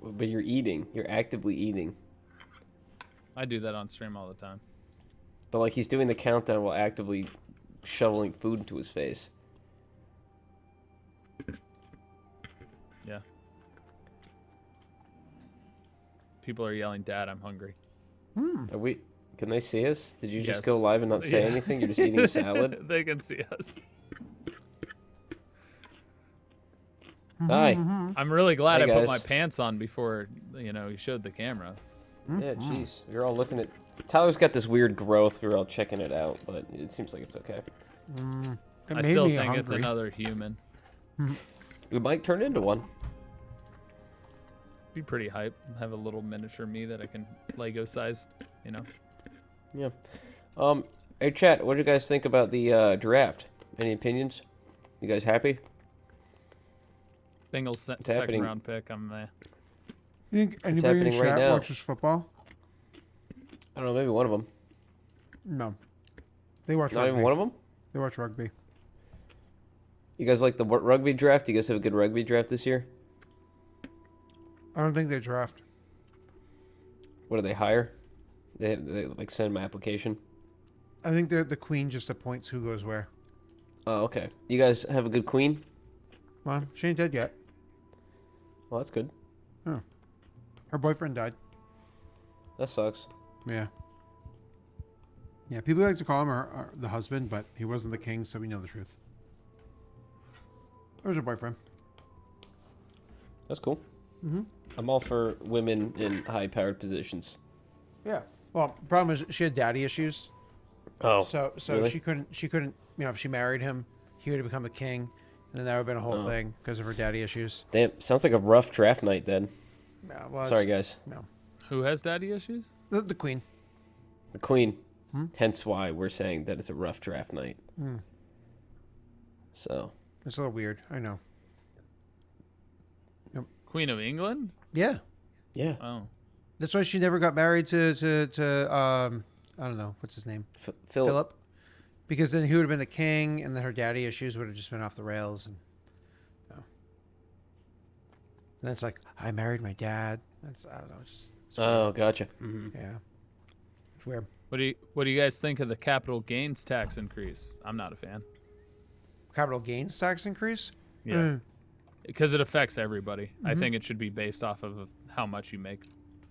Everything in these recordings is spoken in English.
But you're eating. You're actively eating. I do that on stream all the time. But like he's doing the countdown while actively shoveling food into his face. Yeah. People are yelling, "Dad, I'm hungry." Are we? Can they see us? Did you just Yes. go live and not say anything? You're just eating a salad? They can see us. Hi. I'm really glad Hey, I put guys. my pants on before, you showed the camera. Yeah, jeez. You're all looking at... Tyler's got this weird growth. We're all checking it out, but it seems like it's okay. I still think it's another human. We might turn into one. Be pretty hype. Have a little miniature me that I can Lego sized, Yeah. Hey, chat, what do you guys think about the draft? Any opinions? You guys happy? Bengals second happening. round pick. I'm You think anybody in happening right chat now. watches football? I don't know, maybe one of them. No. They watch Not rugby. even one of them? They watch rugby. You guys like the rugby draft? You guys have a good rugby draft this year? I don't think they draft. What do they hire? They like send them an application? I think the queen just appoints who goes where. Oh, okay. You guys have a good queen? Well, she ain't dead yet. Well, that's good. Oh. Her boyfriend died. That sucks. Yeah. Yeah, people like to call him the husband, but he wasn't the king, so we know the truth. That was her boyfriend. That's cool. I'm all for women in high-powered positions. Yeah. Well, the problem is she had daddy issues. Oh, So really? she couldn't, if she married him, he would have become the king, and then that would have been a whole thing because of her daddy issues. Damn, sounds like a rough draft night then. Yeah, well, Sorry, guys. No. Who has daddy issues? The queen. The queen. Hence why we're saying that it's a rough draft night. So. It's a little weird. I know. Queen of England? Yeah. Yeah. Oh. That's why she never got married to I don't know, what's his name? Philip. Because then he would have been the king, and then her daddy issues would have just been off the rails. And then it's like, I married my dad. I don't know. It's Oh, gotcha. yeah. It's weird. What do you guys think of the capital gains tax increase? I'm not a fan. Capital gains tax increase? Yeah. Because it affects everybody. I think it should be based off of how much you make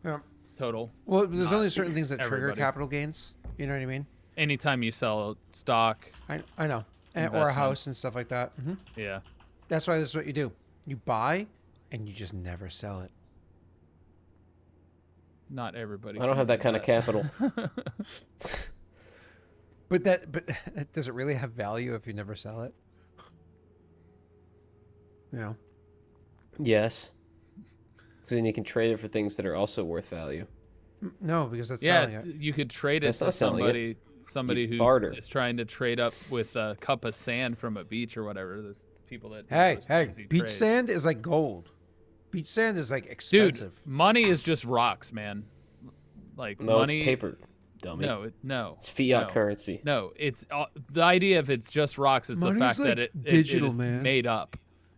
Yeah. total. Well, there's Not only certain things that trigger everybody. capital gains. You know what I mean? Anytime you sell stock, I know. Or a Investment. house and stuff like that. yeah. That's why this is what you do. You buy, and you just never sell it. Not everybody. I don't can have that do kind of capital. But does it really have value if you never sell it? You know? Yes. Because then you can trade it for things that are also worth value. No, because that's Yeah, selling it. you could trade it That's to not selling somebody You who barter. is trying to trade up with a cup of sand from a beach or whatever. There's people that do Hey, those hey, crazy beach trades. sand is like gold. Beach sand is like Dude, expensive. money is just rocks, man. Like No, money. it's paper, dummy. No. It's fiat no. currency. No, it's the idea if it's just rocks is Money's the fact like that it digital, is man. made up.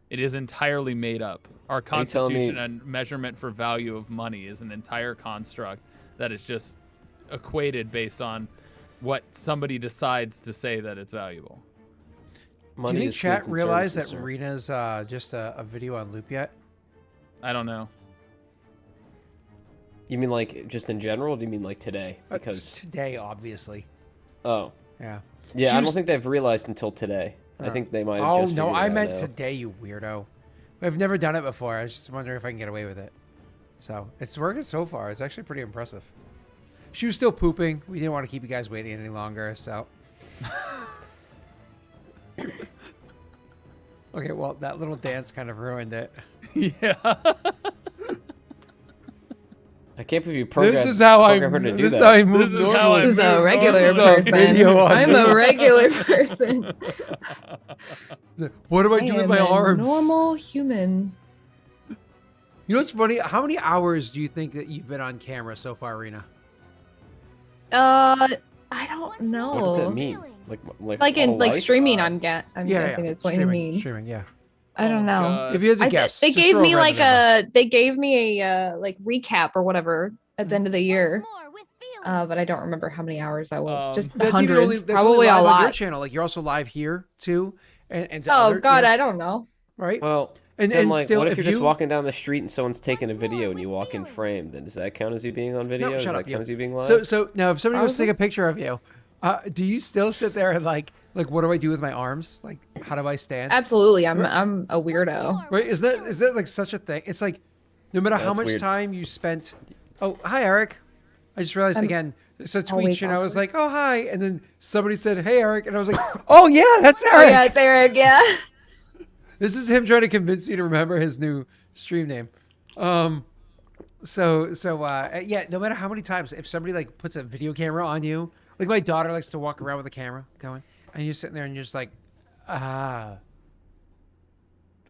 It is entirely made up. Our Are you telling me- constitution and measurement for value of money is an entire construct that is just equated based on what somebody decides to say that it's valuable. Do Money you think is chat goods and realized that services, sir. Rena's just a video on loop yet? I don't know. You mean like just in general? Or do you mean like today? Because Today, obviously. oh Yeah. yeah, She I was- don't think they've realized until today. I think they might have Oh just no, figured it I out meant now. today, you weirdo. I've never done it before. I was just wondering if I can get away with it. So it's working so far. It's actually pretty impressive. She was still pooping. We didn't want to keep you guys waiting any longer, so. Okay, well, that little dance kind of ruined it. Yeah. I can't believe you programmed, This is how I. programmed her to do This is that. how I move This is how I normally. This is a move. regular This is a person. video on I'm a regular person. What do I I do with am my a arms? normal human. You know what's funny? How many hours do you think that you've been on camera so far, Rena? I don't know. What does that mean? Like Like in all like life? streaming, I'm guessing is what streaming, you mean. Streaming, yeah. I don't know. God. If you had to I guess, they just gave throw me random number. they gave me a like recap or whatever at the end of the year. But I don't remember how many hours that was. Just That's even only hundreds, that's only probably a live on your lot. channel. Like you're also live here too, and to Oh other, God, you know, I don't know. right? Well, And then, and like, still, what if if you're you just walking down the street and someone's taking a video and you walk in frame? Then does that count as you being on video? no, Does shut that up, count you. as you being live? So now, if somebody was to take Probably. a picture of you, do you still sit there and like what do I do with my arms? Like how do I stand? Absolutely, I'm a weirdo. Right? Is that like such a thing? It's like no matter how That's much weird. time you spent. Oh, hi, Eric. I just realized I'm again. So always tweet and I was awkward. like, oh hi, and then somebody said, hey, Eric, and I was like, oh yeah, that's Oh Eric. yeah, it's Eric. Yeah. This is him trying to convince me to remember his new stream name. Yeah, no matter how many times, if somebody like puts a video camera on you, like my daughter likes to walk around with a camera going, and you're sitting there and you're just like,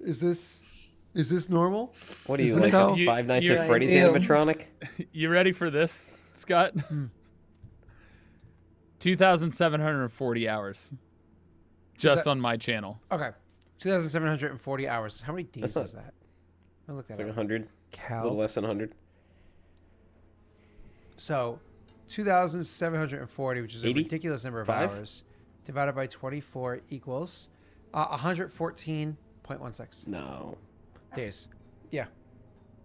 is this normal? What are you, Is this like how- a Five Nights You- at Freddy's Ew. animatronic? You ready for this, Scott? 2,740 hours. Just that- on my channel. Okay, 2,740 hours. How many days That's not- is that? I look It's that like up. 100, a little Cal. less than 100. So, 2,740, which is a 80? ridiculous number of 5? hours, divided by 24 equals 114.16 No. days. Yeah,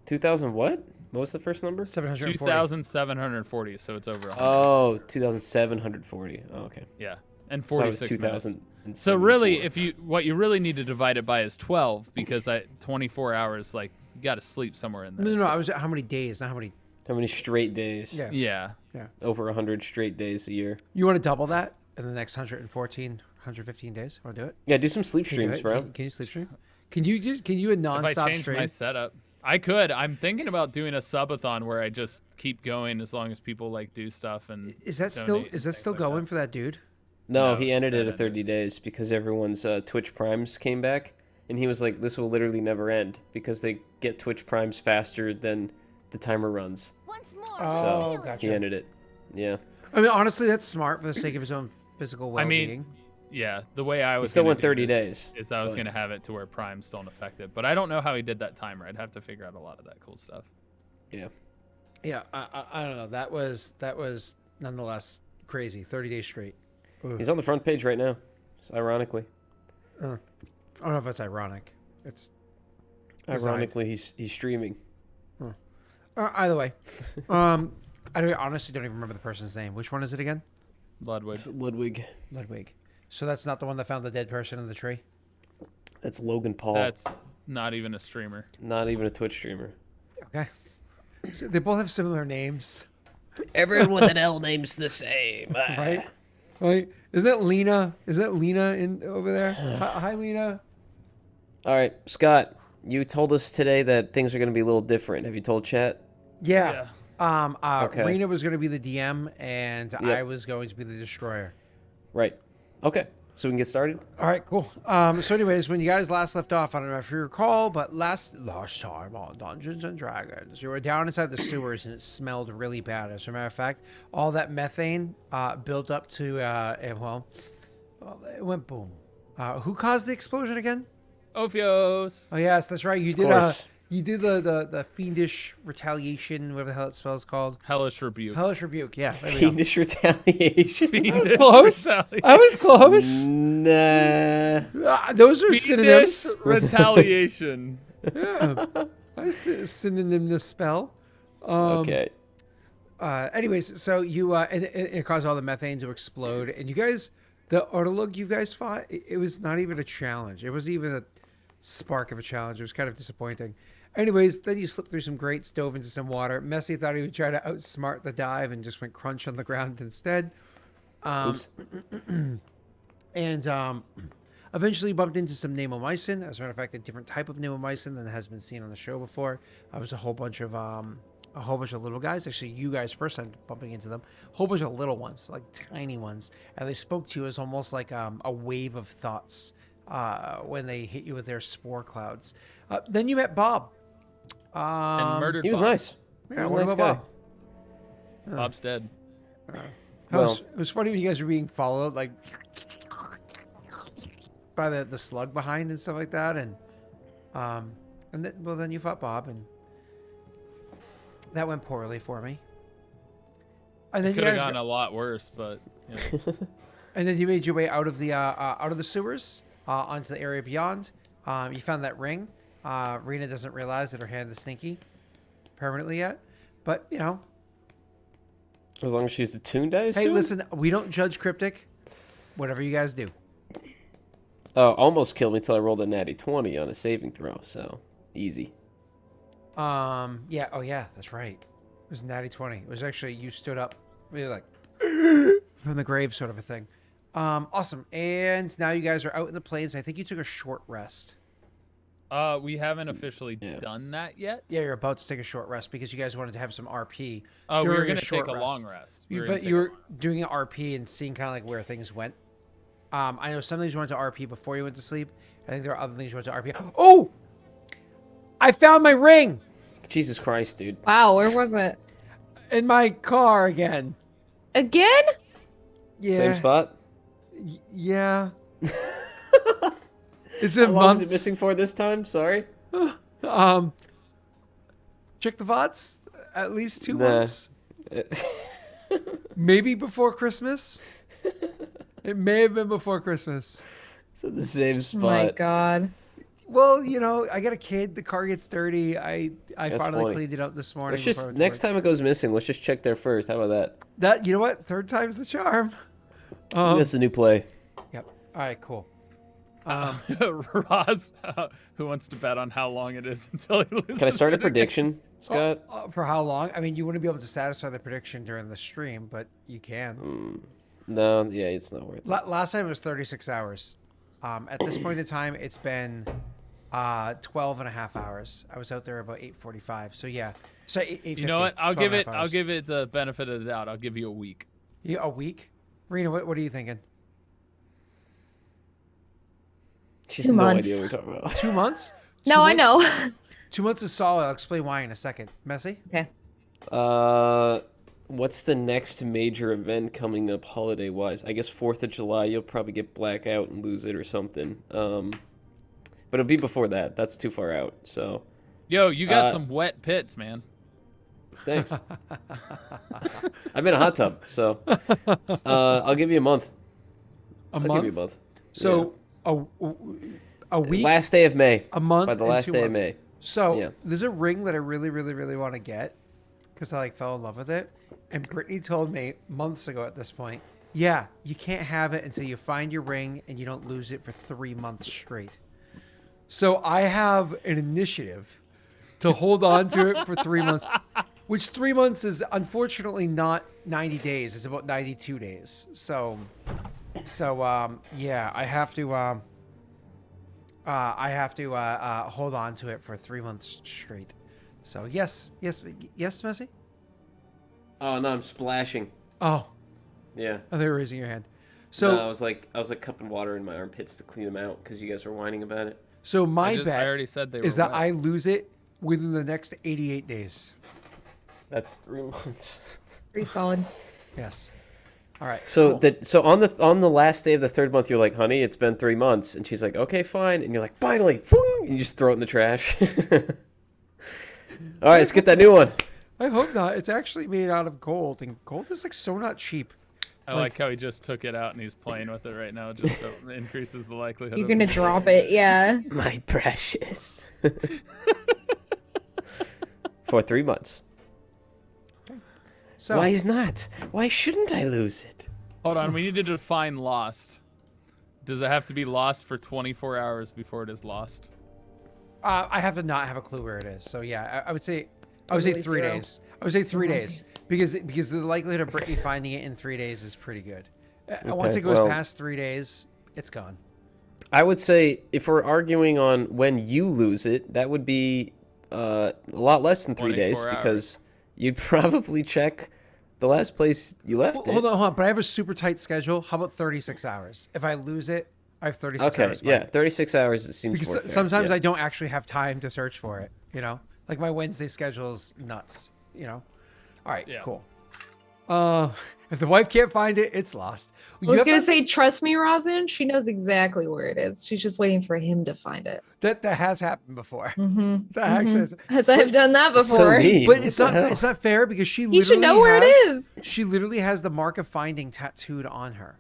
2,000 what? What was the first number? 740. 2,740, so it's over 100. Oh, 2,740. Oh, okay. Yeah, and That was 46 minutes. 2,000. So really, what you really need to divide it by is 12, because 24 hours, like, you got to sleep somewhere in there. No, so- I was how many days, not how many. How many straight days? Yeah. Yeah. Over 100 straight days a year. You want to double that in the next 115 days? Want to do it? Yeah, do some sleep Can you do streams, it? bro. Can you sleep stream? Can you a If I nonstop change stream? my setup, I could. I'm thinking about doing a subathon where I just keep going as long as people like do stuff and Is that donate and still things like going for that dude? No, No, he ended that it at ended. 30 days because everyone's Twitch Primes came back. And he was like, this will literally never end because they get Twitch Primes faster than the timer runs. Oh, So gotcha. he ended it. Yeah. I mean, honestly, that's smart for the sake of his own physical I well-being. mean, yeah, the way I was still gonna went do 30 this days, is I was but- going to have it to where primes don't affect it. But I don't know how he did that timer. I'd have to figure out a lot of that cool stuff. Yeah. Yeah, I don't know. That was nonetheless crazy. 30 days straight. He's on the front page right now, ironically. I don't know if that's ironic. It's designed. Ironically, he's streaming. Either way. I honestly don't even remember the person's name. Which one is it again? Ludwig. It's Ludwig. Ludwig. So that's not the one that found the dead person in the tree? That's Logan Paul. That's not even a streamer. Not even a Twitch streamer. Okay. So they both have similar names, Everyone with an L name's the same. right? Right? Is that Lena? Is that Lena in over there? Hi, Lena. All right, Scott, you told us today that things are going to be a little different. Have you told chat? Yeah. Okay. Rena was going to be the DM, and Yep. I was going to be the destroyer. Right. Okay. So we can get started? All right, cool. So anyways, when you guys last left off, I don't know if you recall, but last time on Dungeons and Dragons, you were down inside the sewers and it smelled really bad. As a matter of fact, all that methane built up to, it went boom. Who caused the explosion again? Ophios. Oh yes, that's right. You did. course. You did the fiendish retaliation, whatever the hell it spells called. Hellish rebuke. Hellish rebuke. Yeah. There we go. Fiendish retaliation. Fiendish Close. retaliation. I was close. Nah. Those are Fiendish synonyms. retaliation. Yeah. I synonym the spell. Okay. Anyways, so you and it caused all the methane to explode, and you guys, the Orlog you guys fought, it was not even a challenge. It wasn't even a spark of a challenge. It was kind of disappointing. Anyways, then you slipped through some grates, dove into some water. Messy thought he would try to outsmart the dive and just went crunch on the ground instead. Oops. And eventually bumped into some Namomycin. As a matter of fact, a different type of Namomycin than has been seen on the show before. It was a whole bunch of little guys. Actually, you guys first time bumping into them. A whole bunch of little ones, like tiny ones, and they spoke to you as almost like a wave of thoughts when they hit you with their spore clouds. Then you met Bob. And murdered He was Bob. nice. He Yeah, was a what nice about guy. Bob? Bob's dead. Well- It was funny when you guys were being followed, like by the slug behind and stuff like that, and And then, well, then you fought Bob, and that went poorly for me. And then Could have you guys gone a lot worse, but you know. And then you made your way out of the sewers onto the area beyond. You found that ring. Rena doesn't realize that her hand is stinky permanently yet, but you know. As long as she's attuned, I assume? Hey, listen, we don't judge cryptic. Whatever you guys do. Oh, almost killed me until I rolled a natty 20 on a saving throw, so easy. Yeah. Oh, yeah. That's right. It was natty 20. It was actually you stood up, really like from the grave, sort of a thing. Awesome. And now you guys are out in the plains. I think you took a short rest. We haven't officially done that yet. Yeah, you're about to take a short rest because you guys wanted to have some RP. We were going to take a long rest. But you were doing an RP and seeing kind of like where things went. I know some things you went to RP before you went to sleep. I think there are other things you went to RP. Oh! I found my ring! Jesus Christ, dude. Wow, where was it? In my car again. Again? Yeah. Same spot? Yeah. Is it How long is it missing for this time? Sorry. Check the VODs. At least 2 months. Maybe before Christmas. It may have been before Christmas. It's in the same spot. Oh my God. Well, you know, I got a kid. The car gets dirty. I That's finally funny. cleaned it up this morning. Let's just next time it goes missing, let's just check there first. How about That you know what? Third time's the charm. That's a new play. Yep. All right. Cool. Roz, who wants to bet on how long it is until he loses? Can I start a it? prediction, Scott? For how long? I mean, you wouldn't be able to satisfy the prediction during the stream, but you can. No, yeah, it's not worth it. Last time it was 36 hours. At this point in time, it's been 12 and a half hours. I was out there about 8:45. So yeah. So 8:50. You know what? I'll 12 give and a it. half I'll hours. give it the benefit of the doubt. I'll give you a week. Yeah, a week. Rena, what are you thinking? She 2 has no months. idea what we're talking about. 2 months? No, I know. 2 months is solid. I'll explain why in a second. Messy? Okay. What's the next major event coming up holiday-wise? I guess 4th of July, you'll probably get blackout and lose it or something. But it'll be before that. That's too far out, so... Yo, you got some wet pits, man. Thanks. I'm in a hot tub, so... I'll give you a month. A I'll month? give you a month. So a week? Last day of May. A month? By the and last 2 day of months. May. So Yeah. there's a ring that I really, really, really want to get because I like fell in love with it. And Brittany told me months ago at this point, yeah, you can't have it until you find your ring and you don't lose it for 3 months straight. So I have an initiative to hold on to it for 3 months, which 3 months is unfortunately not 90 days. It's about 92 days. So yeah, I have to hold on to it for 3 months straight. So yes, Messi? Oh, no, I'm splashing. Oh, Yeah. they were raising your hand. So So no, I was like cupping water in my armpits to clean them out because you guys were whining about it. so my I bet already said they were is that wet. I lose it within the next 88 days. That's 3 months. Pretty solid. Yes. All right. So cool. so on the last day of the 3rd month, you're like, honey, it's been 3 months, and she's like, okay, fine, and you're like, finally, and you just throw it in the trash. All right, let's get that new one. I hope not. It's actually made out of gold, and gold is like so not cheap. I like how he just took it out and he's playing with it right now. Just so it increases the likelihood. You're of gonna drop it, yeah. My precious. For 3 months. So Why is not? Why shouldn't I lose it? Hold on, we need to define lost. Does it have to be lost for 24 hours before it is lost? I have to not have a clue where it is. So yeah, I would say 3 Totally zero. days. I would say 3 Okay. days because the likelihood of Brittany finding it in 3 days is pretty good. Once Okay, it goes well- past 3 days, it's gone. I would say if we're arguing on when you lose it, that would be a lot less than 3 days 24 because you'd probably check the last place you left it. Hold on. But I have a super tight schedule. How about 36 hours? If I lose it, I have 36 Okay, hours. yeah, 36 hours. It seems Because more fair. sometimes yeah. I don't actually have time to search for it. You know, like my Wednesday schedule's nuts. You know. All right. Yeah. Cool. If the wife can't find it, it's lost. I was gonna say, trust me, Rosin. She knows exactly where it is. She's just waiting for him to find it. That has happened before. Mm-hmm. That actually has. As I have done that That's so before. mean. But What it's the not. hell? It's not fair because she He literally should know where it is. She literally has the mark of finding tattooed on her.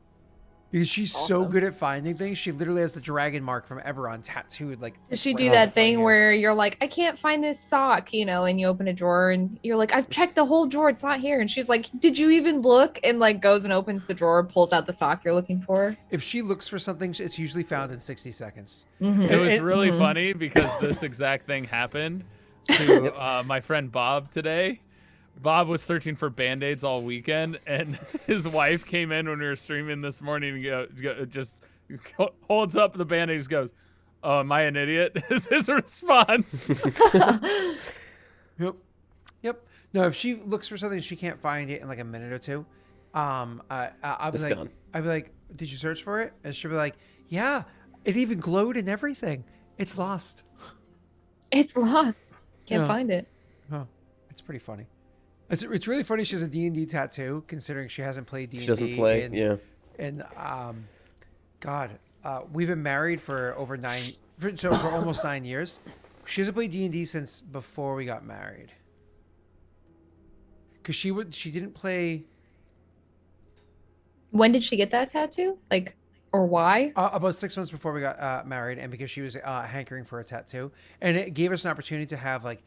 Because she's so Awesome. good at finding things, she literally has the dragon mark from Eberron tattooed. Like, Does she right do on that right thing here. where you're like, I can't find this sock, and you open a drawer and you're like, I've checked the whole drawer, it's not here. And she's like, did you even look? And like goes and opens the drawer, pulls out the sock you're looking for. If she looks for something, it's usually found in 60 seconds. It was really Mhm. funny because this exact thing happened to my friend Bob today. Bob was searching for Band-Aids all weekend, and his wife came in when we were streaming this morning and just holds up the Band-Aids, goes, "Oh, am I an idiot?" is his response. Yep. No, if she looks for something she can't find it in like a minute or two, I'll be It's like, gone. I'd be like, did you search for it? And she'll be like, yeah, it even glowed and everything. It's lost. It's lost. Can't Yeah. find it. Oh, it's pretty funny. It's really funny. She has a D&D tattoo, considering she hasn't played D&D. She doesn't play. in, Yeah. God, we've been married for for almost 9 years. She hasn't played D&D since before we got married. Cause she didn't play When did she get that tattoo? Like, or why? about 6 months before we got married, and because she was hankering for a tattoo, and it gave us an opportunity to have like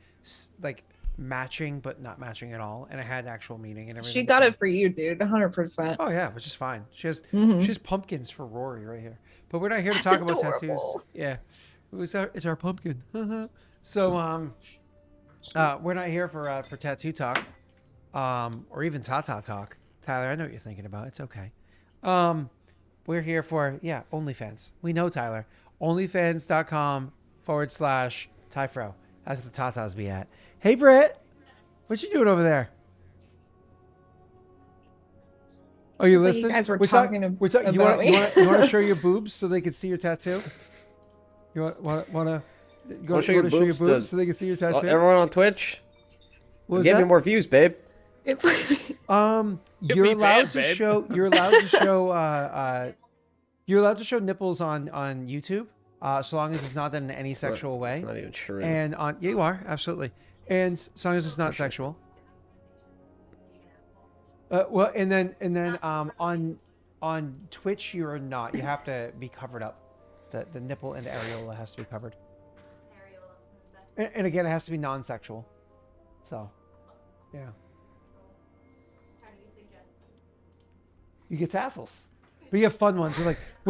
matching but not matching at all, and it had actual meaning and everything. She got it for you, dude. 100%. Oh yeah, which is fine. She Mhm. has pumpkins for Rory right here. But we're not here to That's talk about tattoos. adorable. Yeah, it's our pumpkin. So we're not here for tattoo talk, or even Tata talk. Tyler, I know what you're thinking about. It's okay. We're here for OnlyFans. We know, Tyler. OnlyFans.com/Tyfro. That's what the Tatas be at. Hey Brett, what you doing over there? Oh, you That's what you listening? guys were We're talking You about me. want to show your boobs so they can see your tattoo? You want to Show your boobs so they can see your tattoo? Everyone on Twitch, What was give me that? more views, babe. Get You're me allowed banned, to babe. show. You're allowed to show. You're allowed to show nipples on YouTube, so long as it's not done in any sexual way. It's not even true. And you are absolutely, and as long as it's not sexual. Well, and then on Twitch you're not. You have to be covered up. The nipple and the areola has to be covered. And again, it has to be non-sexual. So, yeah. You get tassels, but you have fun ones. We're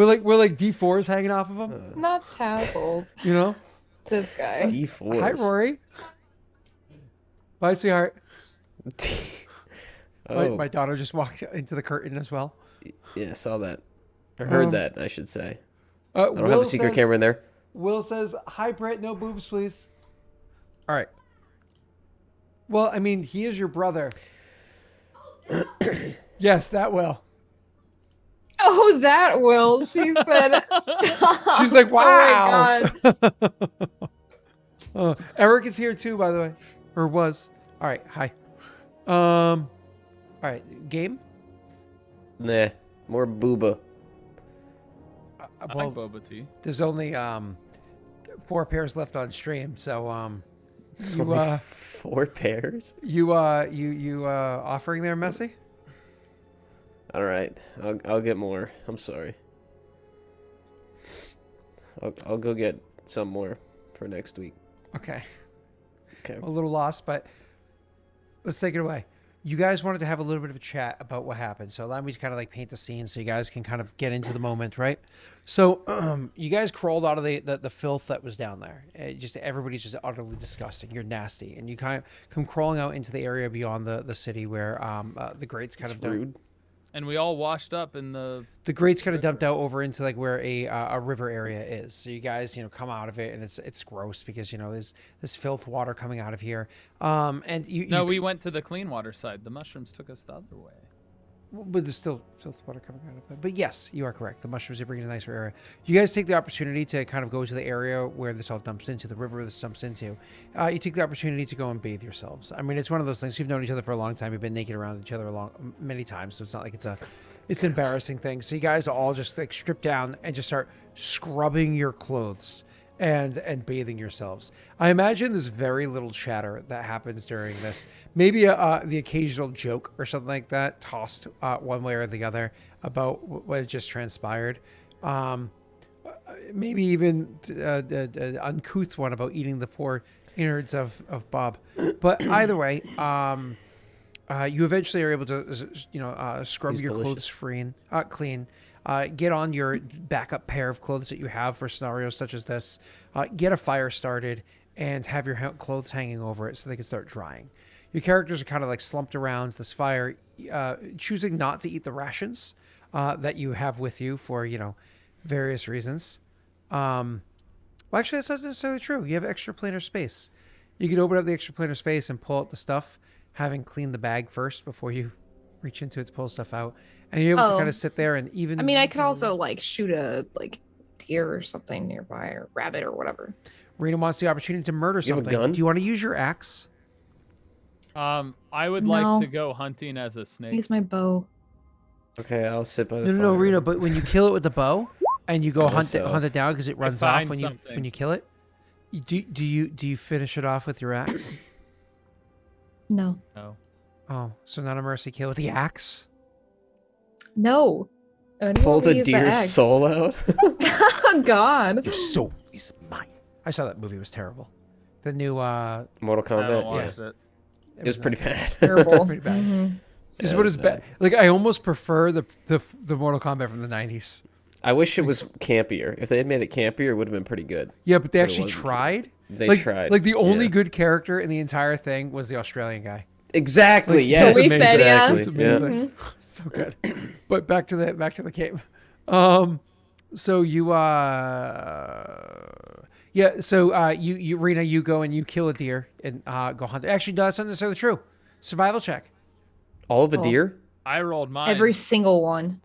like D4s hanging off of them. Not tassels. You know. This guy. D4s. Hi, Rory. Bye, sweetheart. Oh, My daughter just walked into the curtain as well. yeah, saw that. I heard that, I should say. I I don't have a secret camera in there. Will says, "Hi, Brett. No boobs, please." All right. Well, I mean, he is your brother. Yes, that will. Oh, that will. She said, stop. She's like, wow. Oh my God. Eric is here too, by the way, or was. All right. Hi. All right. Game. Uh, Nah, more booba. I Well, like boba tea. there's only 4 pairs left on stream, so you Only 4 pairs? you offering there, Messi? All right, I'll get more. I'm sorry. I'll go get some more for next week. Okay. Okay. A little lost, but let's take it away. You guys wanted to have a little bit of a chat about what happened, so allow me to kind of like paint the scene so you guys can kind of get into the moment, right? So you guys crawled out of the filth that was down there. Everybody's just utterly disgusting. You're nasty, and you kind of come crawling out into the area beyond the city where the grates kind of Rude. And we all washed up in the grates kind of dumped out over into like where a river area is. So you guys come out of it, and it's gross because there's this filth water coming out of here. And No, we went to the clean water side. The mushrooms took us the other way. but there's still water coming out of it. But yes, you are correct. The mushrooms are bringing a nicer area. You guys take the opportunity to kind of go to the area where this all dumps into, the river this dumps into. You take the opportunity to go and bathe yourselves. I mean, it's one of those things. You've known each other for a long time. You've been naked around each other many times, so it's not like it's an embarrassing thing. So you guys all just like strip down and just start scrubbing your clothes and bathing yourselves. I imagine there's very little chatter that happens during this. Maybe the occasional joke or something like that tossed one way or the other about what had just transpired. Maybe even an uncouth one about eating the poor innards of Bob. But either way, you eventually are able to, scrub He's your delicious. clothes clean. Get on your backup pair of clothes that you have for scenarios such as this. Get a fire started and have your clothes hanging over it so they can start drying. Your characters are kind of like slumped around this fire, choosing not to eat the rations that you have with you for, various reasons. Well, actually, that's not necessarily true. You have extra planar space. You can open up the extra planar space and pull out the stuff, having cleaned the bag first before you reach into it to pull stuff out. And you're able to kind of sit there and even... I mean, I could also like shoot a deer or something nearby, or rabbit or whatever. Rena wants the opportunity to murder You have a something. gun? Do you want to use your axe? I would No. like to go hunting as a snake. Use my bow. Okay, I'll sit by the No, fire. Rena. But when you kill it with the bow and you go I hunt guess so. it down because it runs off find when something. you kill it, do you finish it off with your axe? No. No. Oh, so not a mercy kill with the axe? No. I don't Pull want to the use deer's axe. soul out. Oh, God. Your soul is mine. I saw that movie. It was terrible. The new Mortal I haven't Kombat. watched Yeah, it. it was pretty bad. Terrible. Pretty bad. Mhm. It's Yeah, what it is was bad. Like I almost prefer the Mortal Kombat from the 90s. I wish it was campier. If they had made it campier, it would have been pretty good. Yeah, but they But it actually wasn't. tried. They tried. Like the only yeah. good character in the entire thing was the Australian guy. Exactly. Like, yes. we said, yeah. exactly. It's amazing. So good. But back to the game. So you you Rena, you go and you kill a deer and go hunt. Actually, no, that's not necessarily true. Survival check. All of a Oh. deer? I rolled mine. Every single one.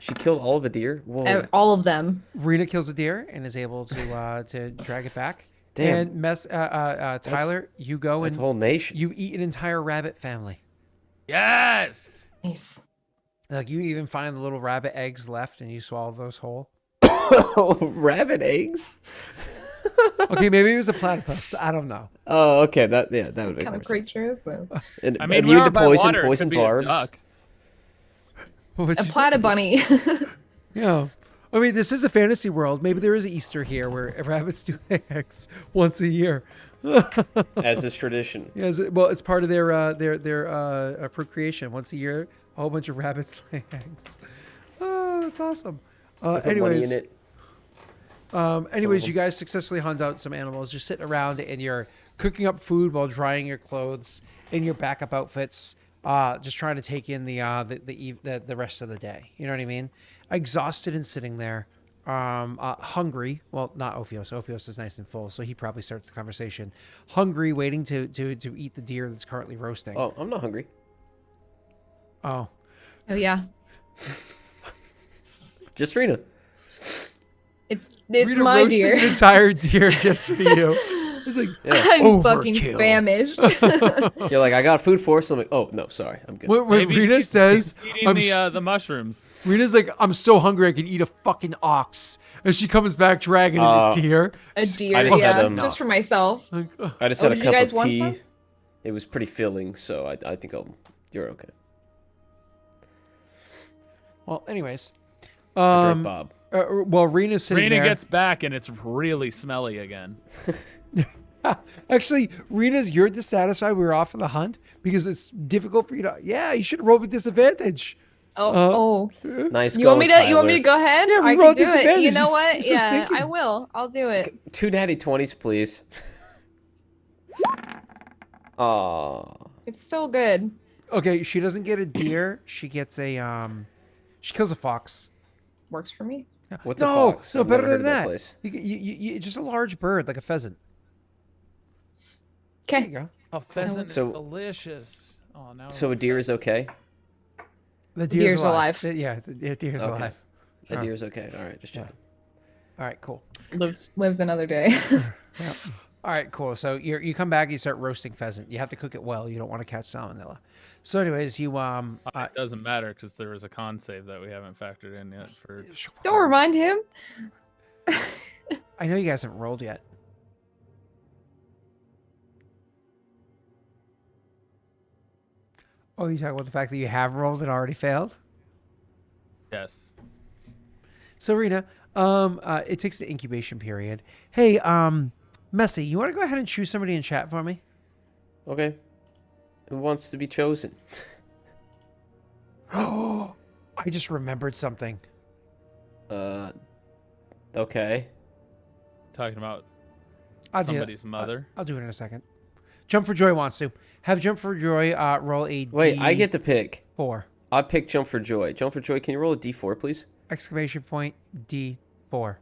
She killed all of a deer? Whoa. All of them. Rena kills a deer and is able to drag it back. Damn. And Tyler, you go That's and a whole nation. you eat an entire rabbit family. Yes. Nice. Like you even find the little rabbit eggs left and you swallow those whole. Rabbit eggs? Okay, maybe it was a platypus. I don't know. Oh, okay. That would make What kind more of sense. creature is this? And, I mean, we immune are to by poison, water. It poison could be a barbs. duck. What'd A you say? platybunny. Yeah. I mean, this is a fantasy world. Maybe there is Easter here where rabbits do eggs once a year. As is tradition. Yes, well, it's part of their procreation. Once a year, a whole bunch of rabbits lay eggs. Oh, that's awesome. Put money Anyways, in it. anyways, you guys successfully hunt out some animals. You're sitting around and you're cooking up food while drying your clothes in your backup outfits. Just trying to take in the rest of the day. You know what I mean? Exhausted and sitting there, hungry. Well, not Ophios. Ophios is nice and full, so he probably starts the conversation. Hungry, waiting to eat the deer that's currently roasting. Oh, I'm not hungry. Oh. Oh, yeah. Just Rena. It's Rita my roasting deer. an entire deer just for you. It's like Yeah. I'm fucking overkill. famished. You're like, I got food for us. I'm like, oh, no, sorry. I'm good. When Maybe Rita she's says, eating the mushrooms. Rita's like, I'm so hungry I can eat a fucking ox. And she comes back dragging a deer. A deer, I just yeah. had, Just for myself. Like, I just Oh, had a did you cup guys of want tea. some? It was pretty filling, so I think you're okay. well, anyways. I drank Bob. Well, Rena's sitting Rena there. gets back and it's really smelly again. Actually, Rena's, you're dissatisfied. We were off on the hunt because it's difficult for you to. Yeah, you should roll with disadvantage. Oh, Nice You want me to? going, You want me Tyler. to go ahead? Yeah, I roll can do it. disadvantage. You know You're what? so Yeah, stinky. I will. I'll do it. 2 natty 20s, please. Aw. It's still good. Okay, she doesn't get a deer. She gets a She kills a fox. Works for me. What's No, a fox? no, I've better never heard than of that. place. You just a large bird, like a pheasant. There you Okay. go. A pheasant So- is delicious. Oh, now. So a deer is okay? The deer's alive. Yeah, the deer's Okay. alive. A Oh. deer's okay. All right, just Yeah. checking. All right, cool. Lives another day. Yeah. All right, cool. So you come back, you start roasting pheasant. You have to cook it well. You don't want to catch salmonella. So, anyways, you It doesn't matter because there was a con save that we haven't factored in yet for. Don't remind him. I know you guys haven't rolled yet. Oh, you talking about the fact that you have rolled and already failed? Yes. So, Rena, it takes the incubation period. Hey, Messy, you want to go ahead and choose somebody in chat for me? Okay. Who wants to be chosen? Oh, I just remembered something. Okay. Talking about I'll do it. somebody's mother. I'll do it in a second. Jump for Joy wants to. Have Jump for Joy roll a Wait, I get to pick. D4. I pick Jump for Joy. Jump for Joy, can you roll a d4, please? Exclamation point D4.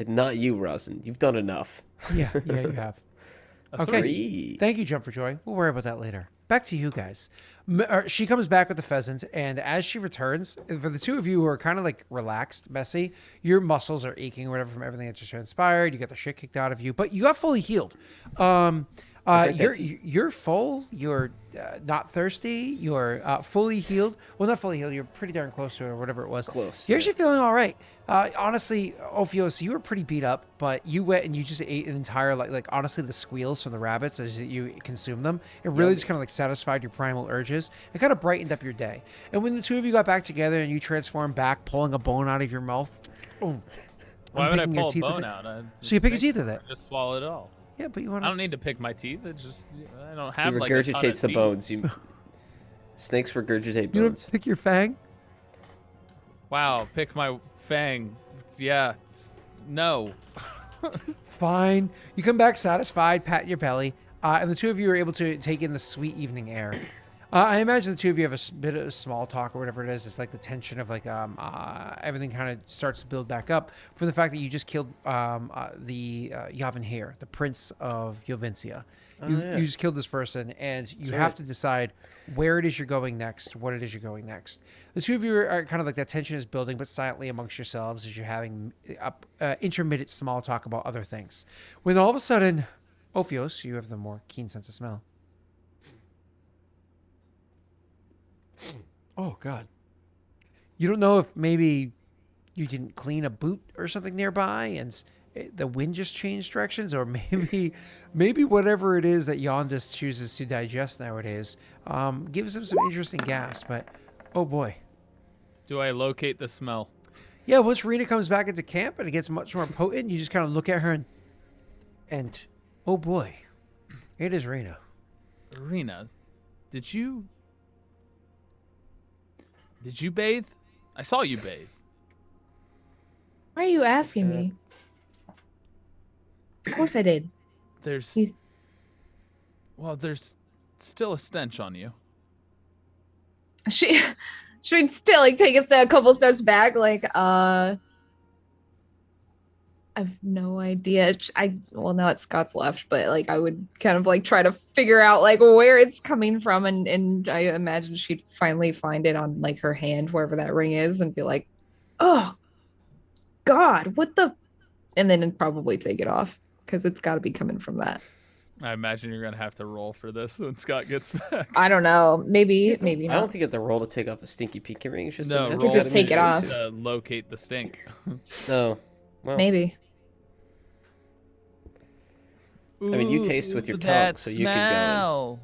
Not you, Rosin. You've done enough. Yeah, you have. A Okay. 3. Thank you, Jump for Joy. We'll worry about that later. Back to you guys. She comes back with the pheasant, and as she returns, for the two of you who are kind of like relaxed, Messy, your muscles are aching or whatever from everything that just transpired. You got the shit kicked out of you, but you got fully healed. You're full. You're not thirsty. You're fully healed. Well, not fully healed. You're pretty darn close to it or whatever it was. Close, You're yeah. actually feeling all right. Honestly, Ophios, you were pretty beat up, but you went and you just ate an entire like honestly the squeals from the rabbits as you consumed them. It really just kind of like satisfied your primal urges. It kind of brightened up your day. And when the two of you got back together and you transformed back, pulling a bone out of your mouth, Why would I unpicking your pull a teeth with bone it. out? So you pick your teeth with it. Just swallow it all. Yeah, but you want I to. don't need to pick my teeth. It just I don't He have like a ton of regurgitates the teeth. bones. Snakes regurgitate You bones. don't pick your fang. Wow, pick my fang. Yeah, no. Fine. You come back satisfied, pat your belly, and the two of you are able to take in the sweet evening air. I imagine the two of you have a bit of small talk or whatever it is. It's like the tension of like everything kind of starts to build back up from the fact that you just killed the Yavanhir, the prince of Jovincia. You just killed this person, and you have to decide where it is you're going next, what it is you're going next. The two of you are kind of like that tension is building, but silently amongst yourselves as you're having intermittent small talk about other things. When all of a sudden, Ophios, you have the more keen sense of smell. Oh, God. You don't know if maybe you didn't clean a boot or something nearby and the wind just changed directions, or maybe whatever it is that Yondis chooses to digest nowadays gives him some interesting gas. But, oh, boy. Do I locate the smell? Yeah, once Rena comes back into camp and it gets much more potent, you just kind of look at her and oh, boy. It is Rena. Rena, did you bathe? I saw you bathe. Why are you asking me? Of course I did. There's still a stench on you. She'd still like take a couple steps back, like I've no idea. Well, now that Scott's left, but like I would kind of like try to figure out like where it's coming from, and I imagine she'd finally find it on like her hand, wherever that ring is, and be like, "Oh, God, what the?" And then probably take it off because it's got to be coming from that. I imagine you're gonna have to roll for this when Scott gets back. I don't know. Maybe I don't not. think you have to roll to take off the stinky pinky ring. It's just No, a magic roll just item take you it go off. to. To locate the stink. No. Well, Maybe. I mean, you taste with your tongue, That so smell.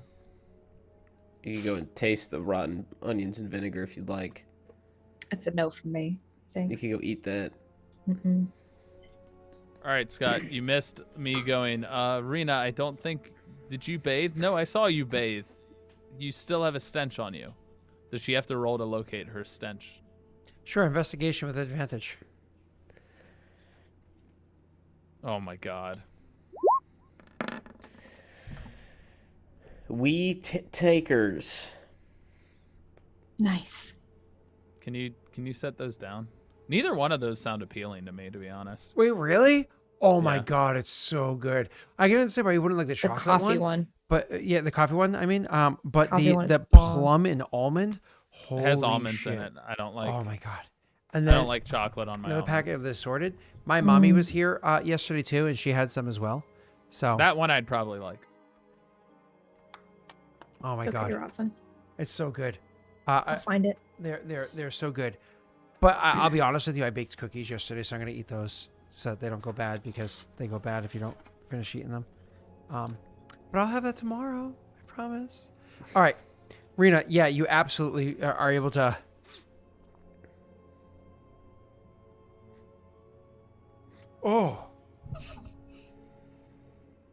you could go and taste the rotten onions and vinegar if you'd like. It's a no from me. I You think. could go eat that. Mm-mm. All right, Scott, you missed me going. Rena, I don't think. Did you bathe? No, I saw you bathe. You still have a stench on you. Does she have to roll to locate her stench? Sure, investigation with advantage. Oh my God. We takers. Nice. Can you set those down? Neither one of those sound appealing to me, to be honest. Wait, really? Oh my Yeah. god, it's so good. I can understand why you wouldn't like the The chocolate coffee one. but yeah, the coffee one. I mean, but Coffee one is the bomb. plum and almond. It has Holy almonds shit. in it. I don't like. Oh my god. And I then don't like chocolate on my another almonds. packet of the assorted. My mommy Mm. was here yesterday too, and she had some as well. So That one I'd probably like. oh my It's okay, god, Roslyn. it's so good. I'll find it. They're so good. But I'll be honest with you, I baked cookies yesterday, so I'm gonna eat those so they don't go bad because they go bad if you don't finish eating them. But I'll have that tomorrow. I promise. All right, Rena. Yeah, you absolutely are able to. Oh.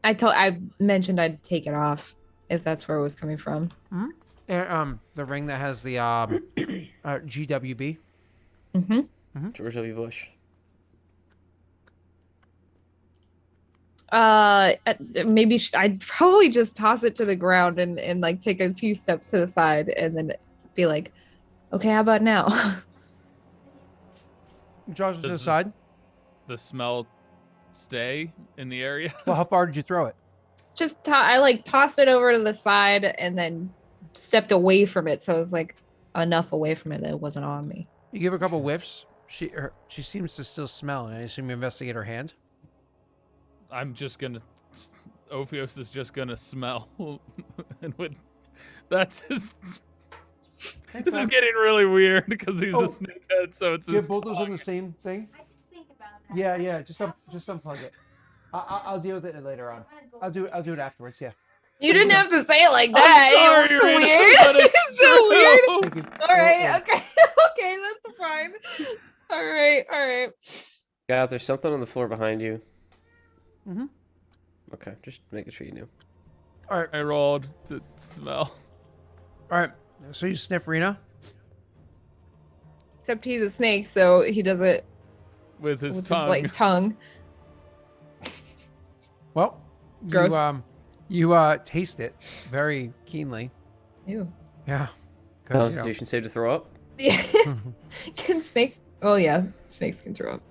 I mentioned I'd take it off if that's where it was coming from. And, the ring that has the GWB. Mm-hmm. George W. Bush. Maybe I'd probably just toss it to the ground and like take a few steps to the side and then be like, okay, how about now? Draws it to the Does side. the smell stay in the area? Well, how far did you throw it? Just I like tossed it over to the side and then stepped away from it, so it was like enough away from it that it wasn't on me. You give her a couple whiffs. She seems to still smell, and I assume you investigate her hand. I'm just gonna. Ophios is just gonna smell, and with that's just. This is getting really weird because he's Oh. a snakehead, so it's You have his both those on tongue. the same thing. I think about that. Yeah. Just unplug it. I'll deal with it later on. I'll do it afterwards. Yeah. You didn't have to say it like I'm that. sorry, It was Rena, weird. but It's so weird. Thank you. All right. Oh, Okay. Okay. That's fine. All right. All right. God, there's something on the floor behind you. Mhm. Okay, just making sure you knew. All right. I rolled to smell. All right. So you sniff Rena. Except he's a snake, so he does it With his with tongue. his like tongue. Well, Gross. you taste it very keenly. Ew. Yeah. 'Cause, you know, Constitution save to throw up. Yeah. Can snakes? Oh yeah, snakes can throw up.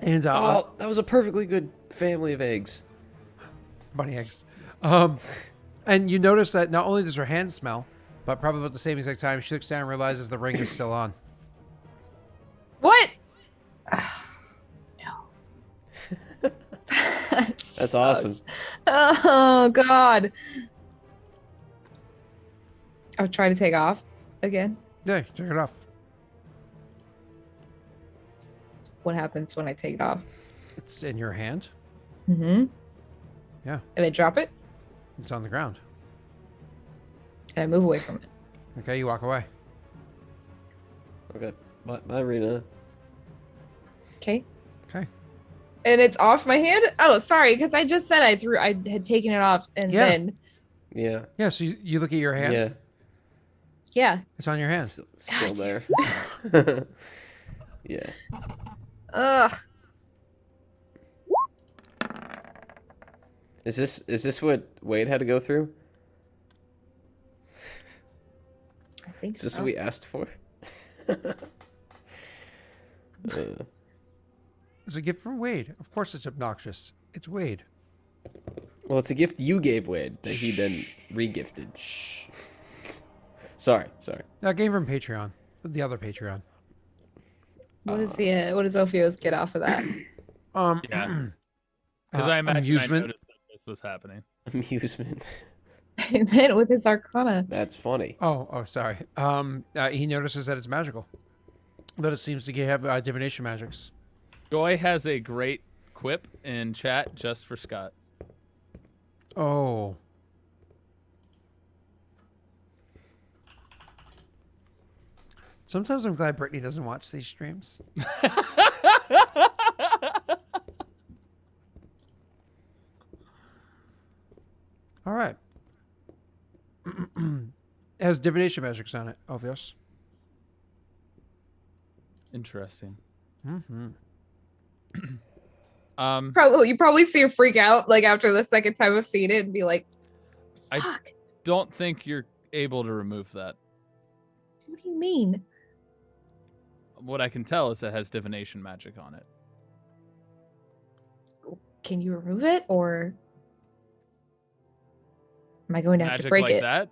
and Oh, that was a perfectly good family of eggs. bunny eggs. And you notice that not only does her hand smell, but probably about the same exact time, she looks down and realizes the ring is still on. What? No. That's awesome. Oh god. I'll try to take off again. Yeah, took it off. What happens when I take it off? It's in your hand. Mm-hmm. Yeah. And I drop it It's on the ground. and I move away from it. Okay, you walk away. Okay, bye, Rena. Okay. Okay. And it's off my hand? Oh, sorry, because I just said I had taken it off and Yeah. then Yeah, Yeah, so you look at your hand. yeah, yeah. It's on your hand. it's still there. Yeah. Ugh. Is this what Wade had to go through? I think Is this so. what we asked for? It's a gift from Wade. Of course it's obnoxious. It's Wade. Well, it's a gift you gave Wade that he then re-gifted. Sorry. That came from Patreon. The other Patreon. What does Ophios get off of that? Yeah. Because I imagine amusement. I noticed that this was happening. Amusement. And then with his arcana. That's funny. Oh, sorry. He notices that it's magical. That it seems to have divination magics. Joy has a great quip in chat just for Scott. Oh. Sometimes I'm glad Brittany doesn't watch these streams. All right. It has divination magics on it, Ophios. Interesting. Mm-hmm. You probably see her freak out like after the second time of seeing it and be like, I- fuck. Don't think you're able to remove that. What do you mean? What I can tell is it has divination magic on it. can you remove it, or am I going to have to Magic break like it? that?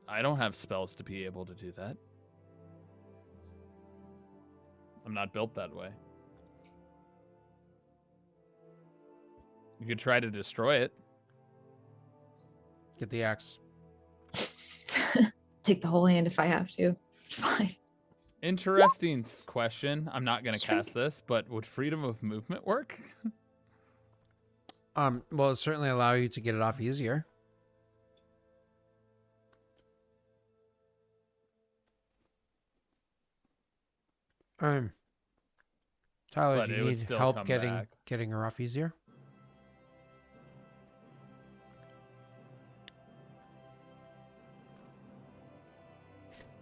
I don't have spells to be able to do that. I'm not built that way. You could try to destroy it. Get the axe. Take the whole hand if I have to. It's fine. Interesting question. I'm not going to Shrink. cast this, but would freedom of movement work? Well, it certainly allow you to get it off easier. Tyler, But do it you would need still help come getting back. getting her off easier?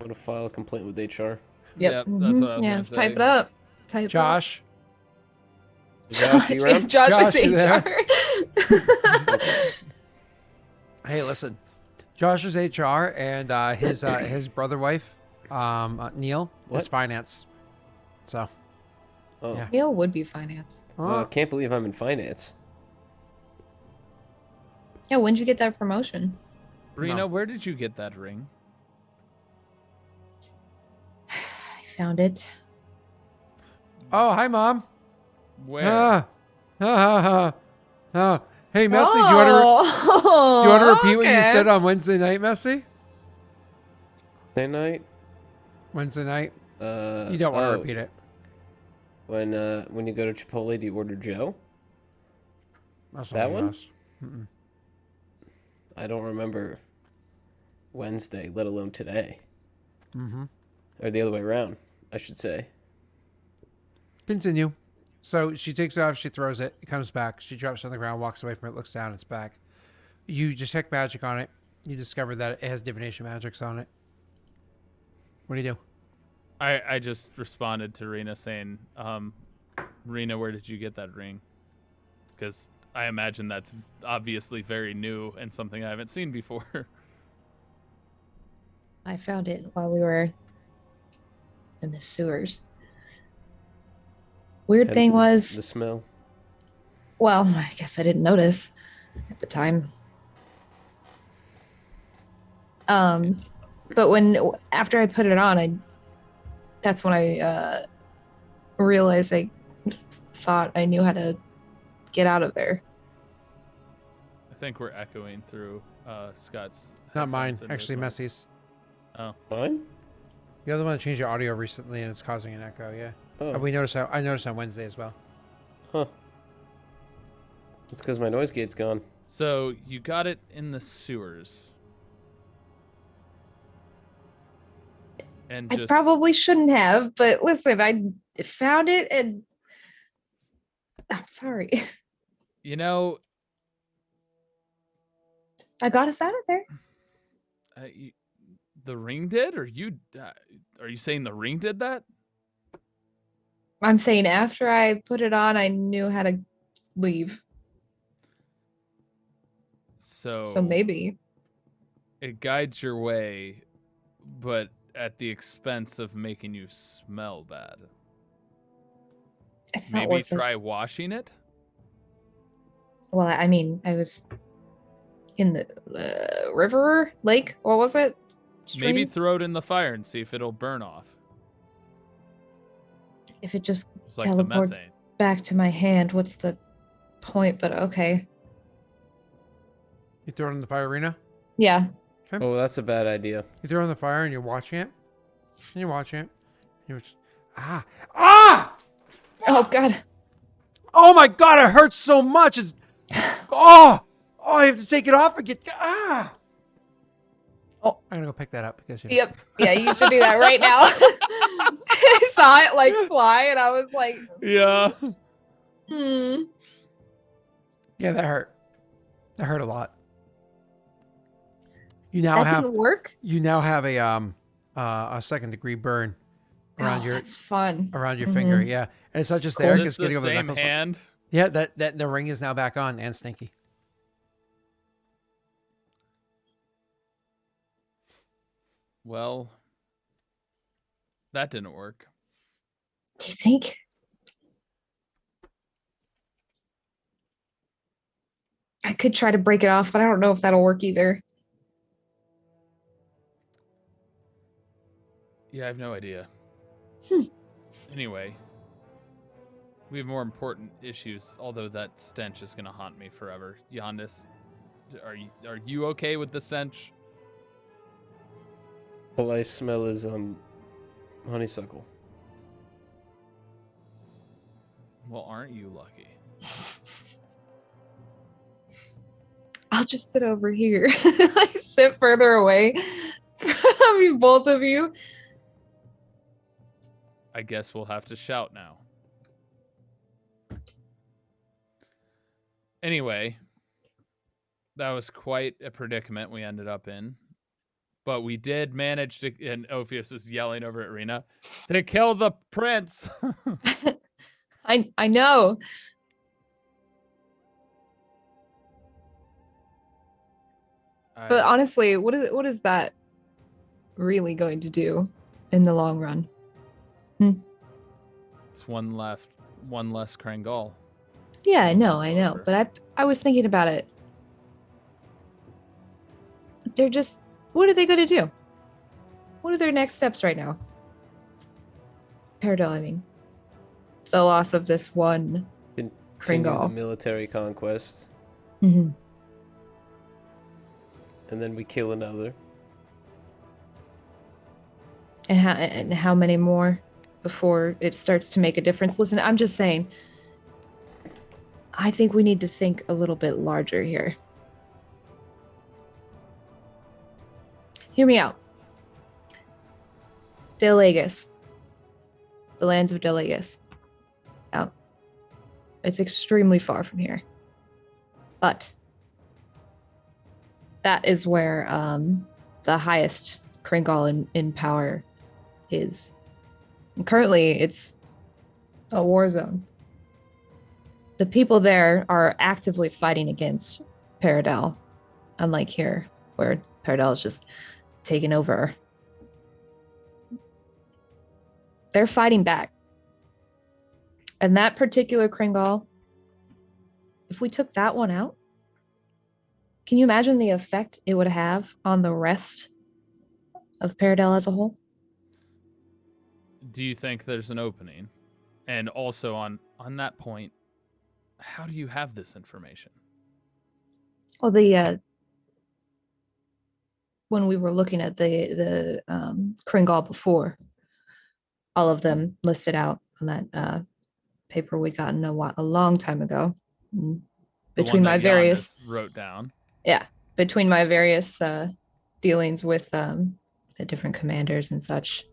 I'm gonna file a complaint with HR. Yep, that's what I was Yeah, gonna say. type it up. Type Josh, Josh, you around? Josh Josh, is you there? HR. hey, listen. Josh is HR, and his brother wife, Neil, is What? finance. So, Oh, Yeah. Neil would be finance. can't believe I'm in finance. Yeah, when'd you get that promotion? Rena, No. where did you get that ring? I found it. Oh, hi, Mom. Where? Oh. Hey, Messi, do you want to repeat what you said on Wednesday night, Messi? Day night? Wednesday night. You You don't want to repeat it. When you go to Chipotle, do you order Joe? That's That something one? else. Mm-mm. I don't remember Wednesday, let alone today. Mm-hmm. Or the other way around, I should say. Continue. So she takes it off, she throws it, it comes back, she drops it on the ground, walks away from it, looks down, it's back. You detect magic on it. You discover that it has divination magics on it. What do you do? I just responded to Rena saying, Rena, where did you get that ring? Because I imagine that's obviously very new and something I haven't seen before. I found it while we were in the sewers. Weird Hence thing the was, smell. well, I guess I didn't notice at the time. But after I put it on, that's when I realized I thought I knew how to get out of there. I think we're echoing through Scott's. Not mine, headphones into actually his mic. Messi's. Oh, Mine? The other one changed your audio recently and it's causing an echo, yeah. Oh, I noticed on Wednesday as well. huh. It's because my noise gate's gone. so you got it in the sewers. And I just probably shouldn't have, but listen, I found it and I'm sorry. you know, I got us out of there. the ring did, or you? Are you saying the ring did that? I'm saying after I put it on, I knew how to leave. So maybe. it guides your way, but at the expense of making you smell bad. It's not Maybe worth try it. washing it. Well, I mean, I was in the river, lake. What was it? Maybe Stream? throw it in the fire and see if it'll burn off. If it just It's like the teleports methane. back to my hand, what's the point? But okay. You throw it in the fire arena? Yeah. Okay. Oh, that's a bad idea. You throw it in the fire and you're watching it. And you're watching it. You're just, ah! Oh God. Oh my God, it hurts so much. It's, oh, I have to take it off and get, Oh. I'm gonna go pick that up because you. Yep. Yeah, you should do that right now. I saw it like fly, and I was like, Yeah. hmm. Yeah, that hurt. That hurt a lot. You now That have didn't work. a second degree burn around your That's fun. finger. Yeah, and it's not just there Is because this getting the over the same knuckles. hand? Yeah, that the ring is now back on and stinky. Well, that didn't work. Do you think? I could try to break it off, but I don't know if that'll work either. Yeah, I have no idea. Anyway, we have more important issues, although that stench is going to haunt me forever. Yandis, are you okay with the stench? All I smell is honeysuckle. Well, aren't you lucky? I'll just sit over here. Like sit further away from you, both of you. I guess we'll have to shout now. Anyway, that was quite a predicament we ended up in. But we did manage to, and Ophius is yelling over at Rena, to kill the prince. I know. But honestly, what is that really going to do in the long run? It's one less Krangal. Yeah, I know. But I was thinking about it. They're just, what are they going to do? What are their next steps right now? Paradol, I mean. The loss of this one Continue the Kringal. military conquest, Mm-hmm. and then we kill another. And how many more before it starts to make a difference? Listen, I'm just saying, I think we need to think a little bit larger here. Hear me out. Daelric. The lands of Daelric. Out. It's extremely far from here. But that is where the highest Kringal in power is. And currently, it's a war zone. The people there are actively fighting against Paradol, unlike here, where Paradol is just taken over. They're fighting back. And that particular Kringal, if we took that one out, can you imagine the effect it would have on the rest of Paradol as a whole? Do you think there's an opening? And also on that point, how do you have this information? Well, when we were looking at the Kringal before, all of them listed out on that paper we'd gotten a long time ago. Between my various wrote down. Yeah, between my various dealings with the different commanders and such,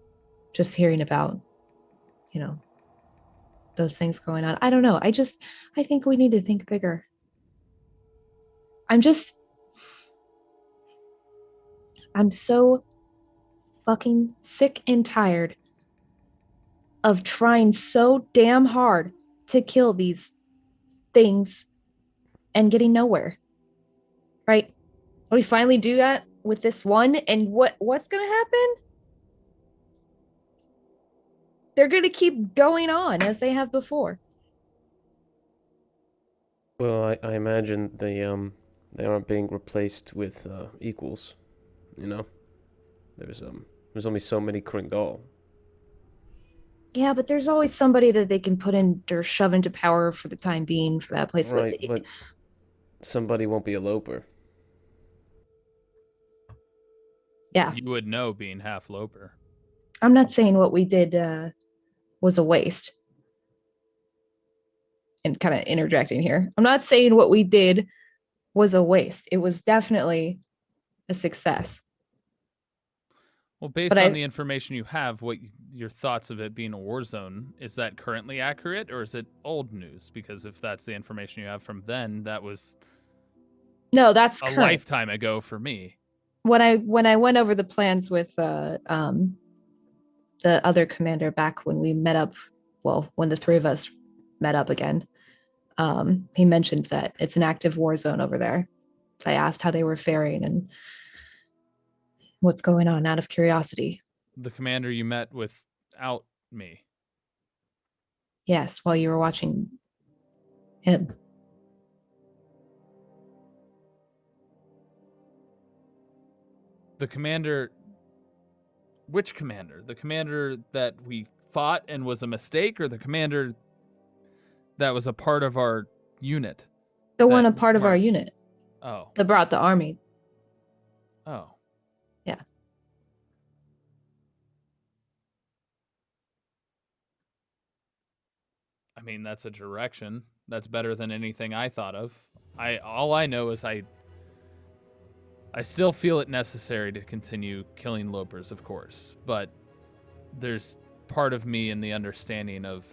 just hearing about, those things going on. I don't know. I think we need to think bigger. I'm so fucking sick and tired of trying so damn hard to kill these things and getting nowhere. Right? When we finally do that with this one, and what's gonna happen? They're gonna keep going on as they have before. Well, I imagine they aren't being replaced with equals. There's only so many Kringal. Yeah, but there's always somebody that they can put in or shove into power for the time being for that place. Right, but somebody won't be a Loper. Yeah. You would know being half Loper. I'm not saying what we did was a waste. And kind of interjecting here. I'm not saying what we did was a waste. It was definitely a success. Well, based on the information you have, what your thoughts of it being a war zone, is that currently accurate or is it old news? Because if that's the information you have from then, that was that's a current. Lifetime ago for me. When I went over the plans with the other commander back when we met up, when the three of us met up again, he mentioned that it's an active war zone over there. I asked how they were faring and what's going on out of curiosity. The commander you met without me. Yes, while you were watching him. The commander... Which commander? The commander that we fought and was a mistake, or the commander that was a part of our unit? The one That a part of our marched. unit Oh. that brought the army. Oh. Yeah. I mean, that's a direction. That's better than anything I thought of. All I know is I still feel it necessary to continue killing lopers, of course, but there's part of me in the understanding of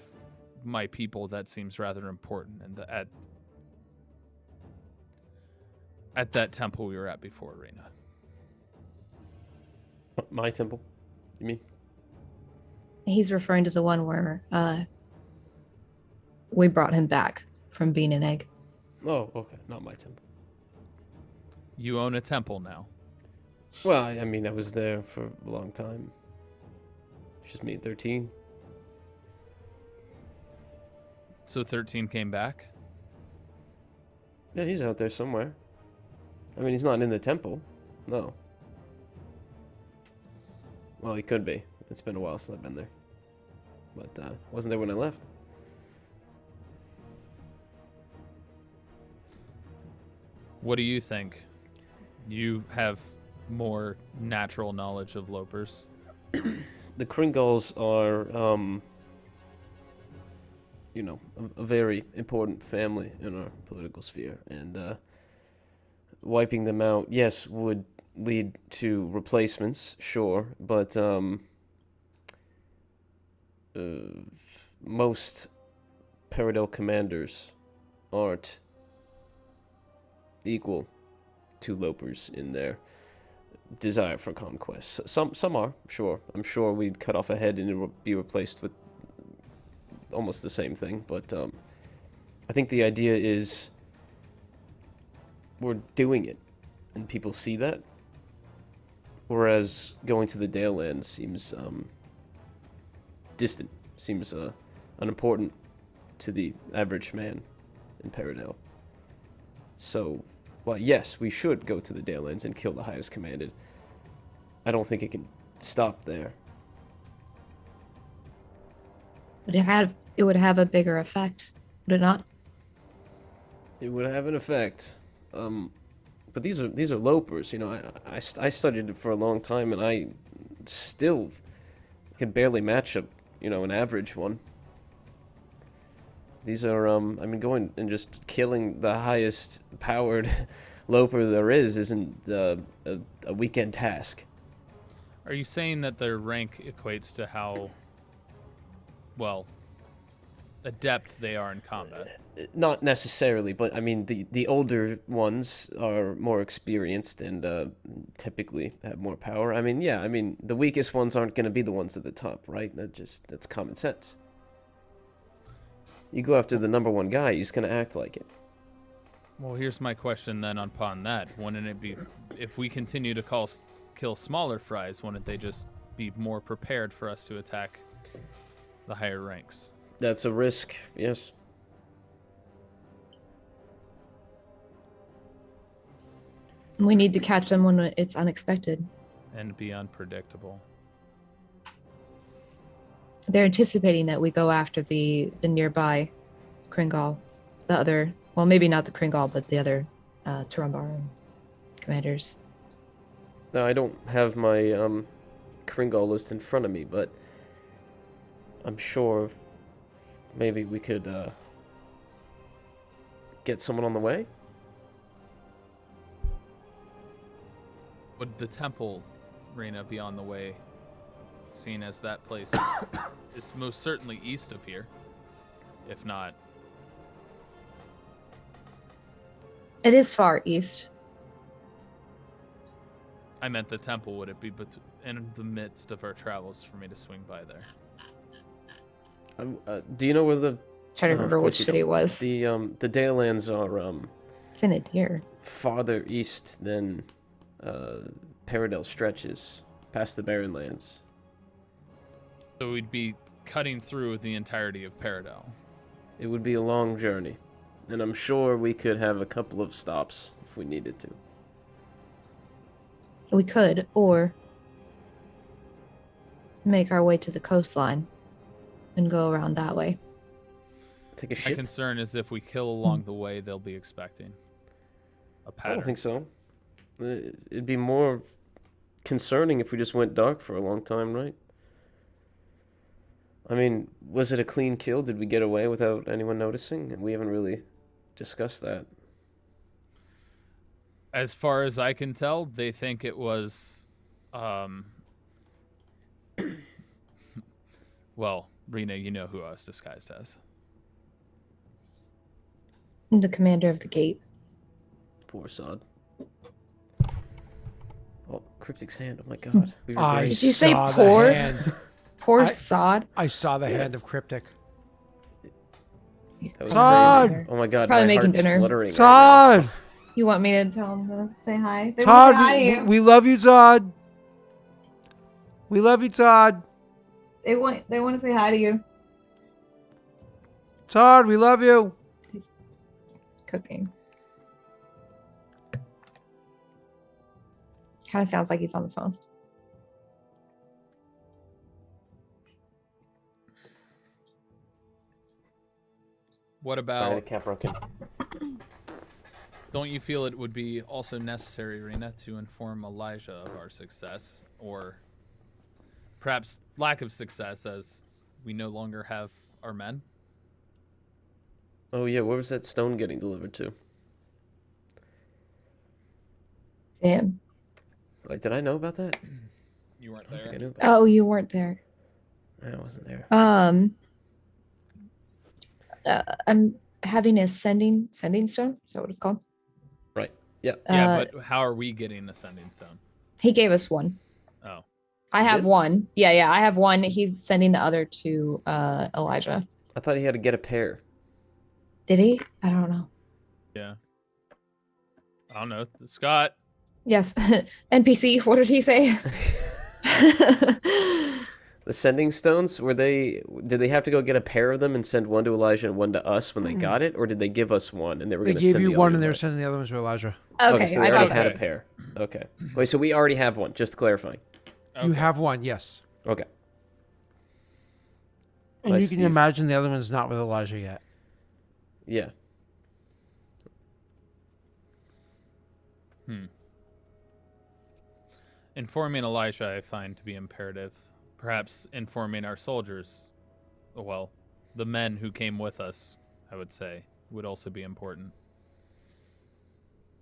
my people that seems rather important, and at that temple we were at before, Reina. My temple, you mean? He's referring to the one where we brought him back from being an egg. Oh, okay, not my temple. You own a temple now. Well, I mean, I was there for a long time. It's just me at 13. So 13 came back? Yeah, he's out there somewhere. I mean, he's not in the temple. No. Well, he could be. It's been a while since I've been there. But, wasn't there when I left. What do you think? You have more natural knowledge of lopers. The Kringles are, you know, a very important family in our political sphere. And, wiping them out, yes, would lead to replacements, sure. But, most Paradel commanders aren't equal to lopers in their desire for conquest. Some are, sure. I'm sure we'd cut off a head and it would be replaced with almost the same thing. But I think the idea is we're doing it, and people see that. Whereas going to the Daelands seems distant, seems unimportant to the average man in Paradel. So, well, yes, we should go to the Daelands and kill the highest commanded. I don't think it can stop there. But it would have a bigger effect, would it not? It would have an effect. But these are lopers, you know. I studied it for a long time, and I still can barely match up, you know, an average one. These are, I mean, going and just killing the highest powered loper there isn't a weekend task. Are you saying that their rank equates to how, well, adept they are in combat? Not necessarily, but I mean, the older ones are more experienced and typically have more power. I mean, yeah, I mean, the weakest ones aren't going to be the ones at the top, right? That's common sense. You go after the number one guy, he's going to act like it. Well, here's my question then upon that. Wouldn't it be, if we continue to kill smaller fries, wouldn't they just be more prepared for us to attack the higher ranks? That's a risk, yes. We need to catch them when it's unexpected. And be unpredictable. They're anticipating that we go after the nearby Kringal. The other, well, maybe not the Kringal, but the other Turambar commanders. Now, I don't have my Kringal list in front of me, but I'm sure maybe we could get someone on the way. Would the temple, Reina, be on the way, seeing as that place is most certainly east of here, if not? It is far east. I meant the temple. Would it be in the midst of our travels for me to swing by there? Do you know where the... Trying to remember which city it was. The Daelands are It's in a deer. farther east than Paradel stretches, past the Barren Lands. So we'd be cutting through the entirety of Paradel. It would be a long journey, and I'm sure we could have a couple of stops if we needed to. We could, or make our way to the coastline and go around that way. Take a My ship? concern is if we kill along the way, they'll be expecting a I pattern. don't think so. It'd be more concerning if we just went dark for a long time, right? I mean, was it a clean kill? Did we get away without anyone noticing? We haven't really discussed that. As far as I can tell, they think it was, well, Rena, you know who I was disguised as. The commander of the gate. Poor Sod. Oh, Cryptic's hand. Oh my god. We were I great. Did you say saw poor? the hand. Poor I- sod. I saw the hand of Cryptic. He's That was Todd! crazy. Oh my god, Probably my making heart's dinner. fluttering right Todd! You want me to tell him to say hi? They Todd, want to say hi to you. we love you, Todd. We love you, Todd. They want to say hi to you. Todd, we love you. He's cooking. Kind of sounds like he's on the phone. What now. about, Sorry, the cat broke in. don't you feel it would be also necessary, Rena, to inform Elijah of our success, or perhaps lack of success, as we no longer have our men? Oh yeah, where was that stone getting delivered to? Damn. Like, did I know about that? You weren't I don't think I there. knew about Oh, you weren't there. it. I wasn't there. I'm having a sending stone. Is that what it's called? Right. Yeah. Yeah, Uh, but how are we getting a sending stone? He gave us one. Oh, I have did? one. Yeah, I have one. He's sending the other to Elijah. I thought he had to get a pair. Did he? I don't know. yeah. I don't know. Scott, Yes. NPC, what did he say? The sending stones, did they have to go get a pair of them and send one to Elijah and one to us when they got it, or did they give us one and they were They going to gave send you the one other and they were to sending the other ones to Elijah. Okay, so they I already got had that. a pair. Okay. Wait, so we already have one, just clarifying. You okay. have one, yes. Okay. And Nice, you can Steve. imagine the other one's not with Elijah yet. Yeah. Informing Elijah I find to be imperative. Perhaps informing our soldiers, well, the men who came with us, I would say, would also be important.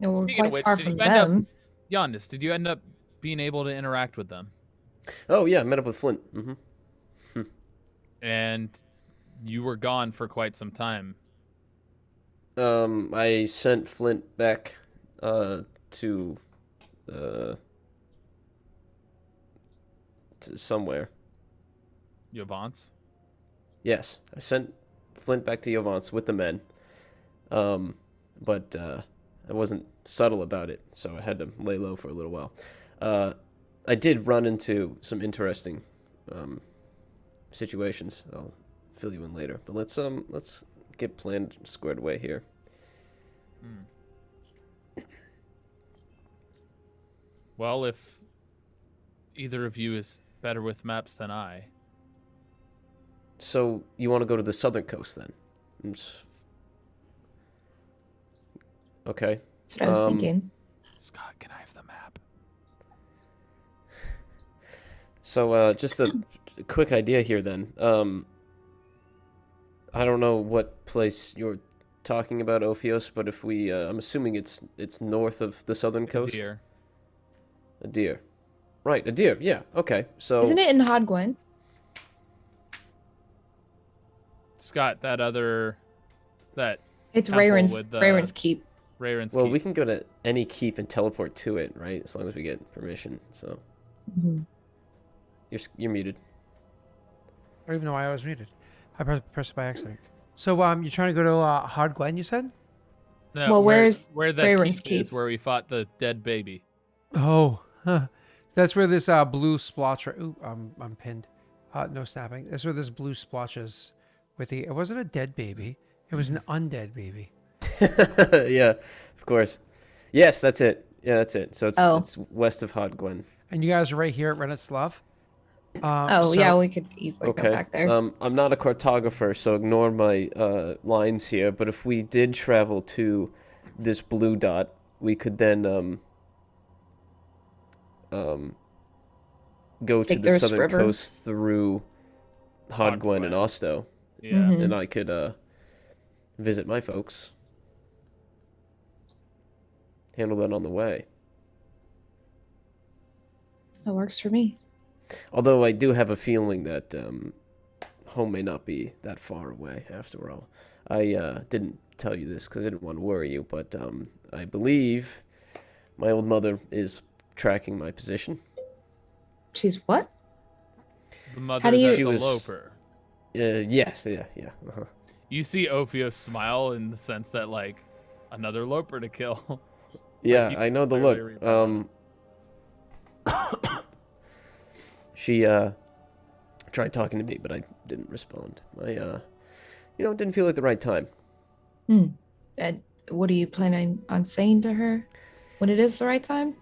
No, we're Speaking of quite which, far did from you end up- them. Giannis, did you end up being able to interact with them? Oh yeah, met up with Flint. And you were gone for quite some time. I sent Flint back to somewhere. Yavance? Yes, I sent Flint back to Yovance with the men. But I wasn't subtle about it, so I had to lay low for a little while. I did run into some interesting situations. I'll fill you in later. But let's get planned squared away here. Well, if either of you is better with maps than I, So you want to go to the southern coast then? Okay. That's what I was thinking. Scott, can I have the map? So just a quick idea here then. I don't know what place you're talking about, Ophios, but if we, I'm assuming it's north of the southern coast. Deer. A deer. Right, a deer. Yeah. Okay. So Isn't it in Hodgwen? Scott, that It's temple Rayron's with, Rayron's Keep. Rayron's well, Keep. we can go to any keep and teleport to it, right? As long as we get permission. So Mhm. you're muted. I don't even know why I was muted. I pressed it by accident. So you're trying to go to Hard Glen, you said? No, Well, where's where the Rayron's keep is Keep? where we fought the dead baby. Oh, huh. That's where this blue splotch. Ooh, I'm pinned. No snapping. That's where this blue splotch is. It wasn't a dead baby. It was an undead baby. Yeah, of course. Yes, that's it. Yeah, that's it. So Oh. it's west of Hodgwen. And you guys are right here at Renetslav. Oh, yeah, we could easily go Okay. back there. I'm not a cartographer, so ignore my lines here. But if we did travel to this blue dot, we could then go to Take the this southern river. coast through Hodgwen and Hodgwen. Osto, Yeah. Mhm. and I could visit my folks. Handle that on the way. That works for me. Although I do have a feeling that home may not be that far away after all. I didn't tell you this because I didn't want to worry you, but I believe my old mother is tracking my position. She's what? The mother How do you- that's She a was- loper. Yes, yeah. Uh-huh. You see Ophios smile in the sense that, like, another loper to kill. Yeah, you I know the clearly look. read She tried talking to me, but I didn't respond. I didn't feel like the right time. What are you planning on saying to her when it is the right time?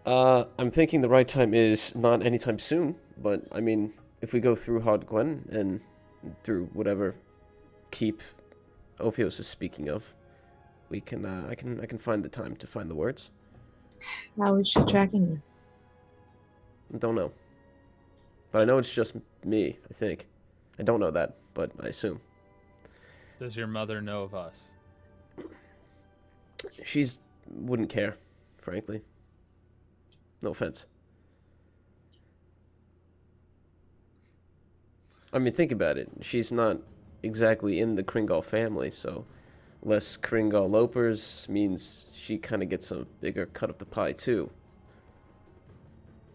I'm thinking the right time is not anytime soon, but I mean, if we go through Hodgwen and through whatever keep Ophios is speaking of, we can I can find the time to find the words. How is she tracking you? I don't know. But I know it's just me, I think. I don't know that, but I assume. Does your mother know of us? She's wouldn't care, frankly. No offense. I mean, think about it. She's not exactly in the Kringle family, so less Kringle lopers means she kind of gets a bigger cut of the pie too.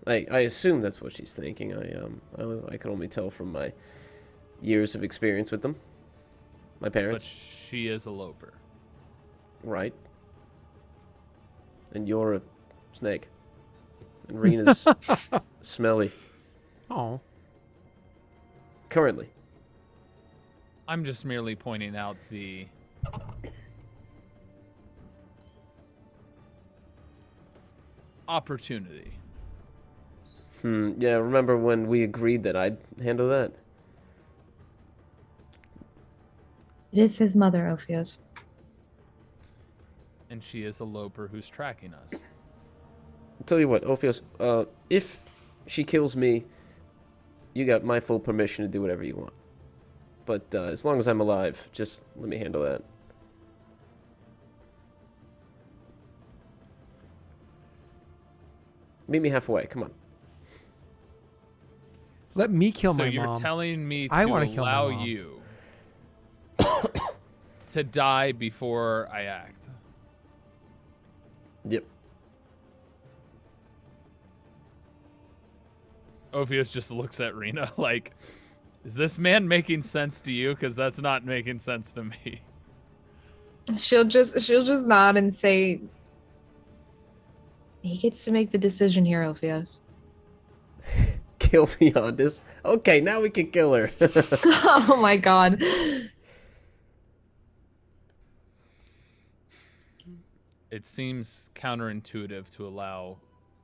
I assume that's what she's thinking. I can only tell from my years of experience with them. My But parents, she is a loper. right? And you're a snake. And Rena's smelly. Oh, Currently. I'm just merely pointing out the opportunity. Yeah, remember when we agreed that I'd handle that? It is his mother, Ophios. And she is a loper who's tracking us. I'll tell you what, Ophios, if she kills me, you got my full permission to do whatever you want. But as long as I'm alive, just let me handle that. Meet me halfway, come on. let me kill So my you're mom. telling me I to wanna kill my allow mom. you to die before I act. Yep. Ophios just looks at Rena like, is this man making sense to you? Because that's not making sense to me. She'll just nod and say, he gets to make the decision here, Ophios. Kills Yondis. Okay, now we can kill her. Oh my god. It seems counterintuitive to allow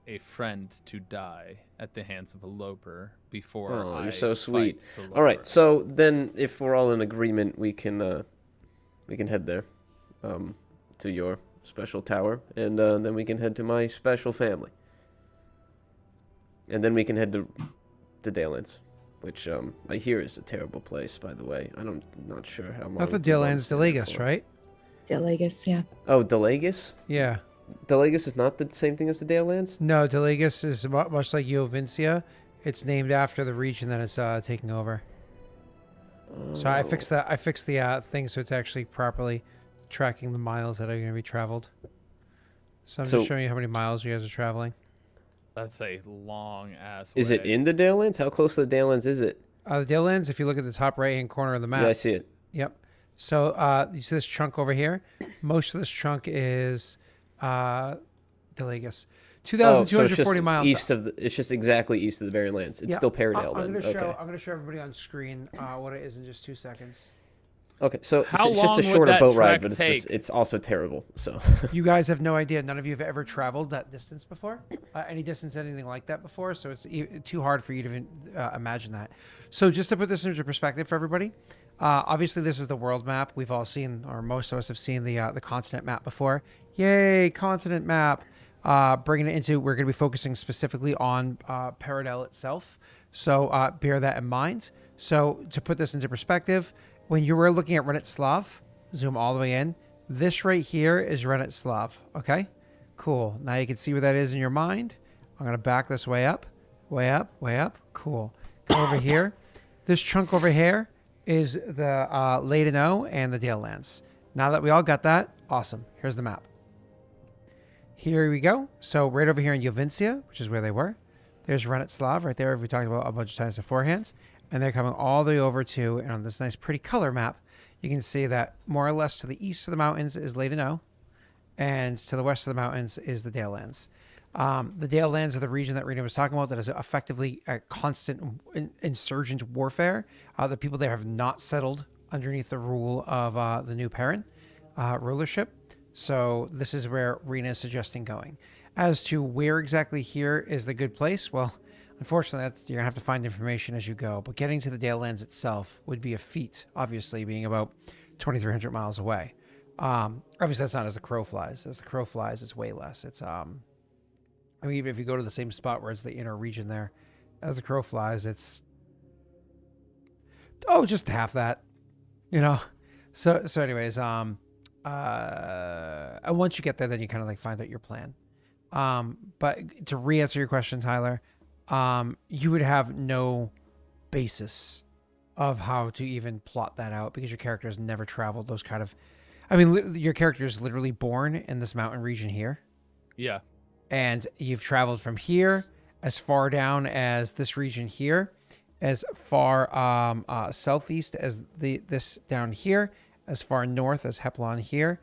a friend to die at the hands of a loper before Oh, I you're so sweet. fight the All right, loper. so then if we're all in agreement, we can head there, to your special tower, and then we can head to my special family, and then we can head to Daelands, which I hear is a terrible place, by the way. Not sure how long. Not the we want to Daelands, stay there Delegas, for. right? Delegas, yeah. Oh, Delegas. Yeah. Delegas is not the same thing as the Daelands. No, Delegas is much like Jovincia. It's named after the region that it's taking over. So I fixed that. I fixed the thing so it's actually properly tracking the miles that are going to be traveled. So I'm So- just showing you how many miles you guys are traveling. That's a long ass. Is it in the Daelands? How close to the Daelands is it? The Dilllands, if you look at the top right-hand corner of the map. Yeah, I see it. Yep. So you see this chunk over here? Most of this chunk is Delegas. Oh, so it's 2,240 just miles. east of the. It's just exactly east of the Barren Lands. It's Yeah, still Paradale I'm then. gonna Okay. show everybody on screen what it is in just 2 seconds. Okay, so How it's just a long would shorter that boat ride, trek but take? it's also terrible. So You guys have no idea. None of you have ever traveled that distance before, any distance, anything like that before. So it's too hard for you to even imagine that. So just to put this into perspective for everybody, obviously this is the world map. We've all seen, or most of us have seen the continent map before. Yay, continent map! Bringing it into, we're going to be focusing specifically on Paradel itself. So bear that in mind. So to put this into perspective, when you were looking at Renetslav, zoom all the way in. This right here is Renetslav. Okay, cool. Now you can see where that is in your mind. I'm gonna back this way up, way up, way up. Cool. Come over here. This chunk over here is the Leydeno and the Dale Lands. Now that we all got that, awesome. Here's the map. Here we go. So right over here in Jovincia, which is where they were. There's Renetslav right there. We talked about a bunch of times beforehand. And they're coming all the way over to, and on this nice pretty color map, you can see that more or less to the east of the mountains is Leydeno, and to the west of the mountains is the Dale Lands. The Dale Lands are the region that Rena was talking about that is effectively a constant insurgent warfare. The people there have not settled underneath the rule of the new Perrin rulership. So this is where Rena is suggesting going. As to where exactly here is the good place, well, unfortunately, you're going to have to find information as you go. But getting to the Dale Lands itself would be a feat, obviously, being about 2,300 miles away. Obviously, that's not as the crow flies. As the crow flies, it's way less. It's, I mean, even if you go to the same spot where it's the inner region there, as the crow flies, it's, just half that, you know? So anyways, and once you get there, then you kind of like find out your plan. But to re-answer your question, Tyler, you would have no basis of how to even plot that out because your character has never traveled those kind of... I mean, your character is literally born in this mountain region here. Yeah. And you've traveled from here as far down as this region here, as far southeast as this down here, as far north as Heplon here.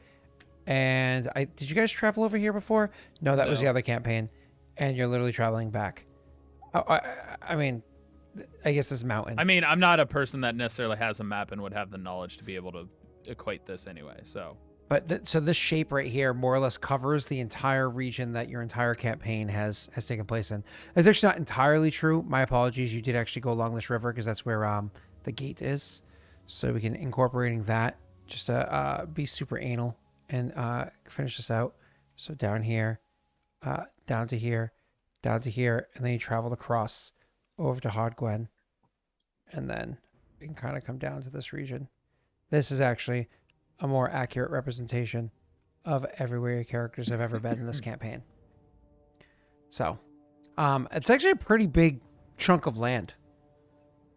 And did you guys travel over here before? No, that was the other campaign. And you're literally traveling back. I mean, I guess this mountain. I mean, I'm not a person that necessarily has a map and would have the knowledge to be able to equate this anyway. So, but so this shape right here more or less covers the entire region that your entire campaign has taken place in. It's actually not entirely true. My apologies. You did actually go along this river because that's where the gate is. So we can incorporating that just to be super anal and finish this out. So down here, down to here, down to here, and then you traveled across over to Hodgwen, and then you can kind of come down to this region. This is actually a more accurate representation of everywhere your characters have ever been in this campaign. So, it's actually a pretty big chunk of land.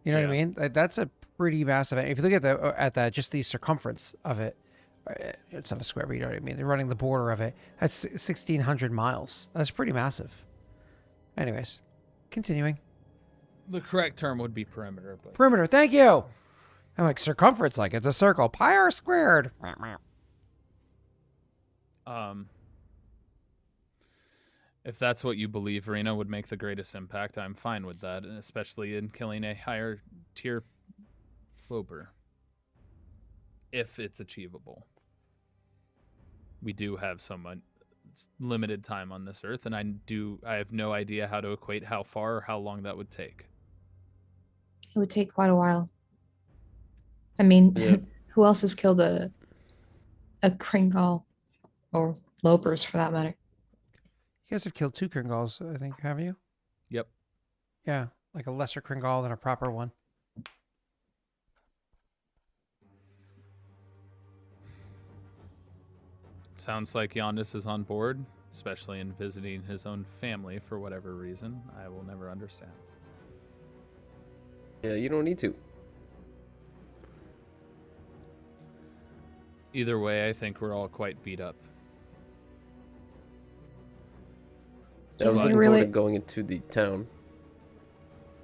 You know what I mean? That's a pretty massive. If you look at that, just the circumference of it, it's not a square, but you know what I mean. They're running the border of it. That's 1,600 miles. That's pretty massive. Anyways, continuing. the correct term would be perimeter. But Perimeter. Thank you. I'm like circumference, like it's a circle. Pi r squared. if that's what you believe Reno would make the greatest impact, I'm fine with that, and especially in killing a higher tier Flober. If it's achievable. We do have somewhat limited time on this earth, and I have no idea how to equate how far or how long that would take. It would take quite a while. I mean, Yeah. who else has killed a Kringle or Lopers for that matter? You guys have killed 2 Kringals, I think, have you? Yep. Yeah, like a lesser Kringle than a proper one. Sounds like Yondis is on board, especially in visiting his own family for whatever reason. I will never understand. Yeah, you don't need to. Either way, I think we're all quite beat up. I was Is it looking really- forward to going into the town.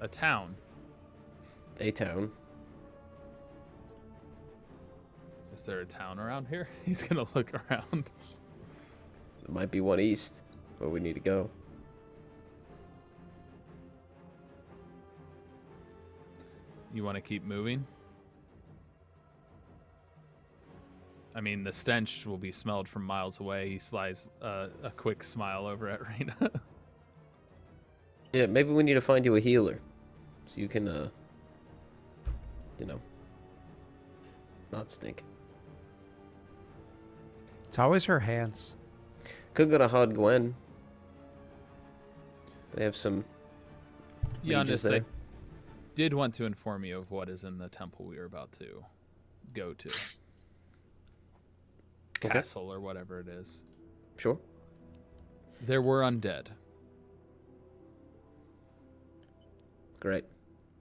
A town. A town. Is there a town around here? He's gonna look around. There might be one east, where we need to go. You want to keep moving? I mean, the stench will be smelled from miles away. He slides a quick smile over at Reyna. Yeah, maybe we need to find you a healer, so you can, you know, not stink. It's always her hands. Could go to Hod Gwen. They have some mages Giannis, I there. did want to inform you of what is in the temple we are about to go to. Okay. Castle or whatever it is. Sure. There were undead. Great.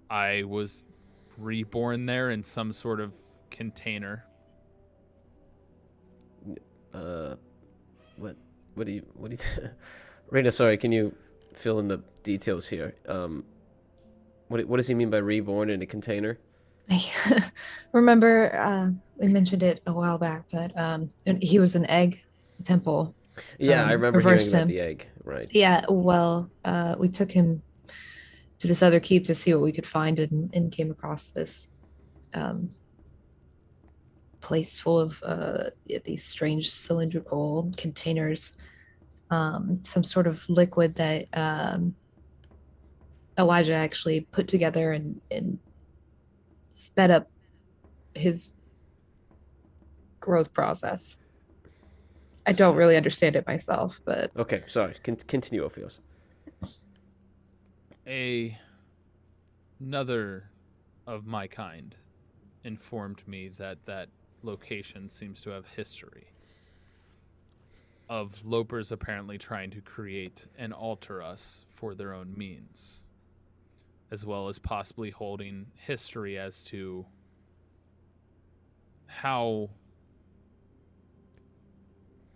I was reborn there in some sort of container. What do you Rita, sorry, can you fill in the details here? What does he mean by reborn in a container? I remember we mentioned it a while back, but he was an egg. The temple Yeah, I remember hearing reversed about him. the egg, right. Yeah, well, we took him to this other keep to see what we could find, and came across this place full of these strange cylindrical containers, some sort of liquid that Elijah actually put together and sped up his growth process. I don't really understand it myself, but Okay, sorry. Continue, Ophios. Another of my kind informed me that that location seems to have history of Lopers apparently trying to create and alter us for their own means, as well as possibly holding history as to how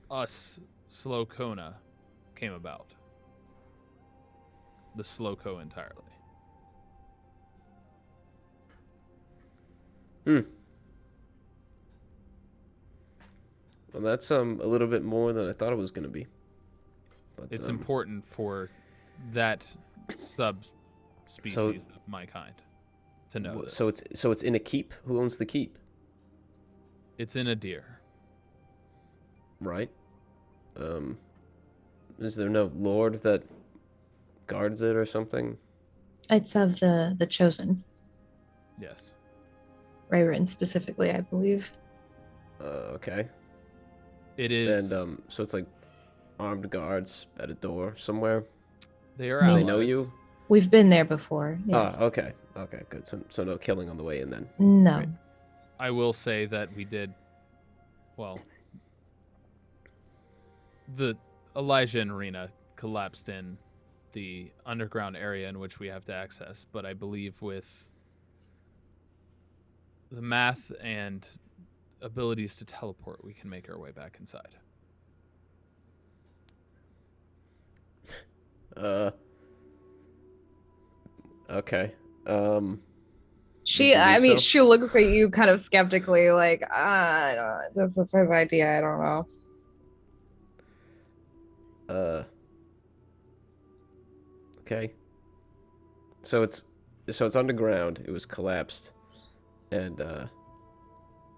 us Slocona came about. The Sloco entirely. Well, that's a little bit more than I thought it was going to be. But, It's important for that subspecies of my kind to know this. So it's in a keep. Who owns the keep? It's in a deer. Right. Is there no lord that guards it or something? it's of the chosen, Yes. Rayrin specifically, I believe. Okay. It is. And so it's like armed guards at a door somewhere. They are Do allies. they know you? We've been there before. Yes. Ah, okay. Okay, good. So no killing on the way in then. No. Great. I will say that we did. Well, the Elijah and Rena collapsed in the underground area in which we have to access, but I believe with the math and abilities to teleport, we can make our way back inside. Okay. She, You I believe mean, so? she looks at you kind of skeptically, like, I don't, this is his idea. I don't know. Okay. So it's underground. It was collapsed, and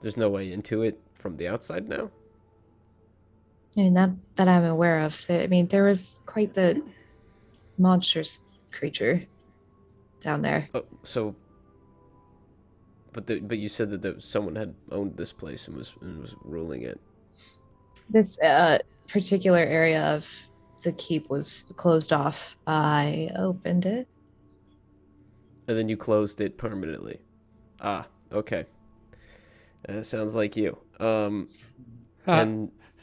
there's no way into it from the outside now. I mean, that I'm aware of. I mean, there was quite the monstrous creature down there. Oh, so. But you said that someone had owned this place and was ruling it. This particular area of the keep was closed off. I opened it. And then you closed it permanently. Ah, okay. Sounds like you. And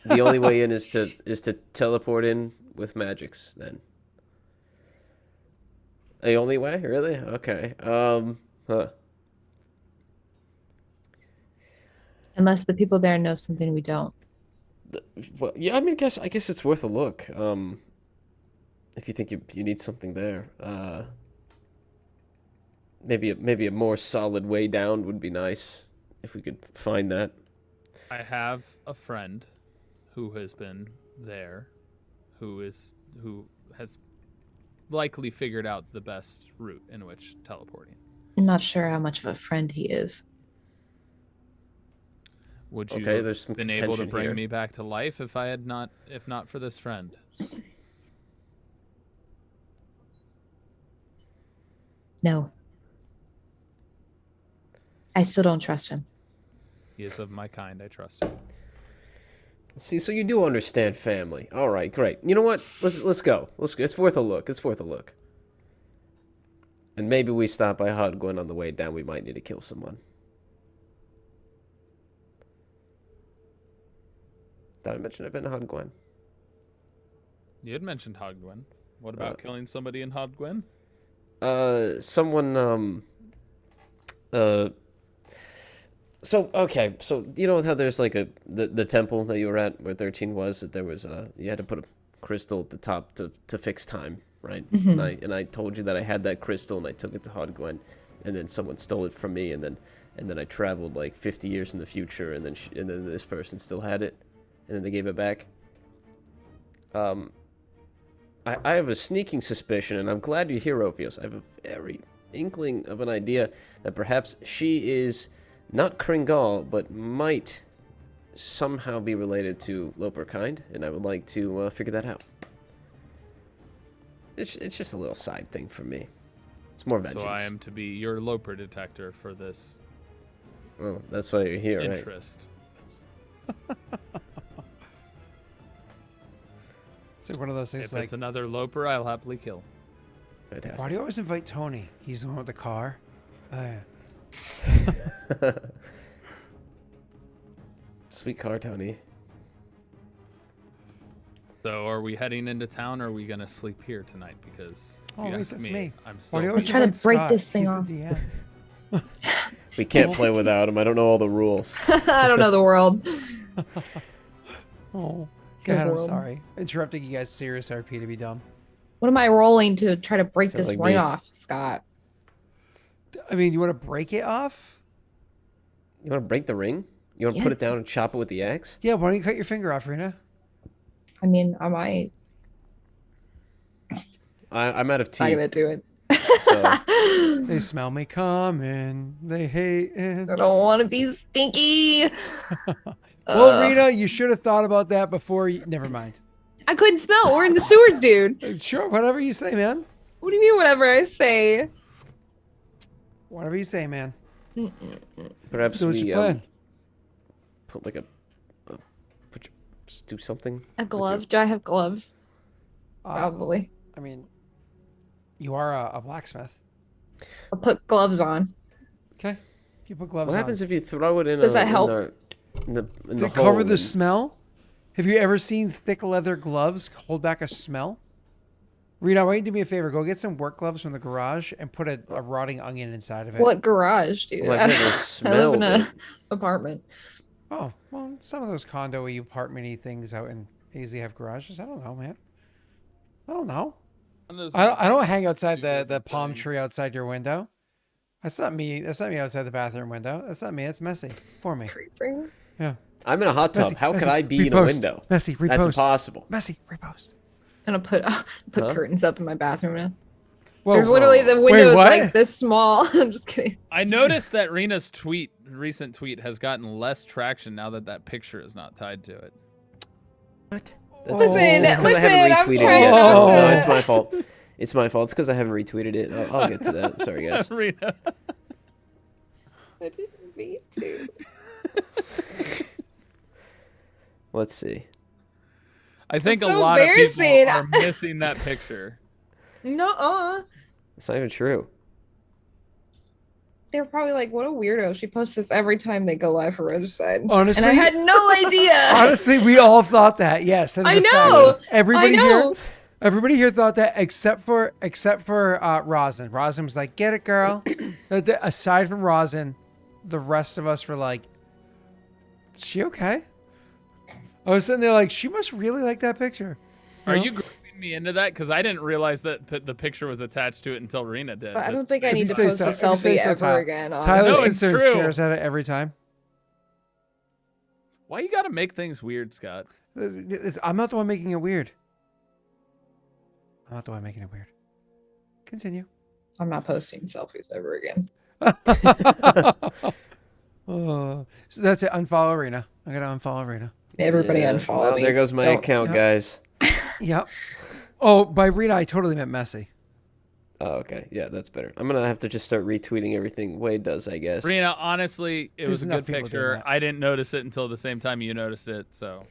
the only way in is to teleport in with magics then. The only way? Really? Okay. Huh. Unless the people there know something we don't. Well, yeah, I mean, I guess it's worth a look. If you think you need something there, maybe a more solid way down would be nice if we could find that. I have a friend who has been there, who has likely figured out the best route in which teleporting. I'm not sure how much of a friend he is. Would you Okay, have there's some been able to contention bring here. me back to life if not for this friend? No. I still don't trust him. He is of my kind. I trust him. See, so you do understand family. All right, great. You know what? Let's go. It's worth a look. It's worth a look. And maybe we stop by Hardgwen on the way down. We might need to kill someone. Did I mention I've been to Hardgwen? You had mentioned Hogwen. What about killing somebody in Hogwen? Someone, So okay, so you know how there's like the temple that you were at where 13 was, that there was you had to put a crystal at the top to fix time, right? Mhm. And I told you that I had that crystal and I took it to Hardgwen, and then someone stole it from me, and then I traveled like 50 years in the future, and then this person still had it, and then they gave it back. I have a sneaking suspicion, and I'm glad you're here, Ophios. I have a very inkling of an idea that perhaps she is not Kringal, but might somehow be related to Loperkind, and I would like to figure that out. It's just a little side thing for me. It's more vengeance. So I am to be your Loper detector for this Well, that's why you're here, right? interest. It's one of those things If like, it's another Loper, I'll happily kill. Fantastic. why do you always invite Tony? He's the one with the car. Oh, yeah. Sweet car, Tony. So are we heading into town, or are we gonna sleep here tonight? Because if Oh, you wait, ask that's me, me. I'm Why still. do you always trying to invite break Scott? this thing He's off. the DM. We can't play without him. I don't know all the rules. I don't know the world. Oh, the God, I'm world. sorry. Interrupting you guys' serious RP to be dumb. What am I rolling to try to break Sounds this like ring me. off, Scott? I mean, you want to break it off? You want to break the ring? You want to put it Yes. down and chop it with the axe? Yeah, why don't you cut your finger off, Rena? I mean, I might. I'm out of Not tea. gonna do it. So They smell me coming. They hate it. I don't want to be stinky. Well, Rena, you should have thought about that before. Never mind. I couldn't smell. We're in the sewers, dude. Sure, whatever you say, man. What do you mean, whatever I say? Whatever you say, man. perhaps So what's we your plan? put like just do something. A glove? Do I have gloves? Uh, Probably. I mean, you are a blacksmith. I'll put gloves on. Okay. You put gloves What on. happens if you throw it in Does that help? in the They hole cover the and- smell? Have you ever seen thick leather gloves hold back a smell? Rena, why don't you do me a favor? Go get some work gloves from the garage and put a rotting onion inside of it. What garage, dude? Well, I've never I live smelled in an it. apartment. Oh, well, some of those condo-y apartment-y things out in AZ have garages. I don't know, man. I don't know. I don't hang outside the palm tree outside your window. That's not me. That's not me outside the bathroom window. That's not me. It's messy for me. Creeping. Yeah. I'm in a hot tub. Messy, How could messy. I be in a Repost. window? Messy, repost. That's impossible. Messy, repost. I'm gonna put Huh? curtains up in my bathroom now. Whoa. There's literally the Wait, window is what? like this small. I'm just kidding. I noticed that Rena's recent tweet, has gotten less traction now that that picture is not tied to it. What? Listen, It's 'cause I listen, haven't I'm retweeted trying it yet. not No, to- it's my fault. It's my fault. It's because I haven't retweeted it. I'll get to that. Sorry, guys. Rena. I didn't mean to. Let's see. I think That's a so lot of people embarrassing. are missing that picture. No, It's not even true. they're probably like, "What a weirdo!" She posts this every time they go live for Regicide. Honestly, and I had no idea. honestly, we all thought that. Yes, that is I a fact. know. Everybody I know. Everybody here thought that, except for Rosin. Rosin was like, "Get it, girl." Aside from Rosin, the rest of us were like, "Is she okay?" I was sitting there like, "She must really like that picture." Are know? you grouping me into that? Because I didn't realize that the picture was attached to it until Rena did. But I but- don't think I If need you to say post so- a if you say selfie so, ever Tyler. again. Tyler No, sits it's there and true. stares at it every time. Why you gotta make things weird, Scott? I'm not the one making it weird. I'm not the one making it weird. Continue. I'm not posting selfies ever again. So that's it. Unfollow Rena. I gotta unfollow Rena. Everybody Yeah. unfollow Well, me. there goes my Don't- account, Yep. guys. Yep. Oh, by Rena, I totally meant messy. Oh, okay. Yeah, that's better. I'm gonna have to just start retweeting everything Wade does, I guess. Rena, honestly, it There's was a enough good people doing picture. that. I didn't notice it until the same time you noticed it. So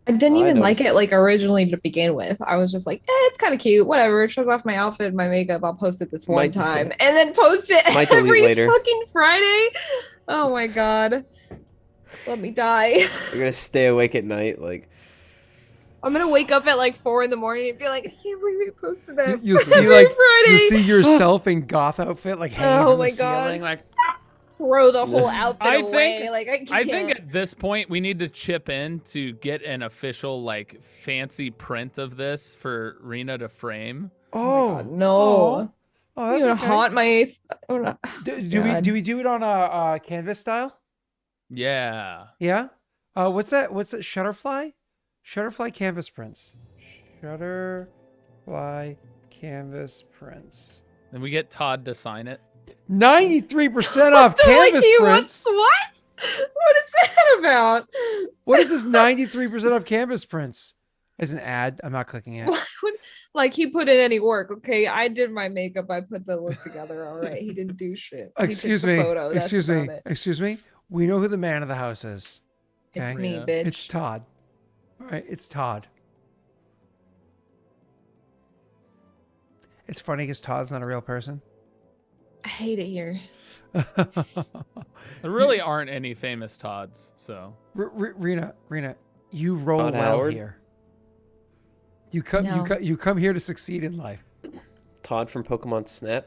I didn't I even like noticed it it. like originally to begin with. I was just like, it's kind of cute. Whatever. It shows off my outfit and my makeup. I'll post it this one Might- time and then post it Might delete every later. fucking Friday. Oh my god. Let me die. You're gonna stay awake at night, like. I'm gonna wake up at like 4 in the morning and be like, I can't believe we posted that. You'll see every like Friday. you'll see yourself in goth outfit, like hanging Oh from my the God. ceiling, like. Throw the whole outfit I away. think- Like I can't. I think at this point we need to chip in to get an official like fancy print of this for Rena to frame. Oh no. Oh, You're that's gonna okay. haunt my. Oh, no. Do we do it on a canvas style? Yeah. Yeah. What's that? What's that? Shutterfly? Shutterfly canvas prints. Shutterfly canvas prints. Then we get Todd to sign it. 93% off canvas He prints. wants what? What is that about? What is this 93% off canvas prints? As an ad, I'm not clicking it. Like he put in any work. Okay, I did my makeup. I put the look together. All right, he didn't do shit. He Excuse took the me. photo. That's Excuse me. about it. Excuse me. We know who the man of the house is. Okay? It's me, Yeah. bitch. It's Todd. All right, it's Todd. It's funny because Todd's not a real person. I hate it here. There really aren't any famous Todds, so Rena, you roll Todd well Howard? here. You come, No. you come here to succeed in life. Todd from Pokemon Snap.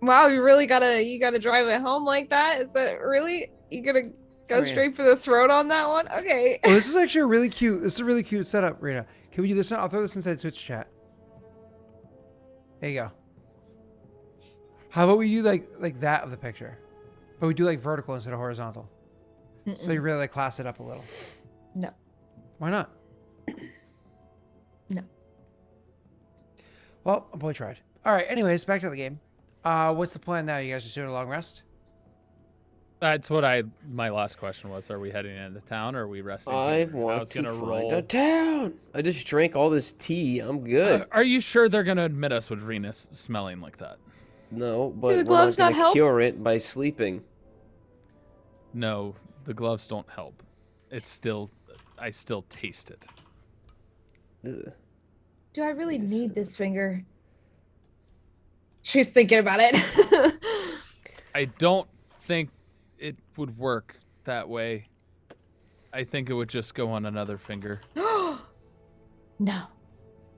Wow, you really gotta drive it home like that? Is that really you gonna go I mean- straight for the throat on that one? Okay. Oh, this is actually a really cute. This is a really cute setup, Rena. Can we do this? I'll throw this inside Twitch chat. There you go. How about we do like that of the picture, but we do like vertical instead of horizontal, so you really like class it up a little. No. Why not? No. Well, a boy tried. All right. Anyways, back to the game. What's the plan now? You guys just doing a long rest? that's what my last question was. Are we heading into town or are we resting? I here? want was to gonna find a town. I just drank all this tea. I'm good. Are you sure they're gonna admit us with Venus smelling like that? No, but the we're gloves not not gonna help? cure it by sleeping. No, the gloves don't help. I still taste it. Ugh. Do I really Yes, need this finger? She's thinking about it. I don't think it would work that way. I think it would just go on another finger. No.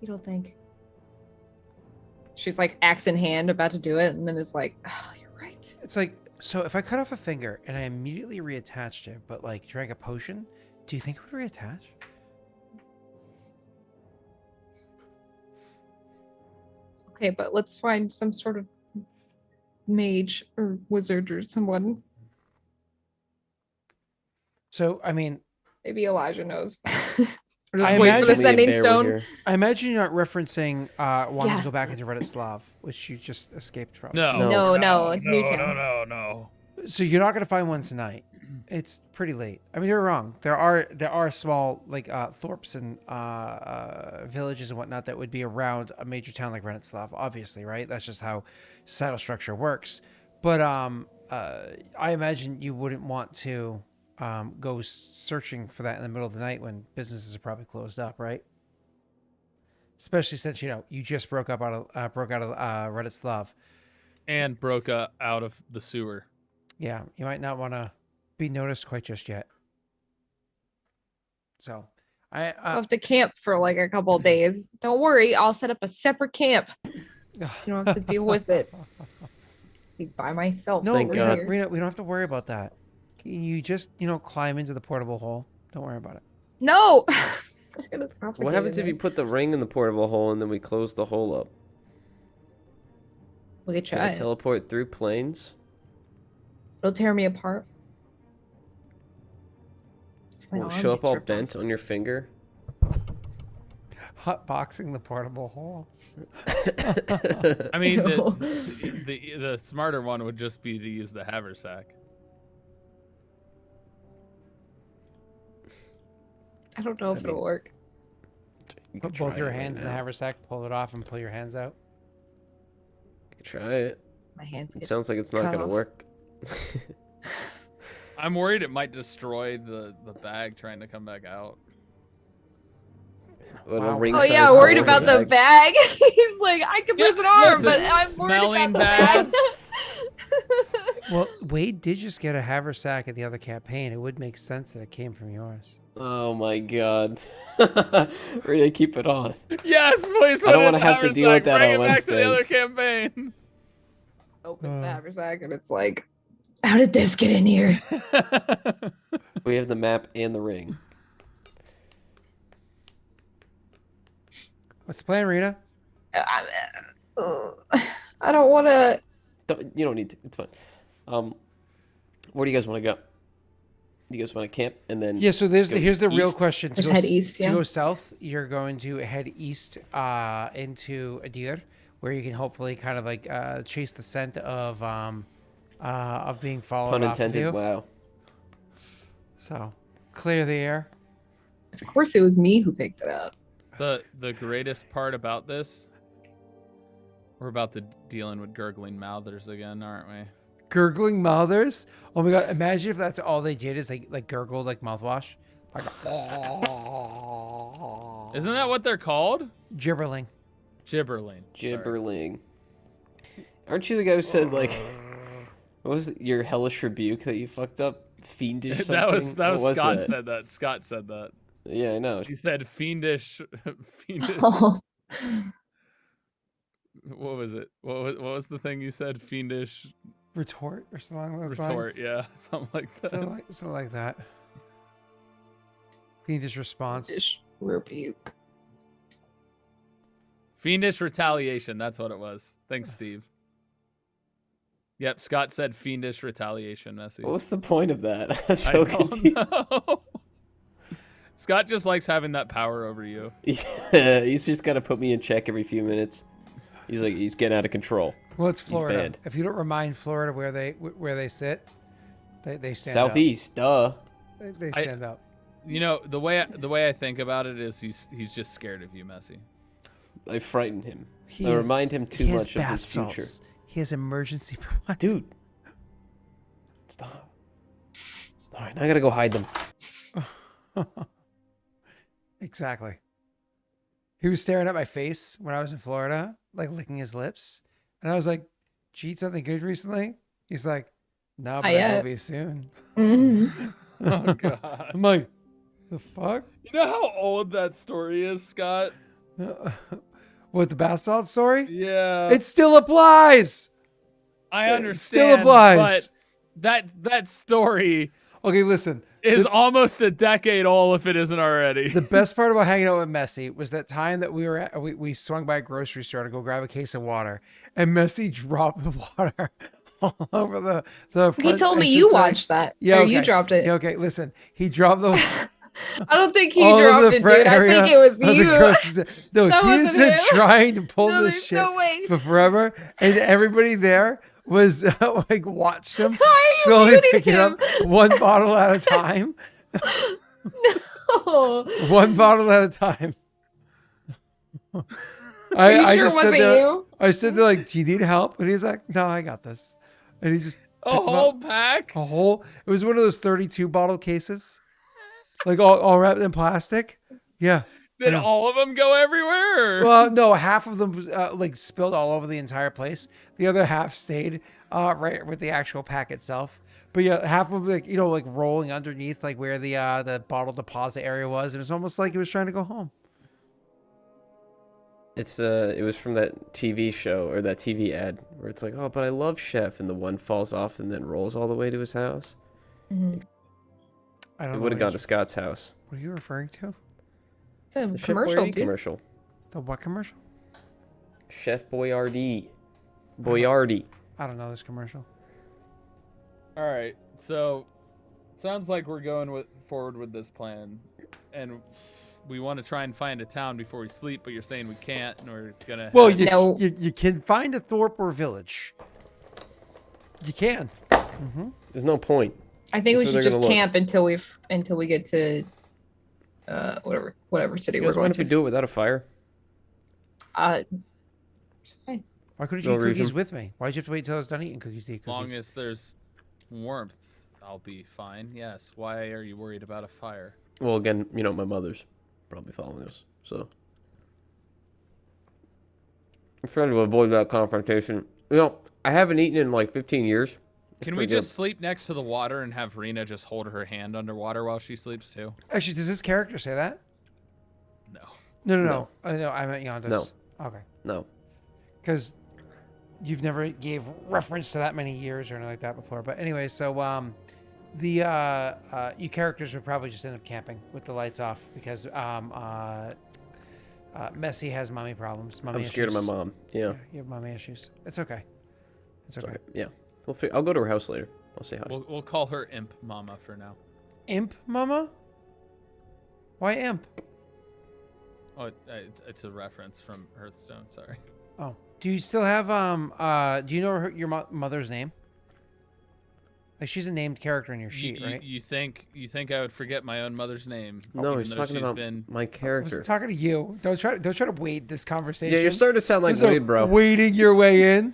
You don't think? She's like axe in hand about to do it, and then it's like, oh, you're right. It's like, so if I cut off a finger and I immediately reattached it, but like drank a potion, do you think it would reattach? Okay, but let's find some sort of mage or wizard or someone. So, I mean, Maybe Elijah knows. Or I just wait for the imagine- sending Bear stone. here. I imagine you're not referencing wanting Yeah. to go back into Reddit Slav, which you just escaped from. No. No. No, Newtown. No. So you're not gonna find one tonight. It's pretty late. I mean, you're wrong. There are small like thorps and villages and whatnot that would be around a major town like Renetslav, obviously, right? That's just how societal structure works. But I imagine you wouldn't want to go searching for that in the middle of the night when businesses are probably closed up, right? Especially since you just broke out of Renetslav. And broke out of the sewer. Yeah, you might not want to be noticed quite just yet. So, I'll have to camp for like a couple of days. Don't worry, I'll set up a separate camp. So you don't have to deal with it. See, by myself. No, Thank over God. here. Rena, we don't have to worry about that. You just, climb into the portable hole. Don't worry about it. No. I'm gonna What suffocate happens in if you it. put the ring in the portable hole and then we close the hole up? We could Can try I it. teleport through planes? It'll tear me apart. My Will it arm show up gets all ripped bent off. on your finger? Hotboxing the portable hole. I mean, No. the smarter one would just be to use the haversack. don't know if it'll work. You could Put both try your it right hands in the now. haversack, pull it off, and pull your hands out. You could try it. My hands It get sounds like it's not cut gonna off. work. I'm worried it might destroy the bag trying to come back out. What, a Wow. ring Oh size yeah, worried toy about the bag? bag. He's like, I could lose an arm, listen, but I'm worried smelling about the bag. Well, Wade did just get a haversack in the other campaign. It would make sense that it came from yours. Oh my god. We're gonna keep it on. Yes, please. I don't want wanna have to deal with that Bring on it back to the other Wednesdays. campaign. Open the haversack and it's like, how did this get in here? We have the map and the ring. What's the plan, Rita? I don't want to. You don't need to. It's fine. Where do you guys want to go? You guys want to camp and then? Yeah, so here's the real east? question. Just head east, To yeah. go south, you're going to head east into Adir, where you can hopefully kind of like chase the scent of being followed Pun off of intended. you. Wow. So clear the air. Of course, it was me who picked it up. The greatest part about this, we're about to dealing with gurgling mouthers again, aren't we? Gurgling mouthers. Oh my god! Imagine if that's all they did is like gurgle like mouthwash, like Isn't that what they're called? gibberling. Gibberling. Sorry. Gibberling. Aren't you the guy who said like, what was it, your hellish rebuke that you fucked up? Fiendish something? That was What Scott that? said that. Scott said that. Yeah, I know. He said fiendish. Fiendish. Oh, What was it? What was the thing you said? Fiendish Retort or something along those retort. lines. Yeah, something like that. Something like that. Fiendish response. fish rebuke. Fiendish retaliation. That's what it was. Thanks, Steve. Yep, Scott said fiendish retaliation, Messi. What was the point of that? I'm I so don't confused. know. Scott just likes having that power over you. Yeah, he's just got to put me in check every few minutes. He's like, he's getting out of control. Well, it's Florida. banned. If you don't remind Florida where they sit, they stand up. Southeast, duh. They stand up. You know, the way I think about it is he's just scared of you, Messi. I frighten him. He I has- remind him too he has much of bath his future. salts. He has emergency. What? Dude. Stop. All right, now I gotta go hide them. Exactly. He was staring at my face when I was in Florida, like licking his lips, and I was like, "Did you eat something good recently?" He's like, "No, but I will yet." be soon." Mhm. Oh God. I'm like, "The fuck?" You know how old that story is, Scott? What, the bath salt story? Yeah. It still applies. I It understand. still applies. But that story Okay, listen. is almost a decade old if it isn't already. The best part about hanging out with Messi was that time that we swung by a grocery store to go grab a case of water, and Messi dropped the water all over the He front told me you entranceway. watched that. Yeah, Or okay. you dropped it. Yeah, okay, listen. He dropped the I don't think he all over dropped the it, front dude. I area think it was of the you. grocery store. No, That he has wasn't been him. trying to pull No, this there's shit no way. for forever, and everybody there was like watched him Why are you slowly muting picking up him? one bottle at a time. Oh. One bottle at a time. Are you I sure it just stood wasn't there. you? I stood there like, "Do you need help?" And he's like, "No, I got this." And he just A picked 'em whole up. pack? a whole. It was one of those 32 bottle cases, like all wrapped in plastic. Yeah. Did I know. all of them go everywhere? Well, no, half of them was like spilled all over the entire place. The other half stayed right with the actual pack itself. But yeah, half of them, like, you know, like rolling underneath, like where the bottle deposit area was. It was almost like it was trying to go home. It was from that TV show or that TV ad where it's like, oh, but I love Chef, and the one falls off and then rolls all the way to his house. Mhm. I don't It know. would have gone to Scott's house. What are you referring to? It's a The Chef commercial, Boyardee dude. commercial. The what commercial? Chef Boyardee. Boyardee. I don't know this commercial. All right. So sounds like we're going forward with this plan, and we want to try and find a town before we sleep. But you're saying we can't, and we're gonna. Well, head- No. you can find a Thorpe or village. You can. There's no point. I think we That's should where they're just gonna look. camp until we get to whatever city You we're guys going mind if we to. do it without a fire? Hey, Why couldn't No you eat cookies reason. with me? Why'd you have to wait till I was done eating cookies to eat As long cookies? as there's warmth, I'll be fine. Yes. Why are you worried about a fire? Well, again, my mother's probably following us, so I'm trying to avoid that confrontation. I haven't eaten in like 15 years. It's Can we pretty good. just sleep next to the water and have Rena just hold her hand underwater while she sleeps too? Actually, does this character say that? No. No. No. No, I meant Yondas. No. Okay. No. Because you've never gave reference to that many years or anything like that before. But anyway, so you characters would probably just end up camping with the lights off because Messi has mommy problems. Mommy I'm scared of my issues. mom. Yeah. You have mommy issues. It's okay. It's okay. Sorry. Yeah. I'll go to her house later. I'll say hi. We'll call her Imp Mama for now. Imp, mama? Why imp? Oh, it's a reference from Hearthstone. Sorry. Oh, do you still have do you know your mother's name? Like she's a named character in your sheet, right? You think I would forget my own mother's name? No, even he's though talking she's about been... my I character. was talking to you. Don't try to wait this conversation. Yeah, you're starting to sound like So, Wade, bro. Wading your way in.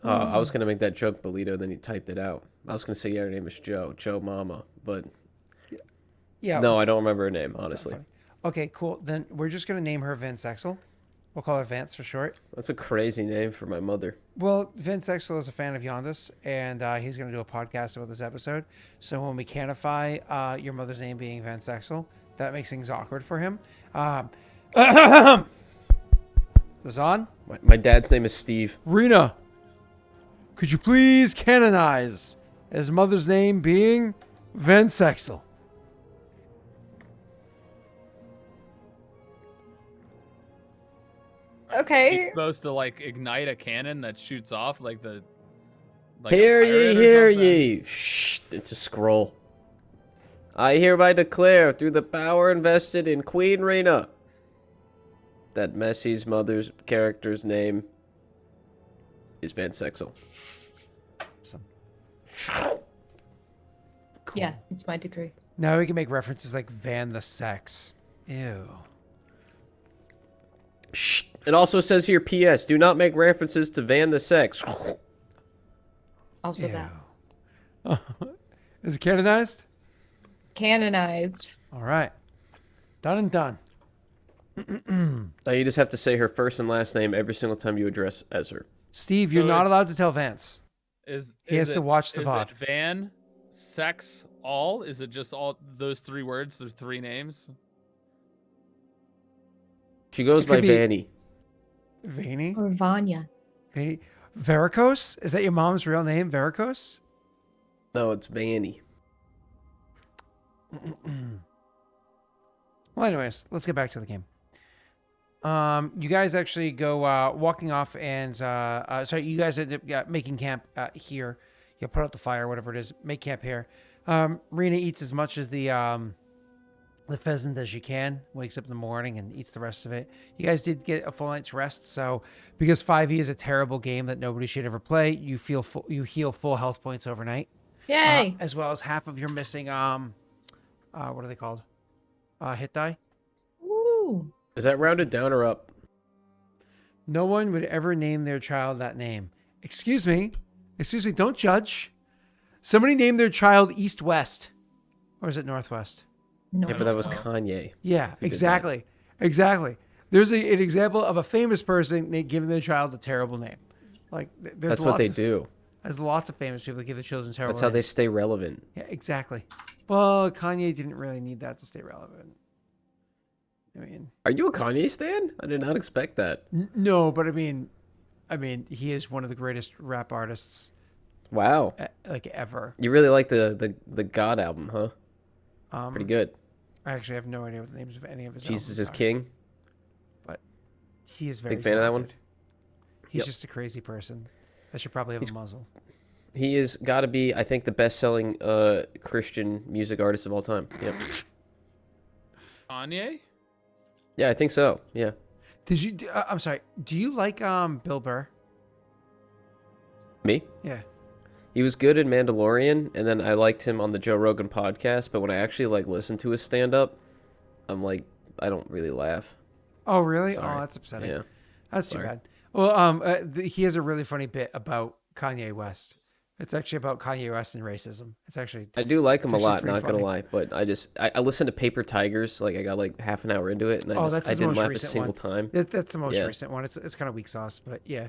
I was gonna make that joke, Bolito, then he typed it out. I was gonna say, yeah, her name is Joe Mama, but Yeah. no, I don't remember her name, That's not honestly. funny. Okay, cool. Then we're just gonna name her Vince Exel. We'll call her Vance for short. That's a crazy name for my mother. Well, Vince Exel is a fan of Yondas, and he's going to do a podcast about this episode. So when we canify your mother's name being Vince Exel, that makes things awkward for him. Is this on? My dad's name is Steve. Rena, could you please canonize his mother's name being Vince Exel? He's okay. supposed to like ignite a cannon that shoots off like the. Hear a ye, pirate or hear something? ye. Shh, it's a scroll. I hereby declare, through the power invested in Queen Rena, that Messi's mother's character's name is Vance Exel. Awesome. Yeah, it's my decree. Now we can make references like Van the Sex. Ew. Shh. It also says here, P.S. Do not make references to Van the Sex. Also that. Ew. Is it canonized? Canonized. All right. Done and done. Now you just have to say her first and last name every single time you address as her. Steve, you're So not it's- allowed to tell Vance. He has is to watch the is VOD. it Van, sex, all? Is it just all those three words? There's three names. She goes It by could be- Vanny. Vanny? Or Vanya. Vanny? Varicose? Is that your mom's real name, Varicose? No, it's Vanny. Well, anyways, let's get back to the game. You guys actually go walking off, and sorry, you guys end up making camp here. You put out the fire, whatever it is. Make camp here. Rena eats as much as the pheasant as you can. Wakes up in the morning and eats the rest of it. You guys did get a full night's rest, so because 5e is a terrible game that nobody should ever play, you heal full health points overnight, Yay! as well as half of your missing what are they called? Hit die. Woo! Is that rounded down or up? No one would ever name their child that name. Excuse me, don't judge. Somebody named their child East West, or is it Northwest? No. Yeah, but that was know. Kanye. Yeah, did exactly. There's an example of a famous person giving their child a terrible name. Like there's That's what they do. There's lots of famous people that give their children terrible That's how they names. stay relevant. Yeah, exactly. Well, Kanye didn't really need that to stay relevant. I mean, Are you a Kanye stan? I did not expect that. no, but I mean, he is one of the greatest rap artists Wow. like ever. You really like the God album, huh? Pretty good. I actually have no idea what the names of any of his Jesus albums is are, King. but he is very Big fan of that one? talented. He's Yep. just a crazy person. I should probably have a muzzle. He is got to be, I think, the best-selling Christian music artist of all time. Yep. Kanye? Yeah, I think so. Yeah. Did you? I'm sorry. Do you like Bill Burr? Me? Yeah. He was good in Mandalorian, and then I liked him on the Joe Rogan podcast. But when I actually listened to his stand-up, I'm like, I don't really laugh. Oh, really? Sorry. Oh, that's upsetting. Yeah. That's Sorry. too bad. Well, he has a really funny bit about Kanye West. It's actually about Kanye West and racism. It's actually I do like it's him a actually lot, pretty not gonna funny. lie, but I listened to Paper Tigers, like I got like half an hour into it, and Oh, that's I his didn't most laugh a recent single one. time. That's the most Yeah. recent one. It's kind of weak sauce, but yeah.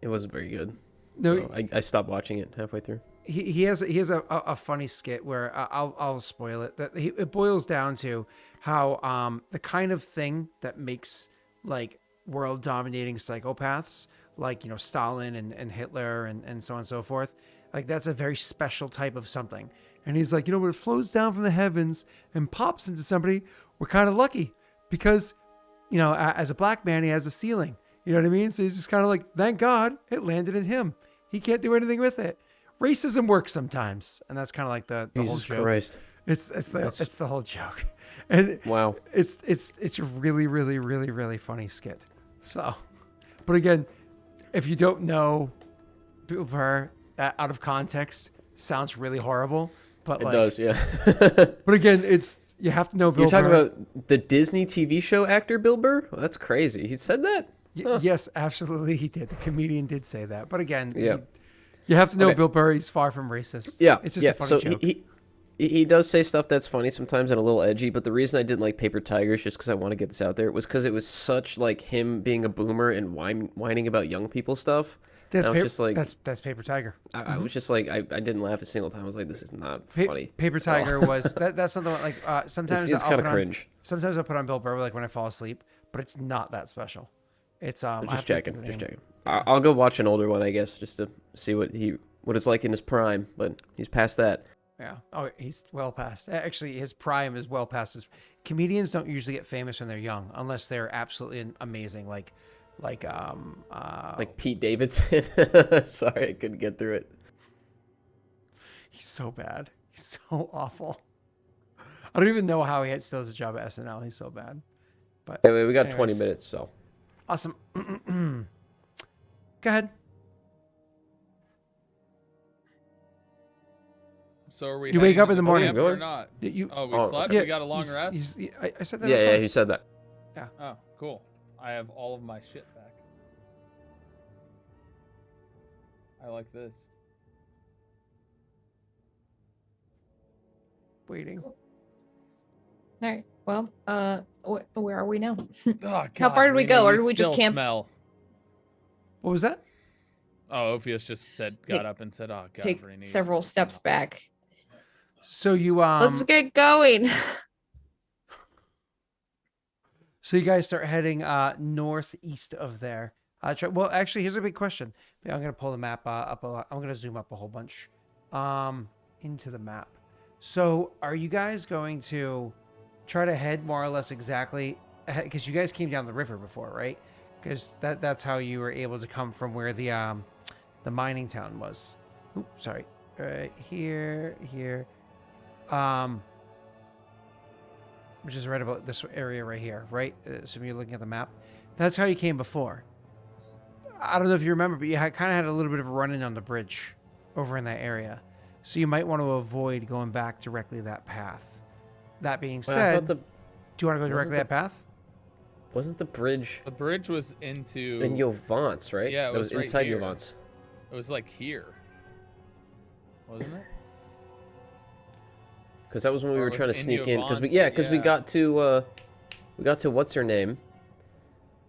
It wasn't very good. No, So I stopped watching it halfway through. he has a funny skit where I'll spoil it. That it boils down to how the kind of thing that makes like world dominating psychopaths like Stalin and Hitler and so on and so forth, like that's a very special type of something. And he's like, when it flows down from the heavens and pops into somebody, we're kind of lucky because as a black man he has a ceiling. You know what I mean? So he's just kind of like, thank God it landed in him. He can't do anything with it. Racism works sometimes, and that's kind of like the whole Jesus joke. Christ. It's the whole joke, and Wow. it's a really really really really funny skit. So, but again, if you don't know Bill Burr, that out of context sounds really horrible. But It does, yeah. But again, you have to know Bill You're talking Burr. about the Disney TV show actor Bill Burr? Well, that's crazy. He said that? Huh. Yes, absolutely, he did. The comedian did say that. But again, Yeah. you have to know Okay. Bill Burr. He's far from racist. Yeah, It's just yeah. a funny So joke. he does say stuff that's funny sometimes and a little edgy, but the reason I didn't like Paper Tigers, just because I want to get this out there, was because it was such like him being a boomer and whining about young people stuff. That's I was paper, just like, that's Paper Tiger. I was just like, I didn't laugh a single time. I was like, this is not funny. Paper Tiger was that's something like sometimes It's I'll kind of put on- cringe. Sometimes I put on Bill Burr like when I fall asleep, but it's not that special. It's I have Just to look checking, at the just name. checking. I'll go watch an older one, I guess, just to see what it's like in his prime. But he's past that. Yeah. Oh, he's well past. Actually, his prime is well past. His comedians don't usually get famous when they're young, unless they're absolutely amazing, like Pete Davidson. Sorry, I couldn't get through it. he's so bad. He's so awful. I don't even know how he still has a job at SNL. He's so bad. But Anyway, we got 20 anyways. minutes, so. Awesome. Go ahead. So are we? You wake heading up to in the the morning. camp or not? You, Oh, we Oh, slept. yeah, We got a long rest. I said that. Yeah, up yeah, front. he said that. Oh, cool. I have all of my shit back. I like this. Waiting. All right. Well, where are we now? Oh, God, How far did we go, know or you did we just still camp? Smell. What was that? Oh, Ophius just got Take- up and said, "Oh God, Take Renee, you several still steps smell." back. So you Let's get going. So you guys start heading northeast of there. Well, actually, here's a big question. I'm gonna pull the map up. I'm gonna zoom up a whole bunch into the map. So are you guys going to try to head more or less exactly? Because you guys came down the river before, right? Because that's how you were able to come from where the mining town was. Oops, sorry. Right here. Which is right about this area right here, right? So you're looking at the map. That's how you came before. I don't know if you remember, but you kind of had a little bit of a run-in on the bridge over in that area. So you might want to avoid going back directly that path. That being Well, I said, thought do you want to go directly that path? wasn't the bridge The bridge was into. in Yovance, right? Yeah, it that was was right inside here. Yovance. It was like here, wasn't it? Because that was when we Or were it trying to was in sneak in. Because we Yovance, got to what's her name,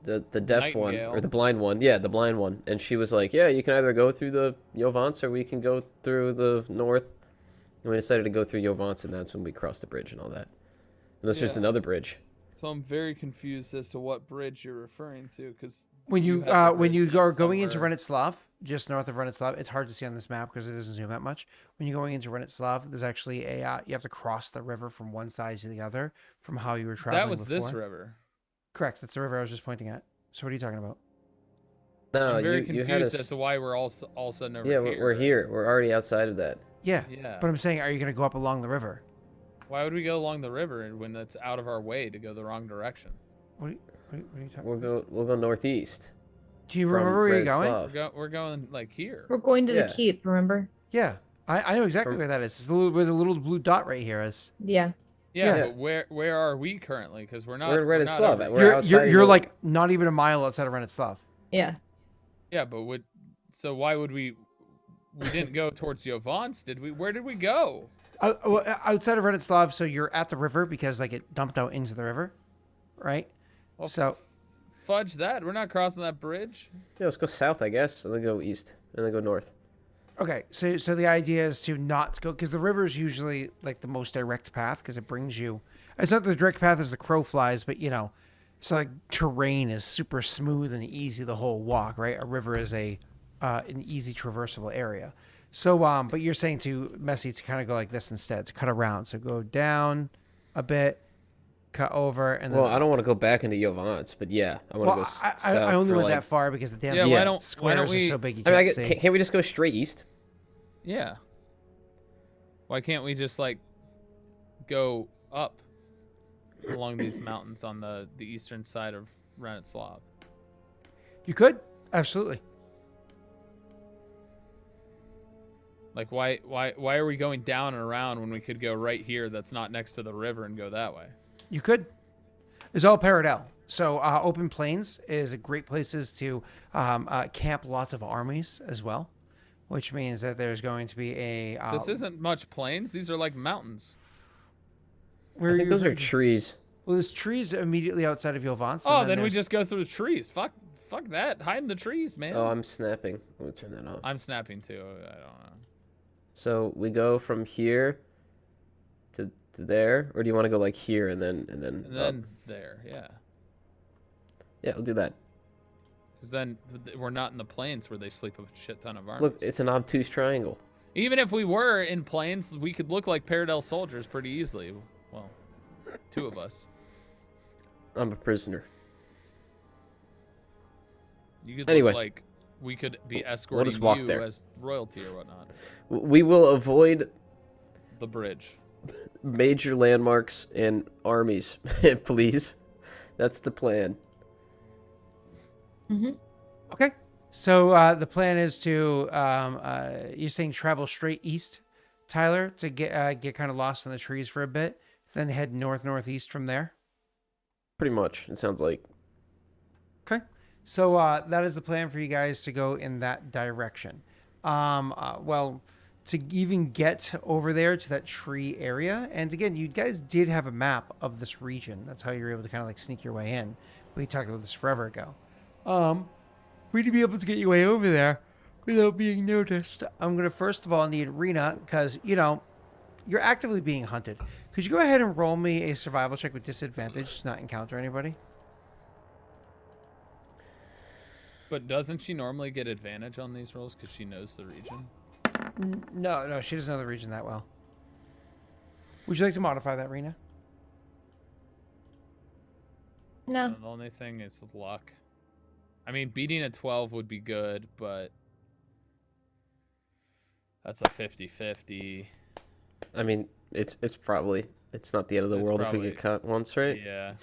the deaf one Nightingale. or the blind one. Yeah, the blind one. And she was like, "Yeah, you can either go through the Yovance or we can go through the north." And we decided to go through Yovance, and that's when we crossed the bridge and all that. And there's just Yeah. another bridge. So I'm very confused as to what bridge you're referring to, because When you had the when you bridge go going into somewhere. Renitslav, just north of Renitslav, it's hard to see on this map because it doesn't zoom that much. When you're going into Renitslav, there's actually you have to cross the river from one side to the other from how you were traveling. That was this before. river. Correct. That's the river I was just pointing at. So what are you talking about? No, I'm very you had confused us. as to why we're all of a sudden over Yeah, here. we're here. We're already outside of that. Yeah. Yeah. But I'm saying, are you going to go up along the river? Why would we go along the river when that's out of our way to go the wrong direction? What are you talking We'll go northeast. Do you from remember where you're going? Bratislav. We're going like here. We're going to Yeah. the keep, remember? Yeah. I know exactly From- where that is. It's where the little blue dot right here is. Yeah. Yeah, but where are we currently? Because we're not. We're in we're not Renislav. over- We're outside of You're the- like not even a mile outside of Renislav. Yeah. Yeah, but so why would we? We didn't go towards Yovance, did we? Where did we go? Outside of Renislav, so you're at the river because like it dumped out into the river, right? Well, So fudge that. We're not crossing that bridge. Yeah, let's go south, I guess, and then go east, and then go north. okay, so the idea is to not go because the river is usually like the most direct path because it brings you. It's not the direct path as the crow flies, but you know, so like terrain is super smooth and easy the whole walk, right? A river is an easy traversable area. So but you're saying to Messi to kind of go like this instead, to cut around. So go down a bit, cut over, and then Well, I don't want to go back into Yovance, but yeah, I want to well, go south. I only for, went like, that far because the damn Yeah, why don't squares we- are so big you I mean, can't see. can't we just go straight east? Yeah. Why can't we just like go up along these mountains on the eastern side of Renislav? You could absolutely. Like why are we going down and around when we could go right here that's not next to the river and go that way? You could. It's all parallel. So open plains is a great places to camp lots of armies as well, which means that there's going to be a. This isn't much plains. These are like mountains. Where I think you- those are trees. Well, there's trees immediately outside of Yovance. Oh, then we just go through the trees. Fuck that. Hide in the trees, man. Oh, I'm snapping. Let me turn that off. I'm snapping too. I don't know. So we go from here to there, or do you want to go like here and then And up? then there, yeah. Yeah, we'll do that. Because then we're not in the plains where they sleep a shit ton of armies. Look, it's an obtuse triangle. Even if we were in plains, we could look like Paradel soldiers pretty easily. Well, two of us. I'm a prisoner. You could Anyway. look like we could be escorting just walk you there. as royalty or whatnot. We will avoid The bridge. major landmarks and armies, please. That's the plan. Okay. So the plan is to you're saying travel straight east, Tyler, to get kind of lost in the trees for a bit, then head northeast from there. Pretty much, it sounds like. Okay. So that is the plan for you guys to go in that direction. Well, to even get over there to that tree area, and again, you guys did have a map of this region. That's how you were able to kind of like sneak your way in. We talked about this forever ago. For you to be able to get your way over there without being noticed, I'm going to first of all need Rena, because, you know, you're actively being hunted. Could you go ahead and roll me a survival check with disadvantage to not encounter anybody? But doesn't she normally get advantage on these rolls because she knows the region? No, she doesn't know the region that well. Would you like to modify that, Rena? No. The only thing is luck. I mean, beating a 12 would be good, but that's a 50-50. I mean, it's probably not the end of the It's world if we probably- get caught once, right? Yeah.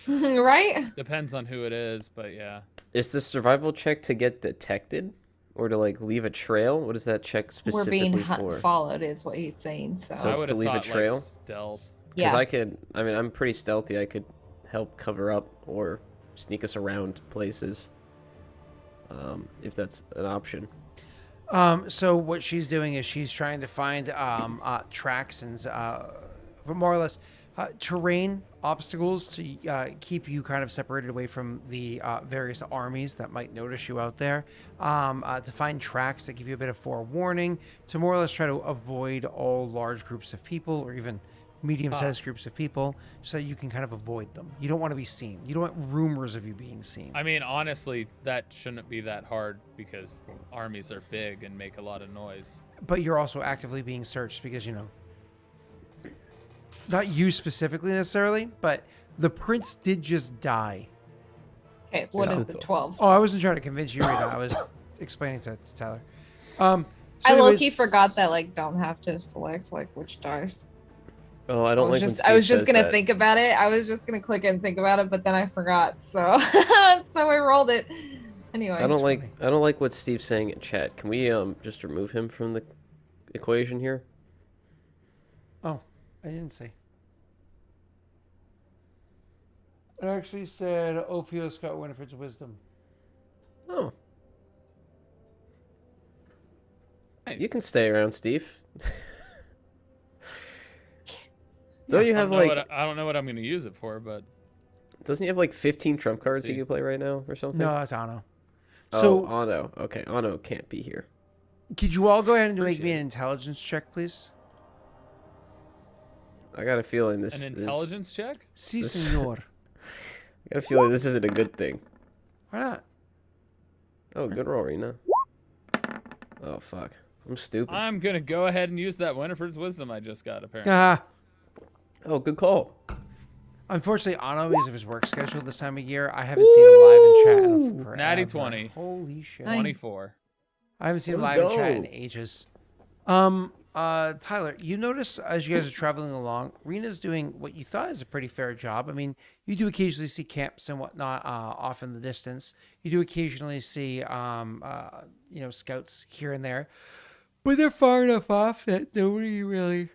Right? Depends on who it is, but yeah. Is the survival check to get detected, or to like leave a trail? What is that check We're specifically being for? followed, is what he's saying. So, So I it's would to have leave a thought trail? like stealth. Because yeah. I'm pretty stealthy. I could help cover up or sneak us around places, if that's an option. So what she's doing is she's trying to find tracks and more or less terrain obstacles to keep you kind of separated away from the various armies that might notice you out there, to find tracks that give you a bit of forewarning, to more or less try to avoid all large groups of people or even medium-sized groups of people, so you can kind of avoid them. You don't want to be seen. You don't want rumors of you being seen. I mean, honestly, that shouldn't be that hard because armies are big and make a lot of noise. But you're also actively being searched because, you know, not you specifically necessarily, but the prince did just die. Okay, what So- is the 12? Oh, I wasn't trying to convince you, Rita. I was explaining to Tyler. So I low-key anyways- forgot that, like, don't have to select, like, which dice. Oh, I don't like when I was Steve just says gonna that. think about it. I was just gonna click it and think about it, but then I forgot. So, so I rolled it. Anyway. I don't like what Steve's saying in chat. Can we just remove him from the equation here? Oh, I didn't see. It actually said Ophios got Winifred's wisdom. Oh, Nice. you can stay around, Steve. Yeah, Don't you I have don't know like? what I don't know what I'm gonna use it for, but Doesn't he have like 15 trump We'll cards he see. can play right now or something? No, that's Anno. Oh, So, Ano. Okay, Ano can't be here. could you all go ahead and make me Appreciate an it. intelligence check, please? I got a feeling this. an intelligence check? Si, This- senor. I got a feeling this isn't a good thing. Why not? Oh, good roll, Rena. Oh fuck, I'm stupid. I'm gonna go ahead and use that Winifred's wisdom I just got. Apparently, Ah. Oh, good call. Unfortunately, Anno, because of his work schedule this time of year, I haven't seen him live in chat in forever. Natty 20. Holy shit. Nice. 24. I haven't seen him Let's live in chat go. in ages. Tyler, you notice as you guys are traveling along, Rena's doing what you thought is a pretty fair job. I mean, you do occasionally see camps and whatnot off in the distance. You do occasionally see, scouts here and there, but they're far enough off that nobody really.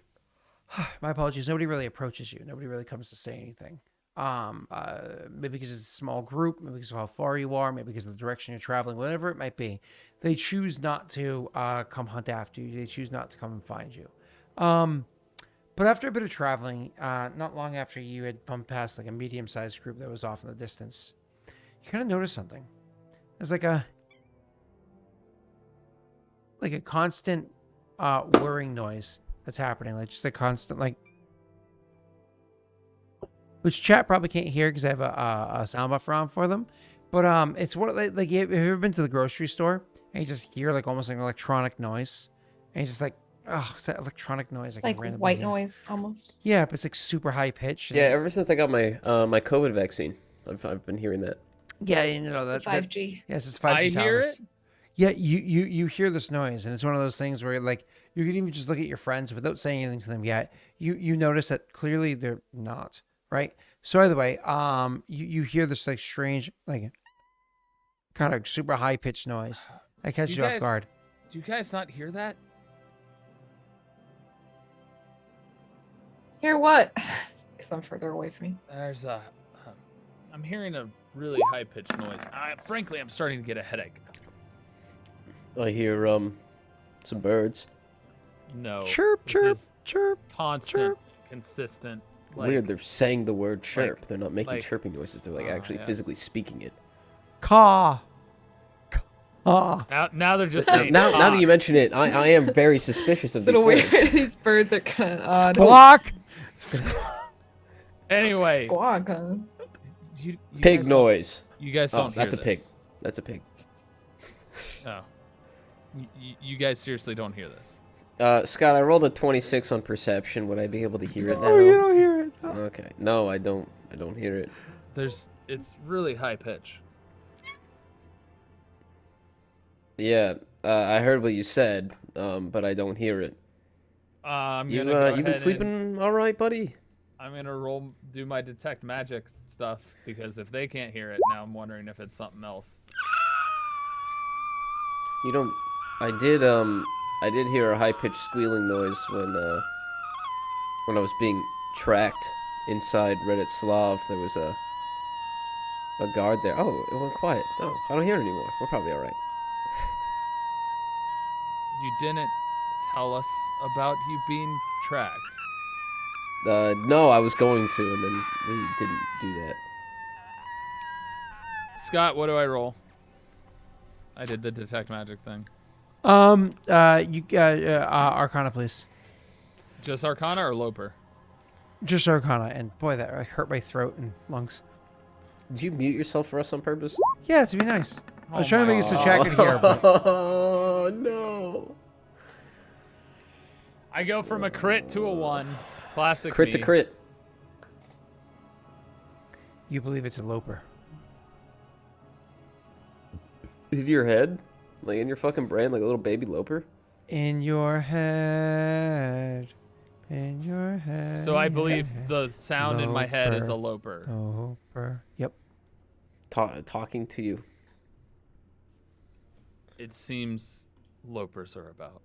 My apologies. Nobody really approaches you. Nobody really comes to say anything. Maybe because it's a small group, maybe because of how far you are, maybe because of the direction you're traveling, whatever it might be. They choose not to come hunt after you. They choose not to come and find you. But after a bit of traveling, not long after you had bumped past like a medium-sized group that was off in the distance, you kind of notice something. There's like a constant whirring noise that's happening, like just a constant like. Which chat probably can't hear because I have a sound buffer on for them. But it's what like have you ever been to the grocery store and you just hear like almost like an electronic noise, and it's just like, oh, it's that electronic noise I can Like randomly white hear. noise almost. Yeah, but it's like super high pitched. Yeah, ever since I got my my COVID vaccine, I've been hearing that. Yeah, you know The that. 5G. Yes, it's 5G I hear towers. it. Yeah, you hear this noise, and it's one of those things where like you can even just look at your friends without saying anything to them yet. You notice that clearly they're not right. So either way, you hear this like strange, like kind of super high pitched noise. That catches you off guard. Do you guys not hear that? Hear what? Because I'm further away from you. There's a. I'm hearing a really high pitched noise. Frankly, I'm starting to get a headache. I hear some birds. No. Chirp, this chirp, is chirp. constant, consistent. Weird, they're saying the word chirp. They're not making like- chirping noises. They're like actually yes. physically speaking it. Caw. Caw. Now they're just Now, saying. now that "Ah." you mention it, I am very suspicious of It's a little these weird. birds. These birds are kind of odd. Squawk. Squawk. Anyway, Squawk, huh? you Pig guys noise. You guys Oh, don't. that's a hear pig. this. That's a pig. Oh. You guys seriously don't hear this. Scott, I rolled a 26 on perception. Would I be able to hear it now? Oh, you don't hear it. Okay. No, I don't. I don't hear it. It's really high pitch. Yeah, I heard what you said, but I don't hear it. I'm You gonna go you been ahead sleeping all right, buddy? I'm gonna do my detect magic stuff because if they can't hear it, now I'm wondering if it's something else. You don't. I did hear a high pitched squealing noise when I was being tracked inside Reddit Slav. There was a guard there. Oh, it went quiet. No, I don't hear it anymore. We're probably all right. You didn't tell us about you being tracked. No, I was going to, and then we didn't do that. Scott, what do I roll? I did the detect magic thing. Arcana, please. Just Arcana or Loper? Just Arcana, and boy, that hurt my throat and lungs. Did you mute yourself for us on purpose? Yeah, to be nice. I was Oh trying to my make it so chat could hear. But Oh no! I go from a crit to a 1. Classic Crit to me. crit. you believe it's a loper. In your head, like in your fucking brain, like a little baby loper. In your head. In your head. So I believe the sound in my head is a Loper. Loper. Loper. Yep. Talking to you. It seems Lopers are about.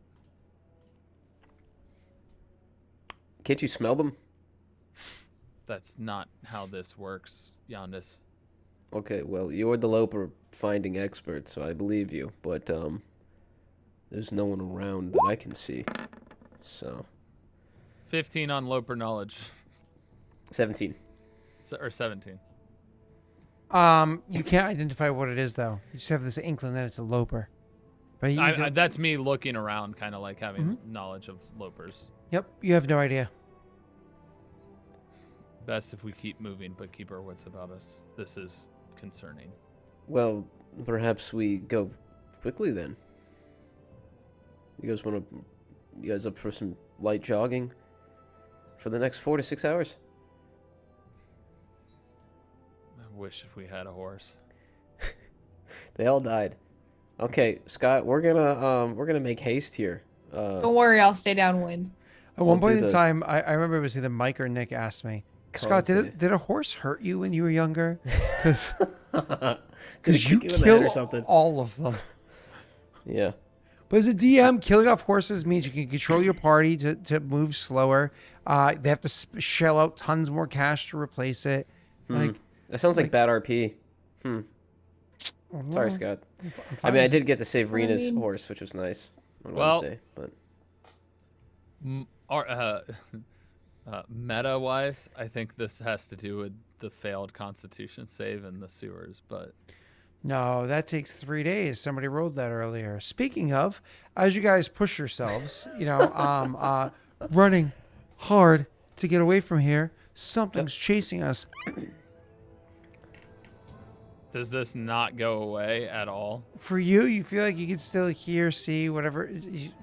Can't you smell them? That's not how this works, Yondis. Okay, well, you're the Loper finding expert, so I believe you. But there's no one around that I can see. So 15 on Loper knowledge. 17. Or 17. You can't identify what it is though. You just have this inkling that it's a loper. But That's me looking around, kind of like having knowledge of Lopers. Yep, you have no idea. Best if we keep moving, but keep our wits about us. This is concerning. Well, perhaps we go quickly then. You guys up for some light jogging for the next 4 to 6 hours? I wish we had a horse. They all died. Okay, Scott, we're gonna make haste here. Don't worry, I'll stay downwind. At one point in time, I remember it was either Mike or Nick asked me, Scott, did a horse hurt you when you were younger? Because you killed all of them. Yeah. But as a DM, killing off horses means you can control your party to move slower. They have to shell out tons more cash to replace it. That sounds like bad RP. Sorry, Scott. I mean, I did get to save Rena's horse, which was nice on Wednesday. But meta-wise, I think this has to do with the failed Constitution save in the sewers, but... No, that takes 3 days. Somebody rolled that earlier. Speaking of, as you guys push yourselves, running hard to get away from here, something's chasing us. Does this not go away at all? For you, you feel like you can still hear, see, whatever.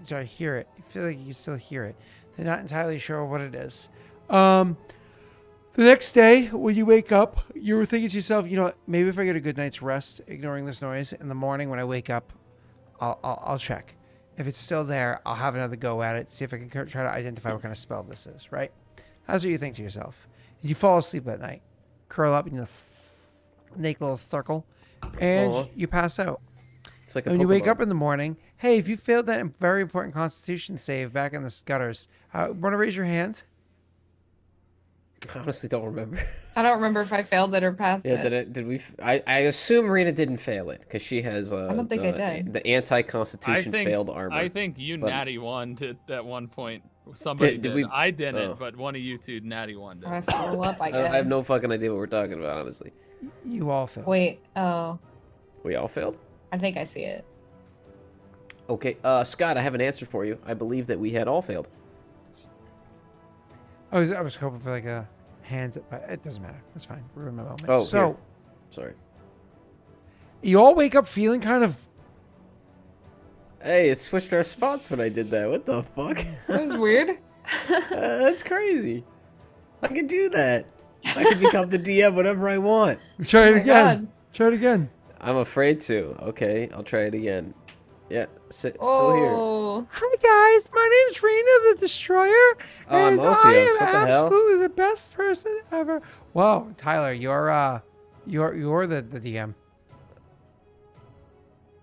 Sorry, hear it. You feel like you can still hear it. They're not entirely sure what it is. The next day, when you wake up, you were thinking to yourself, you know what, maybe if I get a good night's rest, ignoring this noise, in the morning when I wake up, I'll check. If it's still there, I'll have another go at it, see if I can try to identify what kind of spell this is, right? That's what you think to yourself. You fall asleep at night, curl up in a naked little circle, and you pass out. it's like a And when you wake Pokemon. up in the morning, hey, if you failed that very important Constitution save back in the gutters, want to raise your hand? I honestly don't remember. I don't remember if I failed it or passed Yeah, it. did we? I assume Rena didn't fail it because she has I don't think I did. the anti-constitution failed armor. I think you but- natty one did at one point. Somebody Did did. we- I didn't, oh. but one of you two natty one did. I scroll up, I guess. I have no fucking idea what we're talking about, honestly. You all failed. Wait, oh, We all failed. I think I see it. Okay, Scott, I have an answer for you. I believe that we had all failed. I was hoping for like a hands up, but it doesn't matter. That's fine. Ruin my moment. Oh, so here. Sorry. you all wake up feeling kind of. Hey, it switched our spots when I did that. What the fuck? That was weird. That's crazy. I can do that. I can become the DM whenever I want. Try it my again. God. Try it again. I'm afraid to. Okay, I'll try it again. Yeah, still here. Oh, Hi guys, my name's Rena the Destroyer, Oh, I'm and Ophios. I am What the hell? absolutely the best person ever. Whoa, Tyler, you're the DM.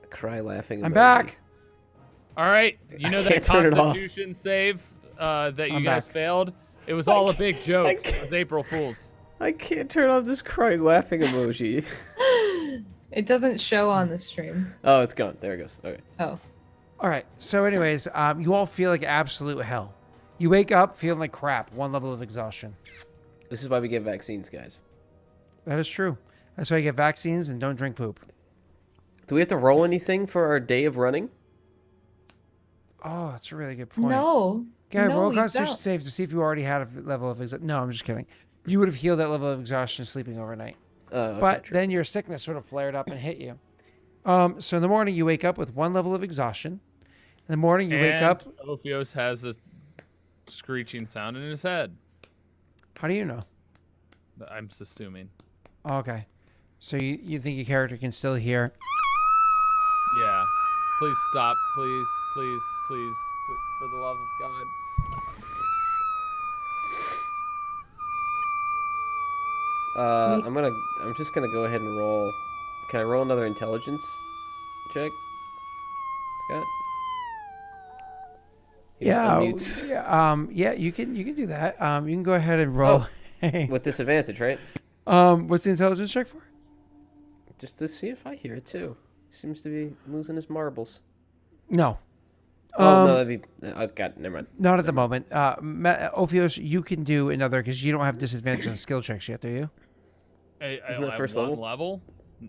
Cry laughing. I'm emoji. back. All right, you know that can't turn it off. Constitution save that you I'm guys back. failed? It was all a big joke. It can't- was April Fool's. I can't turn off this crying laughing emoji. it doesn't show on the stream. Oh, it's gone. There it goes. Okay. Oh, All right. So, anyways, you all feel like absolute hell. You wake up feeling like crap. 1 level of exhaustion. This is why we get vaccines, guys. That is true. That's why you get vaccines and don't drink poop. Do we have to roll anything for our day of running? Oh, that's a really good point. no. Yeah, no, roll you Constitution don't. save to see if you already had a level of exhaustion. No, I'm just kidding. You would have healed that level of exhaustion sleeping overnight. Okay, But true. then your sickness would have flared up and hit you. So in the morning, you wake up with 1 level of exhaustion. In the morning, you wake up. Ophios has a screeching sound in his head. How do you know? I'm just assuming. Oh, okay. So you think your character can still hear? Yeah. Please stop. Please, please, please. For the love of God. I'm just gonna go ahead and roll. Can I roll another intelligence check, Scott? He just unmutes. Yeah, you can do that. You can go ahead and roll. With disadvantage, right? What's the intelligence check for? Just to see if I hear it too. Seems to be losing his marbles. No. Oh no, that'd be. Oh God, never mind. Not at the moment. Ophios, you can do another because you don't have disadvantage on skill checks yet, do you? I Isn't don't that have first one level? level.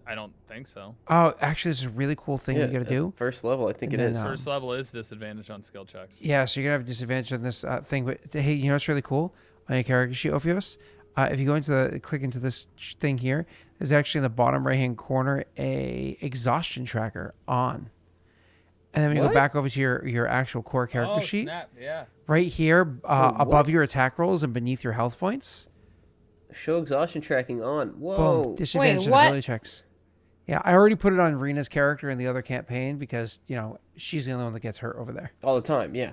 I don't think so. Oh, actually, this is a really cool thing Yeah, you got to do. first level. I think And it then, is. First level is disadvantage on skill checks. Yeah, so you're gonna have disadvantage on this thing. But hey, you know what's really cool on your character sheet, Ophios? If you go into click into this thing here, there's actually in the bottom right hand corner a exhaustion tracker on. And then when you go What? back over to your actual core character Oh sheet, snap! Yeah. right here what? above your attack rolls and beneath your health points, Show exhaustion tracking on. boom, Whoa. disadvantage on what? ability checks. Yeah, I already put it on Rena's character in the other campaign because she's the only one that gets hurt over there. All the time. Yeah.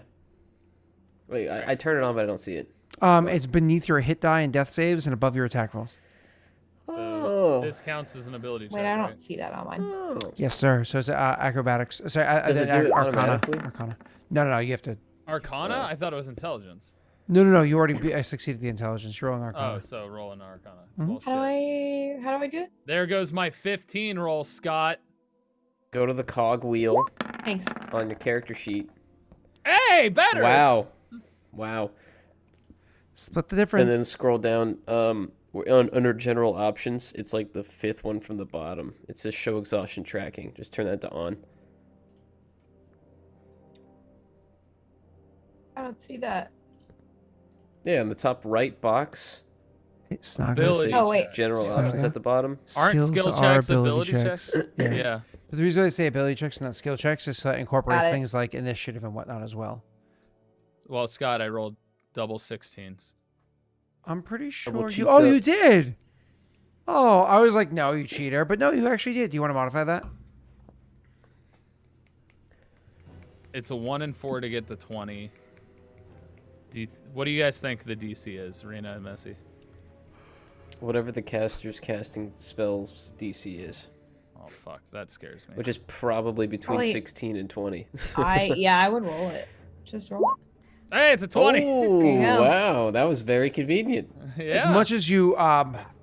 Wait, I turn it on, but I don't see it. It's beneath your hit die and death saves and above your attack rolls. Oh. This counts as an ability check. Wait, I don't right? see that on mine. Oh. Yes, sir. So it's acrobatics. Sorry, Does it do it Arcana. automatically? Arcana. No. You have to. Arcana? I thought it was intelligence. No. You already succeeded the intelligence. You're rolling Arcana. Oh, so roll an Arcana. Mhm. Well, How do I do it? There goes my 15 roll, Scott. Go to the cog wheel Thanks. on your character sheet. Hey, better. Wow. Split the difference. And then scroll down. We're under general options. It's like the fifth one from the bottom. It says show exhaustion tracking. Just turn that to on. I don't see that. Yeah, in the top right box. It's not Ability. gonna Oh, wait. General So- options at the bottom. Aren't Skills skill are checks ability checks? Yeah. Yeah. But the reason I say ability checks and not skill checks is to incorporate Got it. things like initiative and whatnot as well. Well, Scott, I rolled double 16s. I'm pretty sure Double you. cheat Oh, code. you did. Oh, I was like, no, you cheater. But no, you actually did. Do you want to modify that? It's a 1 and 4 to get the 20. What do you guys think the DC is, Rena and Messi? Whatever the caster's casting spells DC is, Oh fuck, that scares me. which is probably between Probably- 16 and 20. I would roll it. Just roll it. Hey, it's a 20. Oh, you go. wow. That was very convenient. Yeah. As much as you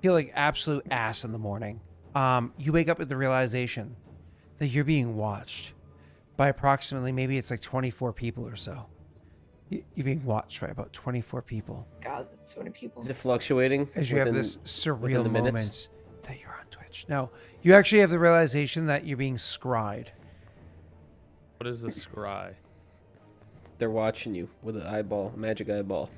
feel like absolute ass in the morning, you wake up with the realization that you're being watched by approximately, maybe it's like 24 people or so. You're being watched by about 24 people God, that's so many people. Is it fluctuating? as you have within- this surreal within the moment minutes? that you're on Twitch. No, you actually have the realization that you're being scried. What is the scry? They're watching you with an eyeball, a magic eyeball.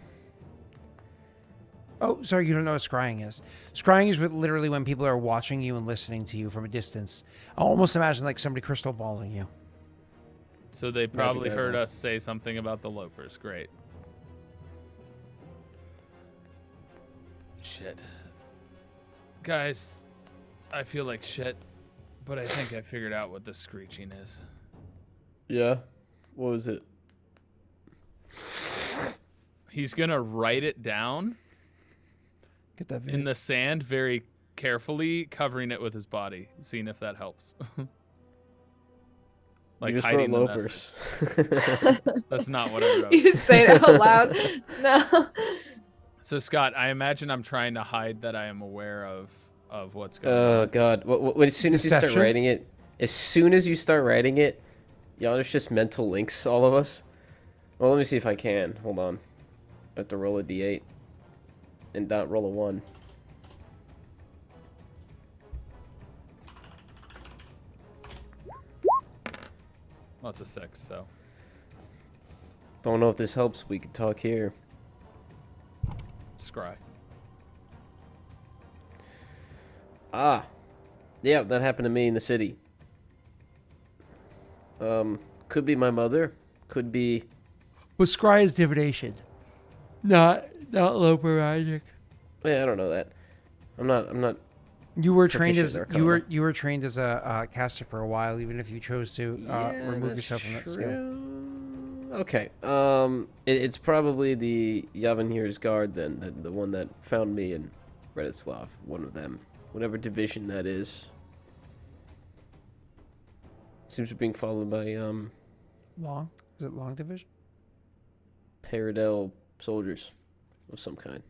Oh, sorry, you don't know what scrying is. Scrying is literally when people are watching you and listening to you from a distance. I almost imagine like somebody crystal balling you. So they probably heard eyeballs. us say something about the Lopers. Great. Shit. Guys, I feel like shit, but I think I figured out what the screeching is. Yeah. What was it? He's gonna write it down Get that in the sand very carefully, covering it with his body, seeing if that helps. Like you just hiding wrote the lopers. message. That's not what I wrote. You say it out loud. No. So Scott, I imagine I'm trying to hide that I am aware of what's going Oh on. God! As soon as you start Deception? writing it, y'all, there's just mental links, all of us. Well, let me see if I can. Hold on. I have to roll a d8 and not roll a 1. Well, it's a 6, so Don't know if this helps. We could talk here. scry. Ah, yeah, that happened to me in the city. Could be my mother. Could be. But scry is divination, not loper magic. Yeah, I don't know that. I'm not. You were trained Proficient as in Arcana. you were trained as a caster for a while, even if you chose to Yeah, remove that's yourself from that skill. true. Okay. It's probably the Yavanir's guard then, the one that found me in Bretislav. One of them, whatever division that is. Seems to be being followed by Long? Is it long division? Paradel soldiers of some kind.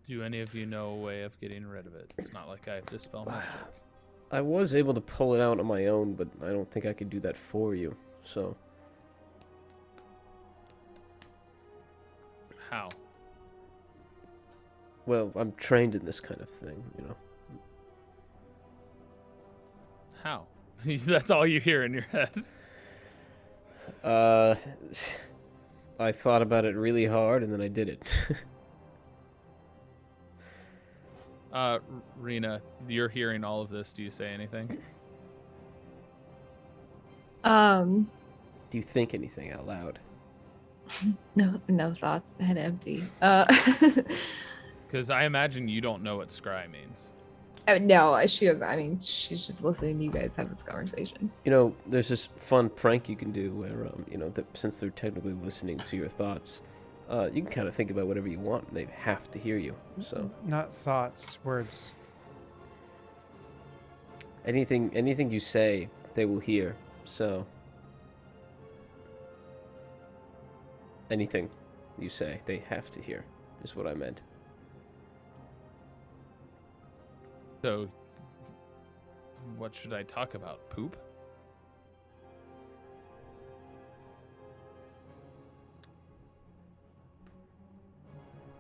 Do any of you know a way of getting rid of it? It's not like I have to spell magic. I was able to pull it out on my own, but I don't think I could do that for you. So, How? well, I'm trained in this kind of thing, you know. How? That's all you hear in your head. I thought about it really hard, and then I did it. Rena, you're hearing all of this. Do you say anything? Um, Do you think anything out loud? no thoughts. Head empty. Because I imagine you don't know what scry means. No, she doesn't. I mean, she's just listening to you guys have this conversation. You know, there's this fun prank you can do where, you know, since they're technically listening to your thoughts, you can kind of think about whatever you want, and they have to hear you. So Not thoughts, words. anything you say, they will hear. So anything you say, they have to hear, is what I meant. So, what should I talk about? Poop?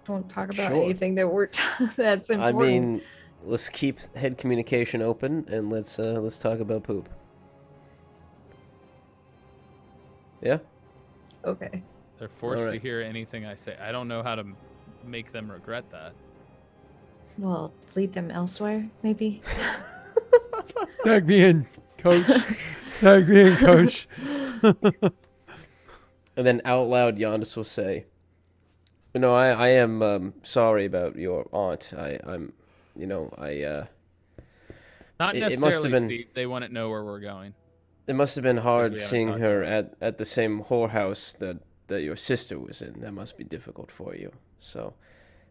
Don't talk about Sure. anything that we're that's important. I mean, let's keep head communication open, and let's talk about poop. Yeah? Okay. They're forced to Alright. hear anything I say. I don't know how to make them regret that. Well, lead them elsewhere, maybe. Tag me in, coach. Tag me in, coach. And then out loud, Giannis will say, "You know, I am sorry about your aunt. I'm, you know, Not It must have necessarily, been- Steve. They want to know where we're going. It must have been hard we haven't seeing talked her at the same whorehouse that your sister was in. That must be difficult for you. So,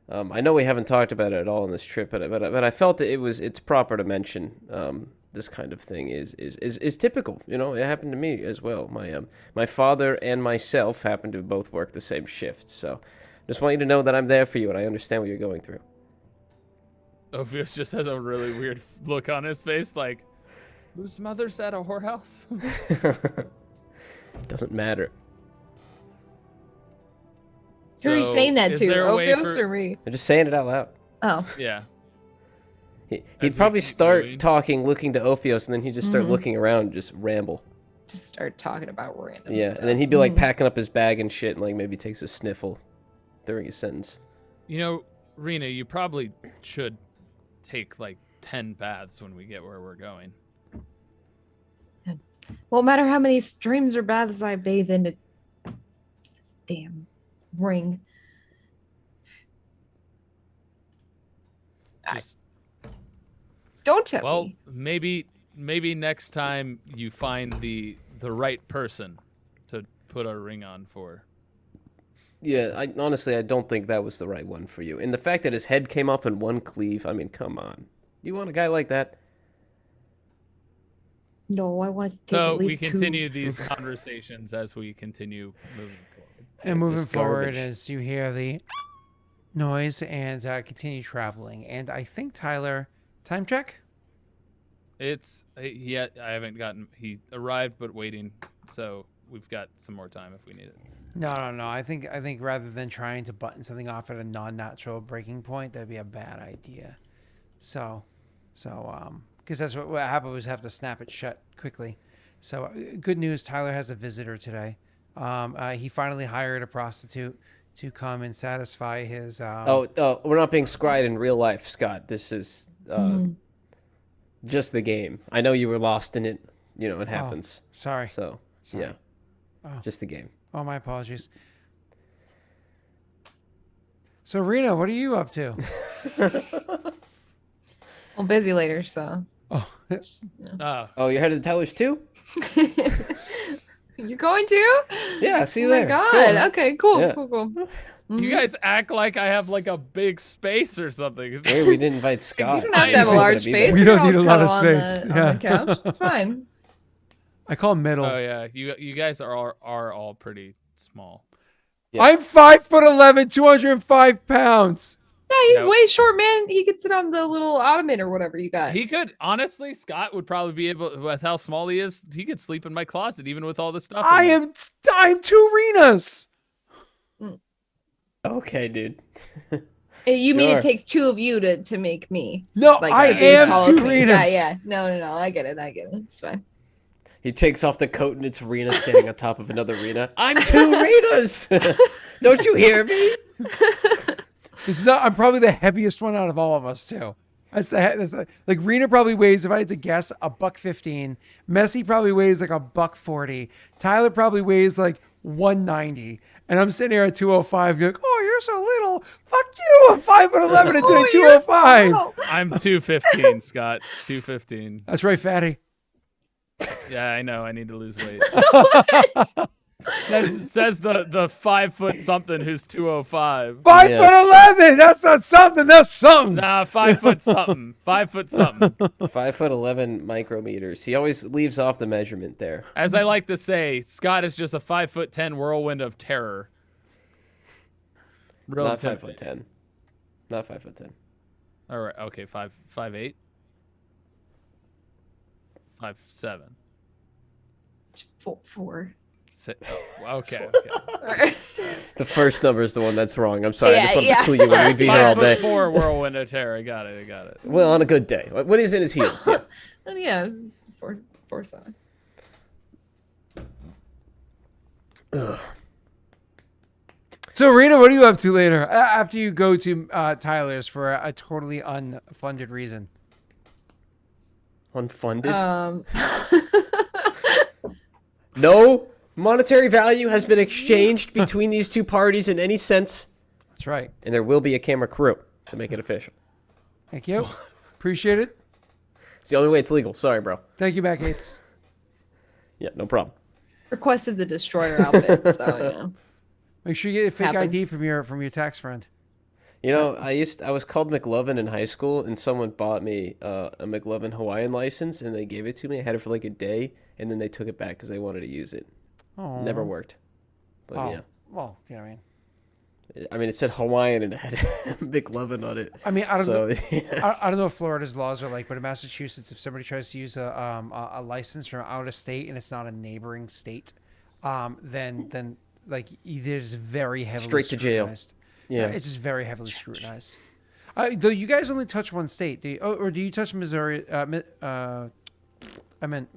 I know we haven't talked about it at all on this trip, but I felt that it's proper to mention. This kind of thing is typical. You know, it happened to me as well. My father and myself happen to both work the same shift. So, just want you to know that I'm there for you and I understand what you're going through." Ophius just has a really weird look on his face, like, whose mother's at a whorehouse? Doesn't matter. Who are you So, saying that is to? there a way Ophios for- or me? I'm just saying it out loud. Oh. Yeah. He'd As we probably keep start moving. talking, looking to Ophios, and then he'd just start Mhm. looking around and just ramble. Just start talking about random Yeah, stuff. and then he'd be like Mhm. packing up his bag and shit, and like maybe takes a sniffle during his sentence. You know, Rena, you probably should take like 10 baths when we get where we're going. Won't matter how many streams or baths I bathe in, it's this damn ring. Just, Don't tell well, me. maybe next time you find the right person to put a ring on for. Yeah, I don't think that was the right one for you. And the fact that his head came off in one cleave, I mean, come on. You want a guy like that? No, I wanted to take So at we least continue two. these conversations as we continue moving forward. And moving Just forward, garbage. as you hear the noise and continue traveling. And I think, Tyler, time check? It's yet I haven't gotten. He arrived, but waiting. So we've got some more time if we need it. No. I think rather than trying to button something off at a non-natural breaking point, that'd be a bad idea. So, because that's what happened was have to snap it shut quickly. So, good news, Tyler has a visitor today. He finally hired a prostitute to come and satisfy his. Oh, we're not being scried in real life, Scott. This is just the game. I know you were lost in it. You know, it happens. Sorry. So, yeah. Oh. Just the game. Oh, my apologies. So, Rena, what are you up to? I'm busy later, so. Oh, Oh, you're headed to Tyler's too? You're going to? Yeah, see you Oh my there. god. Cool. Okay, cool, Yeah. cool. You guys act like I have like a big space or something. Hey, we didn't invite You Scott. don't have to He's have a not large gonna be space. there. We You don't can need all a lot of cuddle on space. the- Yeah. on the couch. It's fine. I call him middle. Oh yeah, you guys are all pretty small. Yeah. I'm 5'11", 205 pounds. Yeah, he's Nope. way short, man. He could sit on the little ottoman or whatever you got. He could, honestly, Scott would probably be able, with how small he is, he could sleep in my closet, even with all this stuff. I'm 2 Renas. Okay, dude. You mean Sure. it takes 2 of you to make me? No, Like, I to be as am tall 2 as me. Renas. Yeah. No. I get it. It's fine. He takes off the coat and it's Rena standing on top of another Rena. I'm 2 Renas. Don't you hear me? I'm probably the heaviest one out of all of us too. Like Rena probably weighs, if I had to guess, $115. Messi probably weighs like $140. Tyler probably weighs like 190. And I'm sitting here at 205. You're like, oh, you're so little. Fuck you. I'm 5'11" and doing 205. I'm 215, Scott. 215. That's right, fatty. Yeah, I know. I need to lose weight. says the 5 foot something who's 205. 5'11". That's not something. That's something. Nah, 5 foot something. 5 foot something. 5'11" micrometers. He always leaves off the measurement there. As I like to say, Scott is just a 5'10" whirlwind of terror. Real Not intimidating. 5'10". Not 5'10". All right. Okay. 5'8". 5'7". 4. Okay. The first number is the one that's wrong. I'm sorry. I just wanted Yeah. to clue you in. We'd be here all day. 5'4" whirlwind of terror. I got it. Well, on a good day. When he's in his heels. Yeah. Oh, yeah. 4'7". So, Rena, what are you up to later? After you go to Tyler's for a totally unfunded reason. Unfunded. Um, No monetary value has been exchanged between these two parties in any sense, That's right. and there will be a camera crew to make it official. Thank you. Appreciate it. It's the only way it's legal. Sorry, bro. Thank you, Matt Gates. Yeah, no problem. requested the destroyer outfit, so you know. Make sure you get a fake ID Happens. from your tax friend. You know, I was called McLovin in high school, and someone bought me a McLovin Hawaiian license, and they gave it to me. I had it for like a day, and then they took it back because they wanted to use it. Oh. Never worked. But yeah. Well, you know what I mean. I mean, it said Hawaiian and it had McLovin on it. I mean, I don't So, know. yeah. I don't know what Florida's laws are like, but in Massachusetts, if somebody tries to use a license from out of state and it's not a neighboring state, then like there's very heavily Straight to jail. scrutinized. Yeah. It's just very heavily scrutinized. Though you guys only touch one state, or do you touch Missouri? I meant Bama.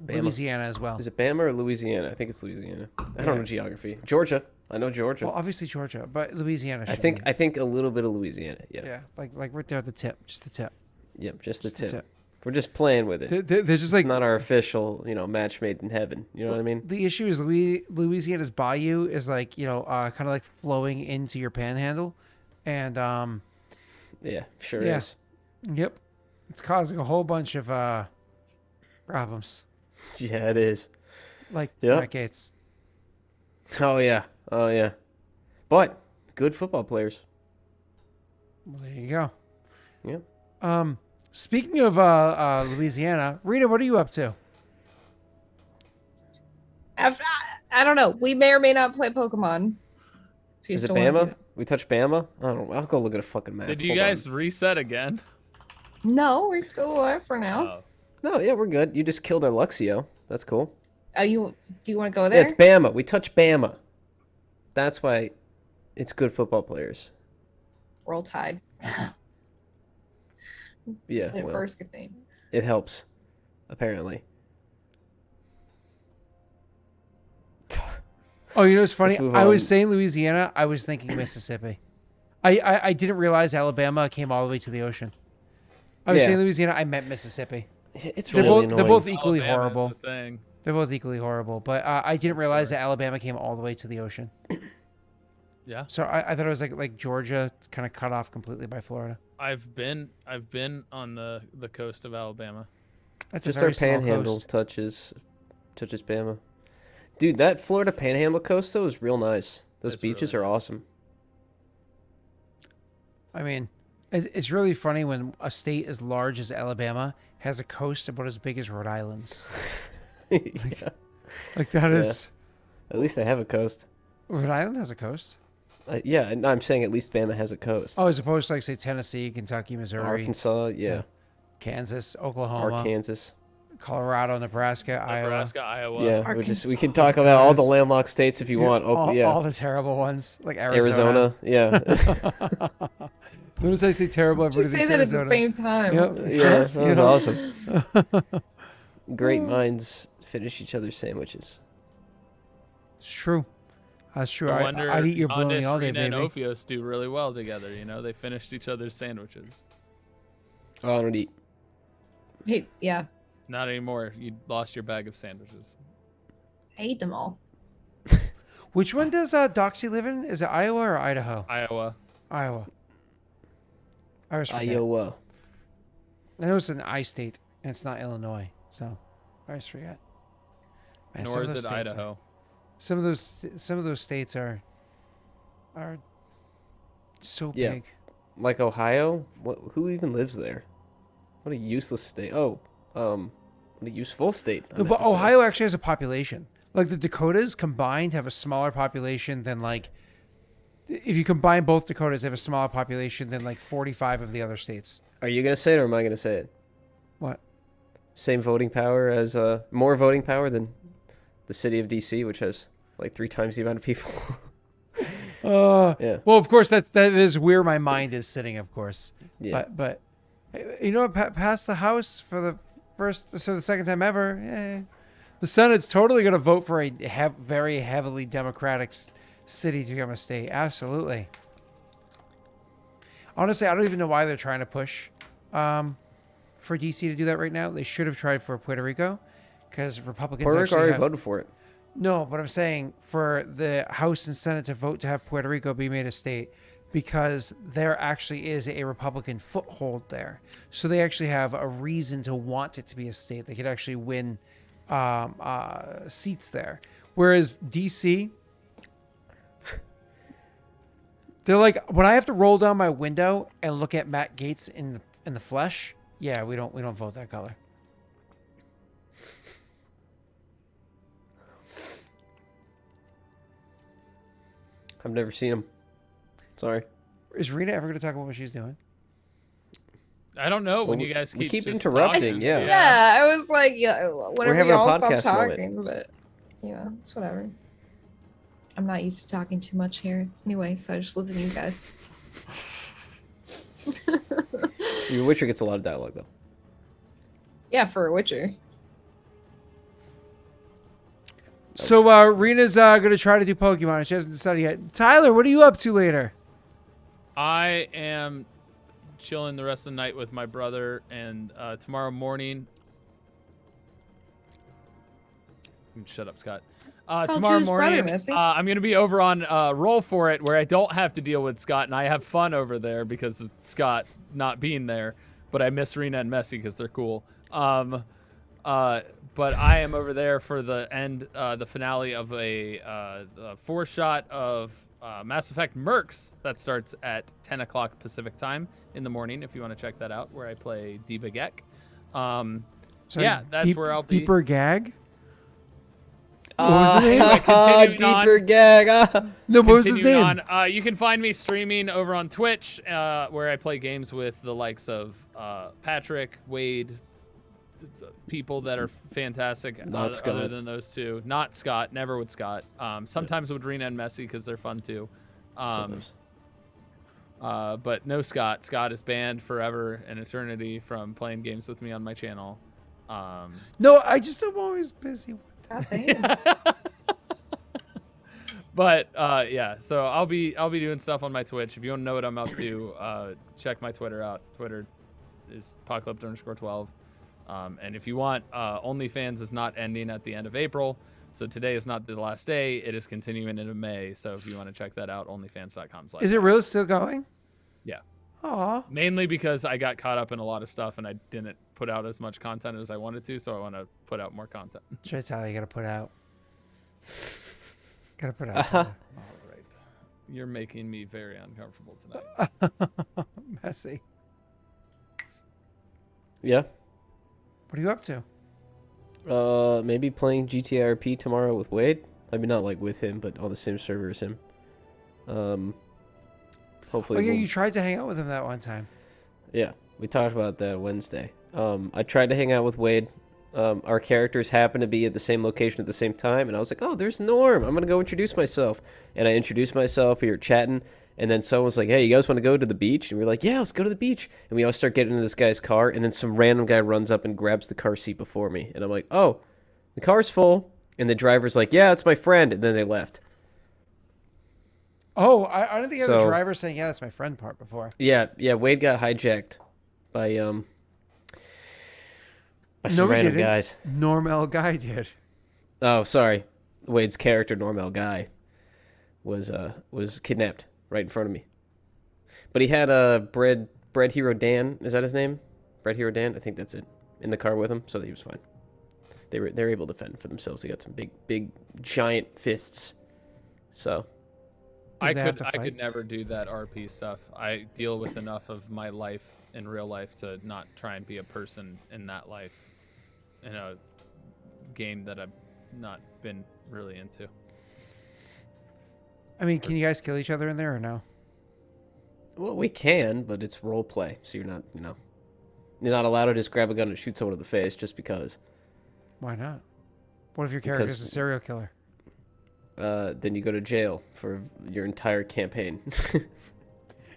Louisiana as well. Is it Bama or Louisiana? I think it's Louisiana. I don't know geography. Georgia. I know Georgia. Well, obviously Georgia, but Louisiana. I should think be. I think a little bit of Louisiana. Yeah. Yeah, like right there at the tip, just the tip. Yep, just the Just the tip. tip. We're just playing with it. They're just It's like not our official, match made in heaven. You know what I mean? the issue is Louisiana's bayou is like kind of like flowing into your panhandle, and Yeah, sure Yeah. is. yep, it's causing a whole bunch of problems, Yeah, it is. like Yep. Matt Gates. Oh yeah. Oh yeah. But good football players. Well, there you go. Yeah. Speaking of Louisiana, Rita, what are you up to? I don't know. We may or may not play Pokemon. If you Is it still wanna do Bama? that. We touched Bama? I don't know. I'll go look at a fucking map. Did you Hold guys on. reset again? No, we're still alive for now. Oh. No, yeah, we're good. You just killed our Luxio. That's cool. Do you want to go Yeah, there? it's Bama. We touched Bama. That's why it's good football players. Roll Tide. Yeah, It's the well, first good thing. it helps, apparently. Oh, you know what's funny? Let's move I was on. saying Louisiana. I was thinking Mississippi. I didn't realize Alabama came all the way to the ocean. I was Yeah. saying Louisiana. I meant Mississippi. It's They're really both annoying. they're both equally Alabama's horrible. the thing. They're both equally horrible. But I didn't realize that Alabama came all the way to the ocean. Yeah, So I thought it was like Georgia, kind of cut off completely by Florida. I've been on the coast of Alabama. That's Just a very our small panhandle coast. touches Bama. Dude, that Florida Panhandle coast though is real nice. Those It's beaches really are awesome. I mean, it's really funny when a state as large as Alabama has a coast about as big as Rhode Island's. Yeah. Like that is At least they have a coast. Rhode Island has a coast. Yeah, and I'm saying at least Bama has a coast. Oh, as opposed to like say Tennessee, Kentucky, Missouri, Arkansas, yeah. Kansas, Oklahoma, Arkansas. Colorado, Nebraska, Nebraska, Iowa. Yeah, we can Arkansas. talk about all the Yes. landlocked states if you want. Oh, yeah. all the terrible ones like Arizona, yeah. Notice I say terrible. Did you Everybody say thinks that at Arizona. the same time? Yep. Yeah, that You was know? awesome. Great minds finish each other's sandwiches. It's true. That's true. No wonder I'd eat your Andis, bologna all day, Rena, and baby. Ophios do really well together. You know, they finished each other's sandwiches. Oh, I don't eat. Hey, yeah, Not anymore. You lost your bag of sandwiches. I ate them all. Which one does Doxy live in? Is it Iowa or Idaho? Iowa. Iowa. I always forget. Iowa. I know it's an I state, and it's not Illinois, so I always forget. Man, some Nor of is those it states are- Idaho. some of those states are so Yeah. big. Like Ohio? Who even lives there? What a useless state. Oh, what a useful state. I No, meant but to say. Ohio actually has a population. Like the Dakotas combined have a smaller population than like if you combine both Dakotas, they have a smaller population than like 45 of the other states. Are you going to say it or am I going to say it? What? Same voting power as, more voting power than the city of DC, which has like 3 times the amount of people. Yeah. Well, of course that is where my mind is sitting, of course. Yeah. But you know what? Passed the House for the second time ever. The Senate's totally going to vote for a very heavily Democratic city to become a state. Absolutely. Honestly, I don't even know why they're trying to push for DC to do that right now. They should have tried for Puerto Rico because Republicans Puerto Rico actually already have, voted for it. No, but I'm saying for the House and Senate to vote to have Puerto Rico be made a state because there actually is a Republican foothold there. So they actually have a reason to want it to be a state. They could actually win seats there. Whereas DC, they're like, when I have to roll down my window and look at Matt Gaetz in the flesh, yeah, we don't vote that color. I've never seen him. Sorry. Is Rena ever going to talk about what she's doing? I don't know when Well, you guys we keep just interrupting, talking. yeah. Yeah, I was like, yeah, whatever having a y'all stop podcast moment. talking, but it's whatever. I'm not used to talking too much here anyway, so I just listen to you guys. Your Witcher gets a lot of dialogue, though. Yeah, for a Witcher. So Rena's going to try to do Pokemon. She hasn't decided yet. Tyler, what are you up to later? I am chilling the rest of the night with my brother, and tomorrow morning. Shut up, Scott. Tomorrow choose brother, morning, Missy. I'm going to be over on Roll For It, where I don't have to deal with Scott, and I have fun over there because of Scott not being there. But I miss Rena and Messi because they're cool. But I am over there for the finale of a 4-shot of Mass Effect Mercs that starts at 10 o'clock Pacific time in the morning. If you want to check that out, where I play Diva Gek. Yeah, that's where I'll be. Deeper Gag? What was his name? Continuing on. Deeper gag. No, what was his Continuing name? on, you can find me streaming over on Twitch, where I play games with the likes of Patrick, Wade, people that are fantastic. Not Scott. Other than those two, not Scott. Never with Scott. Sometimes with Rena and Messi because they're fun too. But no Scott. Scott is banned forever and eternity from playing games with me on my channel. No, I just am always busy. God damn. But yeah, so I'll be doing stuff on my Twitch. If you want to know what I'm up to, check my Twitter out. Twitter is Apocalypse_12. And if you want, OnlyFans is not ending at the end of April, so today is not the last day. It is continuing into May. So if you want to check that out, OnlyFans.com. Is it really still going? Yeah. Aw. Mainly because I got caught up in a lot of stuff and I didn't put out as much content as I wanted to, so I want to put out more content. Should I tell you? Gotta put out. Gotta put out. Tyler. All right. You're making me very uncomfortable tonight. Messy. Yeah. What are you up to? Maybe playing GTA RP tomorrow with Wade. I mean, not like with him, but on the same server as him. Hopefully, Oh yeah, we'll- you tried to hang out with him that one time. yeah, we talked about that Wednesday. I tried to hang out with Wade. Our characters happened to be at the same location at the same time, and I was like, "Oh, there's Norm. I'm gonna go introduce myself." And I introduced myself. We were chatting, and then someone was like, "Hey, you guys want to go to the beach?" And we were like, "Yeah, let's go to the beach." And we all start getting into this guy's car, and then some random guy runs up and grabs the car seat before me, and I'm like, "Oh, the car's full." And the driver's like, "Yeah, it's my friend," and then they left. Oh, I don't think I had the So- driver saying, "Yeah, that's my friend" part before. Yeah, Wade got hijacked by some No, he random didn't. guys. Normal guy did. Oh, sorry. Wade's character, Normal Guy, was kidnapped right in front of me. But he had Bread Hero Dan. Is that his name? Bread Hero Dan. I think that's it. In the car with him, so he was fine. They were able to fend for themselves. They got some big giant fists. So I Did they have could to I could fight? never do that RP stuff. I deal with enough of my life in real life to not try and be a person in that life in a game that I've not been really into. I mean, can you guys kill each other in there or no? well, we can, but it's role play, so you're not allowed to just grab a gun and shoot someone in the face just because. Why not? What if your character's Because- a serial killer? Then you go to jail for your entire campaign.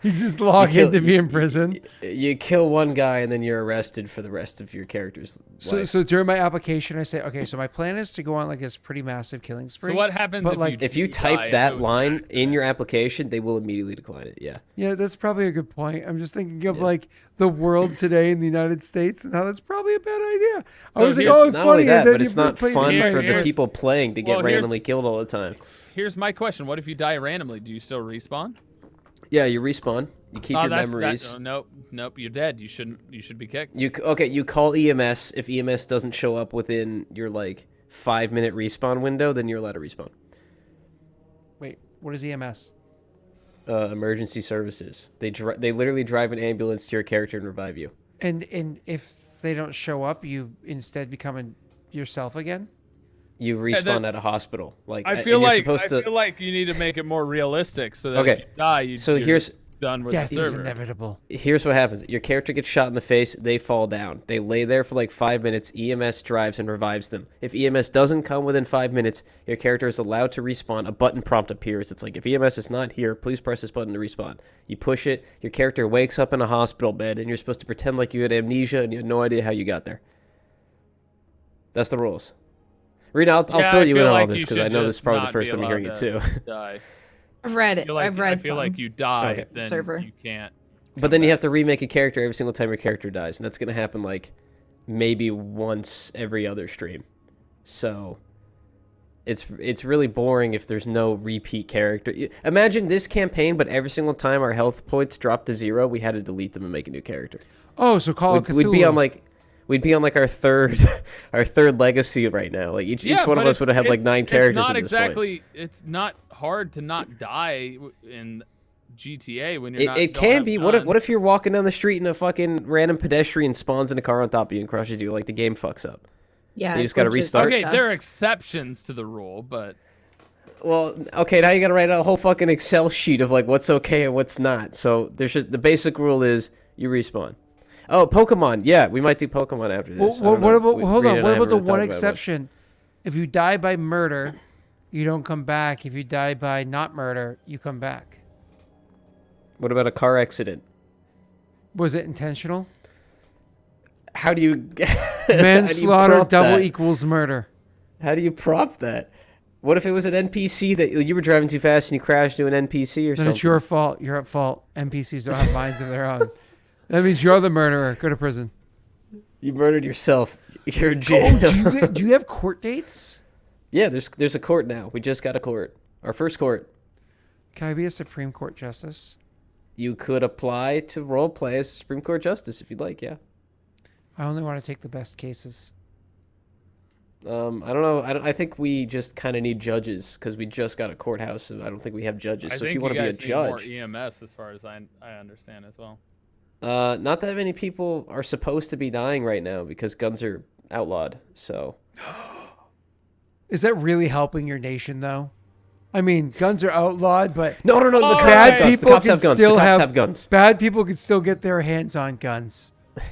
You just log kill- in to be in prison. You kill one guy and then you're arrested for the rest of your character's life. So during my application, I say, okay, so my plan is to go on like this pretty massive killing spree. So what happens But, if like, If you die type and that it was an line in accident? your application, they will immediately decline it. Yeah. Yeah, that's probably a good point. I'm just thinking of Yeah. like the world today in the United States and how that's probably a bad idea. I So was like, here's- oh, Not funny. only that, and then but you it's not play fun the for the here's- people playing to get well, here's- randomly killed all the time. Here's my question: what if you die randomly? Do you still respawn? Yeah, you respawn. You keep your memories. Nope, you're dead. You should be kicked. You call EMS. If EMS doesn't show up within your 5-minute respawn window, then you're allowed to respawn. Wait, what is EMS? Emergency services. They literally drive an ambulance to your character and revive you. And if they don't show up, you instead become yourself again? You respawn at a hospital. I feel like supposed to. I feel like you need to make it more realistic so that Okay. if you die, So you're here's just done with Death the is server. inevitable. Here's what happens. Your character gets shot in the face. They fall down. They lay there for 5 minutes. EMS drives and revives them. If EMS doesn't come within 5 minutes, your character is allowed to respawn. A button prompt appears. It's like, if EMS is not here, please press this button to respawn. You push it. Your character wakes up in a hospital bed, and you're supposed to pretend like you had amnesia and you had no idea how you got there. That's the rules. Rita, I'll Yeah, fill I you feel in on all like this you because I should know this is just probably the not first be time you're hearing it allowed too. to Die. I've read I it. feel like, I've read I feel some. like you die, Okay. then Server. you can't. But then you have to remake a character every single time your character dies, and that's going to happen maybe once every other stream. So it's really boring if there's no repeat character. Imagine this campaign, but every single time our health points dropped to 0, we had to delete them and make a new character. Oh, so Call of Cthulhu. We'd be on our third our third legacy right now. Each one of but us would have had 9 characters It's not at this point. exactly. It's not hard to not die in GTA when you're not. It don't can have be. guns. What if you're walking down the street and a fucking random pedestrian spawns in a car on top of you and crushes you? The game fucks up. Yeah, You just gotta glitches restart. Okay, stuff. there are exceptions to the rule, but Well, okay, now you gotta write out a whole fucking Excel sheet of what's okay and what's not. So there's just the basic rule is you respawn. Oh, Pokemon. Yeah, we might do Pokemon after this. Well, what about Rita hold on? and What I about haven't the really one talked about it much. exception? If you die by murder, you don't come back. If you die by not murder, you come back. What about a car accident? Was it intentional? How do you Manslaughter prompt double that? equals murder. How do you prompt that? What if it was an NPC that you were driving too fast and you crashed into an NPC or Then something? it's your fault. You're at fault. NPCs don't have minds of their own. That means you're the murderer. Go to prison. You murdered yourself. You're in Oh, jail. do you have court dates? Yeah, there's a court now. We just got a court. Our first court. Can I be a Supreme Court justice? You could apply to role play as Supreme Court Justice if you'd like, yeah. I only want to take the best cases. I don't know. I think we just kind of need judges because we just got a courthouse and I don't think we have judges. I So if think you want to be a guys need more judge, EMS as far as I understand as well. not that many people are supposed to be dying right now because guns are outlawed. So Is that really helping your nation, though? I mean, guns are outlawed, but No. The All cops bad have guns. The people cops can have guns. still The cops have, have guns. bad people can still get their hands on guns. The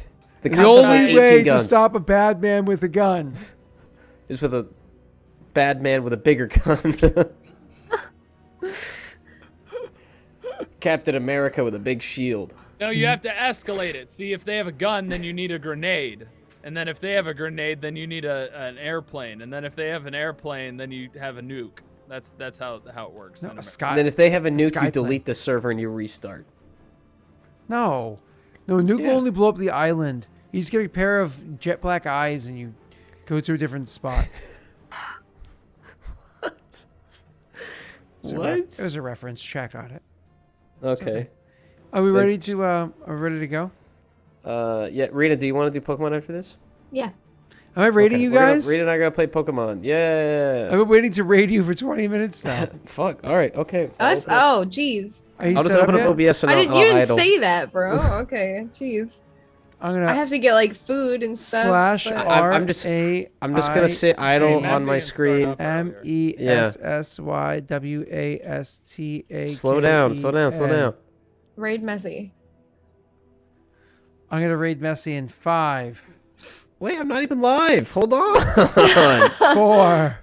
The cops have like only 18 way to guns. stop a bad man with a gun. Is with a bad man with a bigger gun. Captain America with a big shield. No, you have to escalate it. See, if they have a gun, then you need a grenade. And then if they have a grenade, then you need an airplane. And then if they have an airplane, then you have a nuke. That's how it works. No, in a America. sky. And then if they have a nuke, sky you plane. delete the server and you restart. No, nuke Yeah. will only blow up the island. You just get a pair of jet black eyes and you go to a different spot. What? It was a reference. Check on it. Okay. Are we ready Thanks. to? Are we ready to go? Yeah, Rita, do you want to do Pokemon after this? Yeah. Am I raiding you guys? Rita and I are gonna play Pokemon. Yeah. I've been waiting to raid you for 20 minutes now. Fuck. All right. Okay. Us? Oh, jeez. Are you I'll just set open yet? up OBS and I I'll, didn't. You I'll didn't idle. say that, bro. Okay. Jeez. I'm I gonna have to get like food and stuff. slash but- I'm just gonna sit idle Stay on my messy and screen. start up earlier. MESSYWASTA. Slow down. Slow down. Raid Messy. I'm gonna raid Messi in 5, Wait, I'm not even live. Hold on. 4.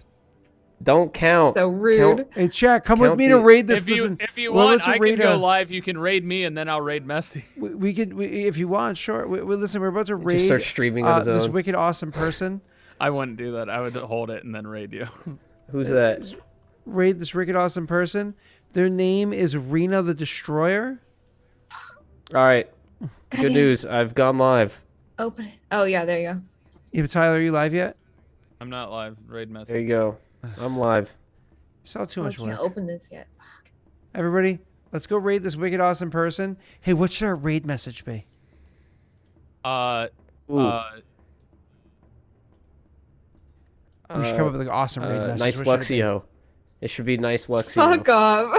Don't count. So rude. Count. Hey, chat, come with Count me to the- raid this. If you Listen, want, let's I can raid go a- live. You can raid me, and then I'll raid Messi. We can, if you want, sure. Listen, we're about to raid Just start streaming on his this own. wicked awesome person. I wouldn't do that. I would hold it and then raid you. Who's that? Raid this wicked awesome person. Their name is Rena the Destroyer. All right. Goddamn. Good news. I've gone live. Open it. Oh yeah, there you go. Yeah, Tyler, are you live yet? I'm not live. Raid Messi. There you go. I'm live. Saw too I much can't work. open this yet. Everybody, let's go raid this wicked awesome person. Hey, what should our raid message be? Uh, Ooh. We should come up with like an awesome raid message. Nice What should it be? Luxio. It should be nice Luxio. Fuck off.